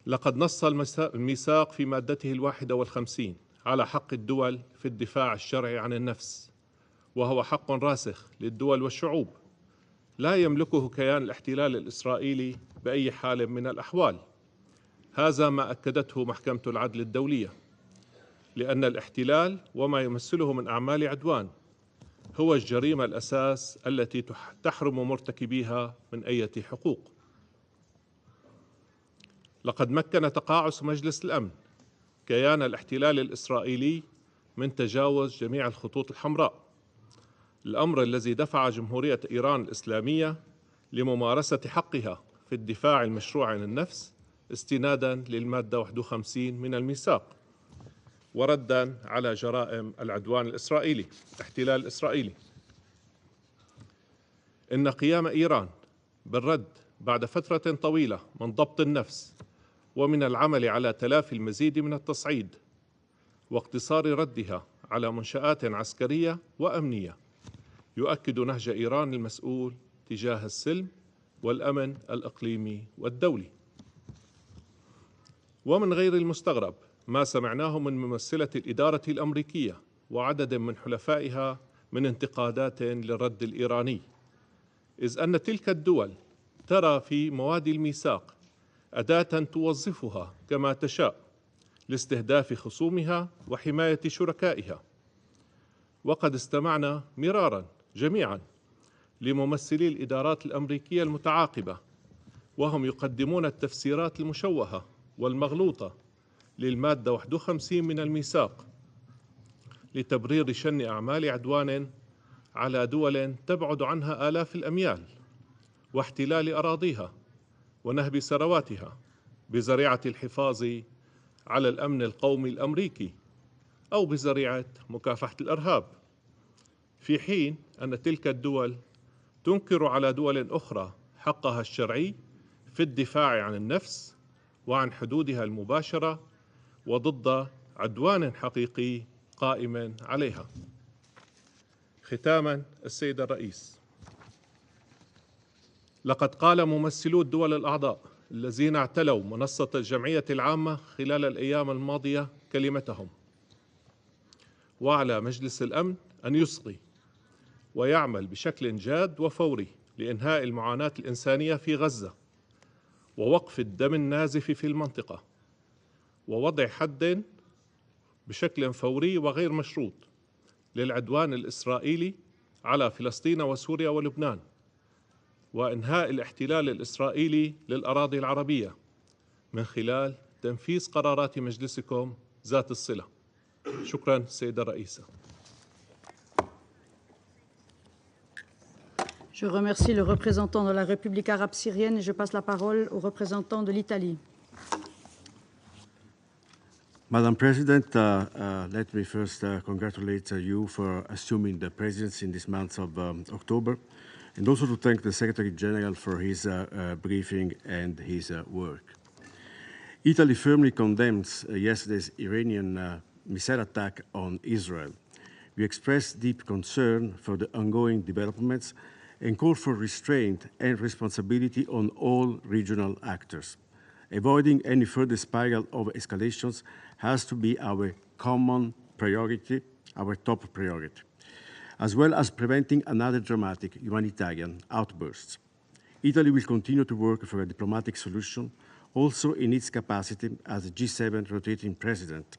لقد نص الميثاق في مادته 51 على حق الدول في الدفاع الشرعي عن النفس، وهو حق راسخ للدول والشعوب لا يملكه كيان الاحتلال الإسرائيلي بأي حال من الأحوال. هذا ما أكدته محكمة العدل الدولية، لأن الاحتلال وما يمثله من أعمال عدوان هو الجريمة الأساس التي تحرم مرتكبيها من أي حقوق. لقد مكن تقاعس مجلس الأمن كيان الاحتلال الإسرائيلي من تجاوز جميع الخطوط الحمراء، الأمر الذي دفع جمهورية إيران الإسلامية لممارسة حقها في الدفاع المشروع عن النفس استنادا للمادة 51 من الميثاق، وردا على جرائم العدوان الإسرائيلي الاحتلال الإسرائيلي. إن قيام إيران بالرد بعد فترة طويلة من ضبط النفس ومن العمل على تلافي المزيد من التصعيد واقتصار ردها على منشآت عسكرية وأمنية يؤكد نهج إيران المسؤول تجاه السلم والأمن الإقليمي والدولي. ومن غير المستغرب ما سمعناه من ممثلة الإدارة الأمريكية وعدد من حلفائها من انتقادات للرد الإيراني، إذ أن تلك الدول ترى في مواد الميثاق أداة توظفها كما تشاء لاستهداف خصومها وحماية شركائها. وقد استمعنا مرارا جميعا لممثلي الإدارات الأمريكية المتعاقبة وهم يقدمون التفسيرات المشوهة والمغلوطة للمادة 51 من الميثاق لتبرير شن أعمال عدوان على دول تبعد عنها آلاف الأميال واحتلال أراضيها ونهب ثرواتها بذريعة الحفاظ على الأمن القومي الأمريكي أو بذريعة مكافحة الإرهاب، في حين أن تلك الدول تنكر على دول أخرى حقها الشرعي في الدفاع عن النفس وعن حدودها المباشرة وضد عدوان حقيقي قائم عليها. ختاما، السيد الرئيس، لقد قال ممثلو الدول الأعضاء الذين اعتلوا منصة الجمعية العامة خلال الأيام الماضية كلمتهم، وعلى مجلس الأمن أن يصغي ويعمل بشكل جاد وفوري لإنهاء المعاناة الإنسانية في غزة ووقف الدم النازف في المنطقة ووضع حد بشكل فوري وغير مشروط للعدوان الإسرائيلي على فلسطين وسوريا ولبنان، وإنهاء الاحتلال الإسرائيلي للأراضي العربية من خلال تنفيذ قرارات مجلسكم ذات الصلة. شكرا سيدة الرئيسة. Je remercie le représentant de la République arabe syrienne et je passe la parole au représentant de l'Italie. Madam President, let me first congratulate you for assuming the presidency in this month of October. and also to thank the Secretary General for his briefing and his work. Italy firmly condemns yesterday's Iranian missile attack on Israel. We express deep concern for the ongoing developments and call for restraint and responsibility on all regional actors. Avoiding any further spiral of escalations has to be our common priority, our top priority, as well as preventing another dramatic humanitarian outburst. Italy will continue to work for a diplomatic solution, also in its capacity as the G7 rotating president,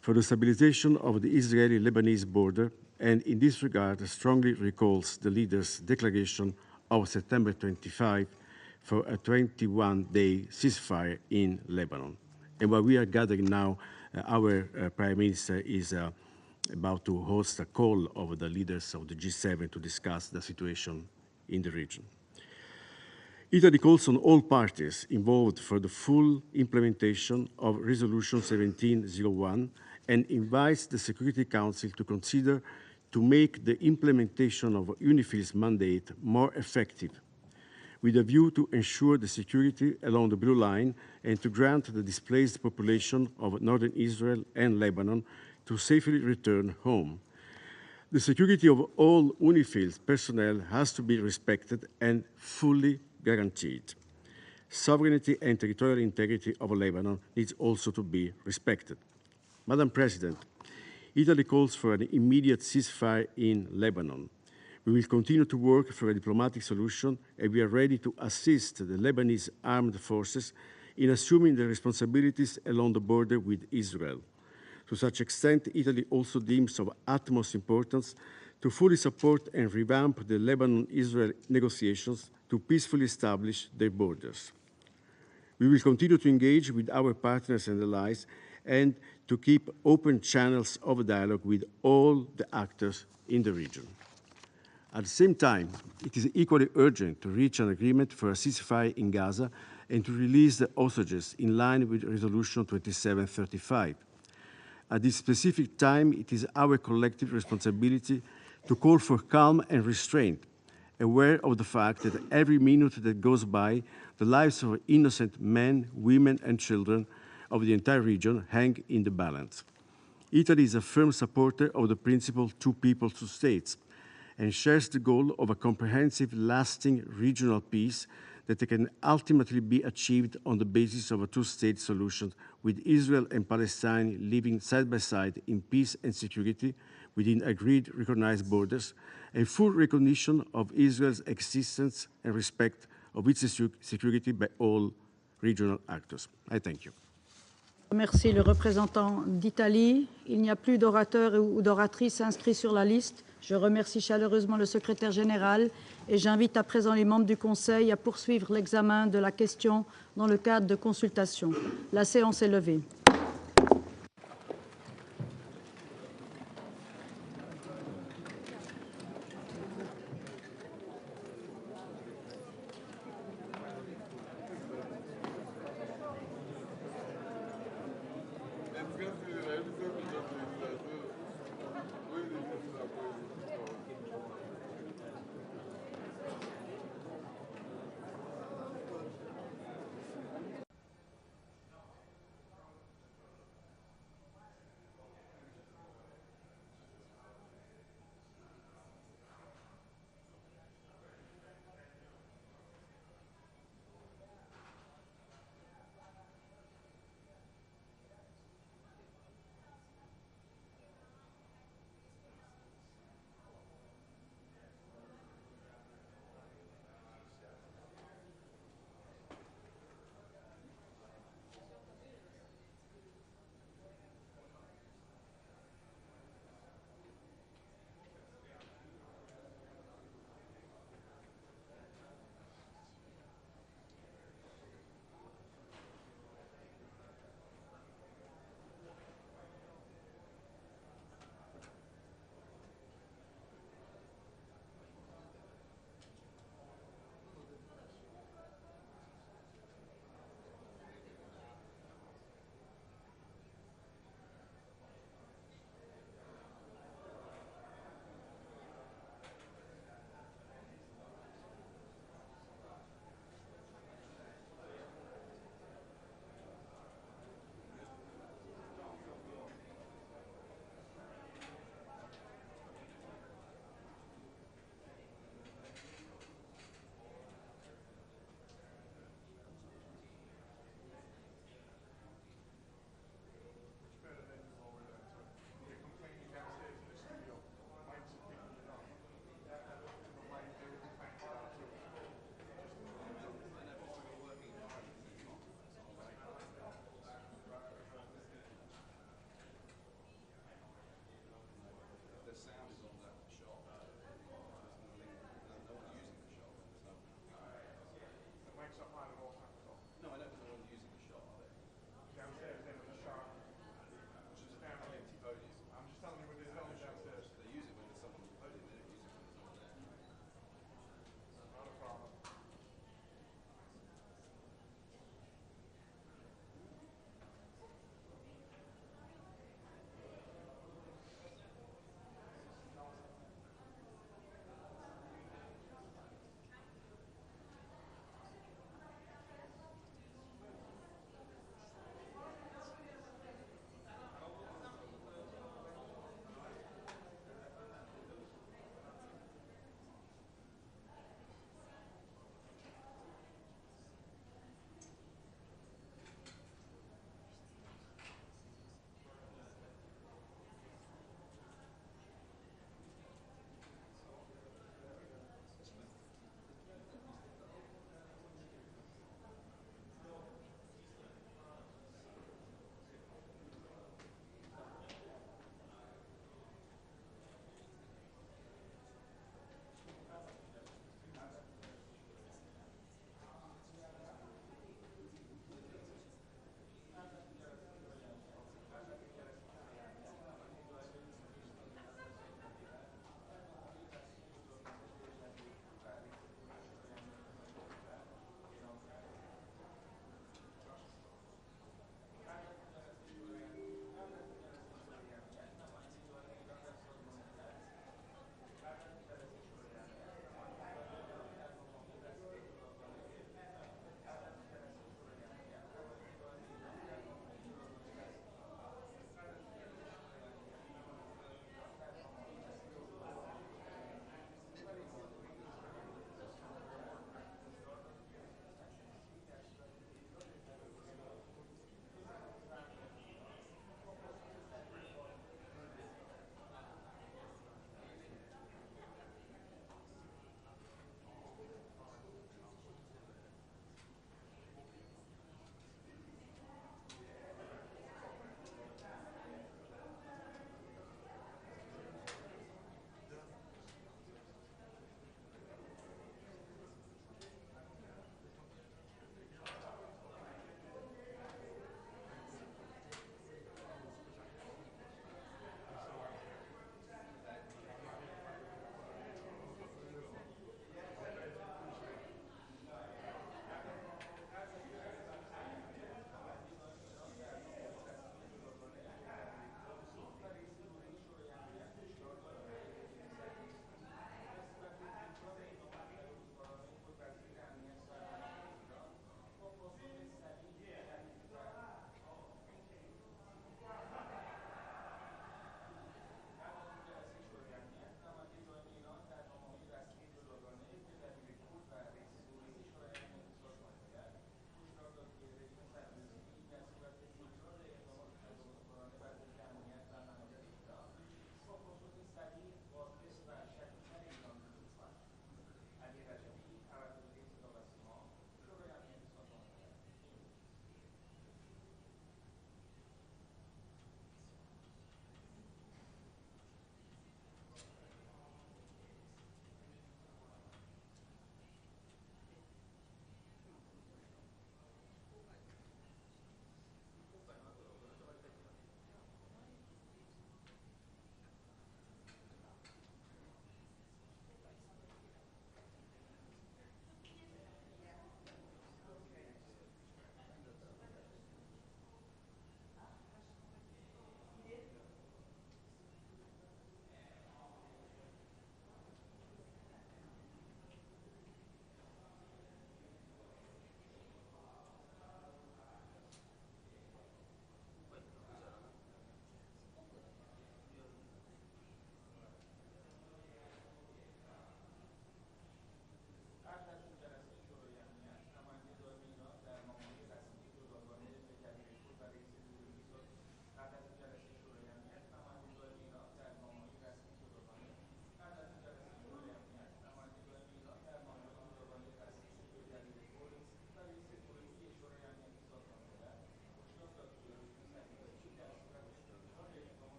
for the stabilization of the Israeli-Lebanese border, and in this regard strongly recalls the leaders' declaration of September 25 for a 21-day ceasefire in Lebanon. And while we are gathering now, our Prime Minister is about to host a call of the leaders of the G7 to discuss the situation in the region. Italy calls on all parties involved for the full implementation of Resolution 1701 and invites the Security Council to consider to make the implementation of UNIFIL's mandate more effective, with a view to ensure the security along the Blue Line and to grant the displaced population of northern Israel and Lebanon to safely return home. The security of all UNIFIL's personnel has to be respected and fully guaranteed. Sovereignty and territorial integrity of Lebanon needs also to be respected. Madam President, Italy calls for an immediate ceasefire in Lebanon. We will continue to work for a diplomatic solution, and we are ready to assist the Lebanese armed forces in assuming their responsibilities along the border with Israel. To such extent, Italy also deems of utmost importance to fully support and revamp the Lebanon-Israel negotiations to peacefully establish their borders. We will continue to engage with our partners and allies and to keep open channels of dialogue with all the actors in the region. At the same time, it is equally urgent to reach an agreement for a ceasefire in Gaza and to release the hostages in line with Resolution 2735. At this specific time, it is our collective responsibility to call for calm and restraint, aware of the fact that every minute that goes by, the lives of innocent men, women, and children of the entire region hang in the balance. Italy is a firm supporter of the principle two peoples, two states, and shares the goal of a comprehensive, lasting regional peace that can ultimately be achieved on the basis of a two-state solution, with Israel and Palestine living side by side in peace and security within agreed, recognized borders, and full recognition of Israel's existence and respect of its security by all regional actors. I thank you. Merci le représentant d'Italie. Il n'y a plus d'orateurs ou d'oratrices inscrits sur la liste. Je remercie chaleureusement le secrétaire général et j'invite à présent les membres du Conseil à poursuivre l'examen de la question dans le cadre de consultations. La séance est levée.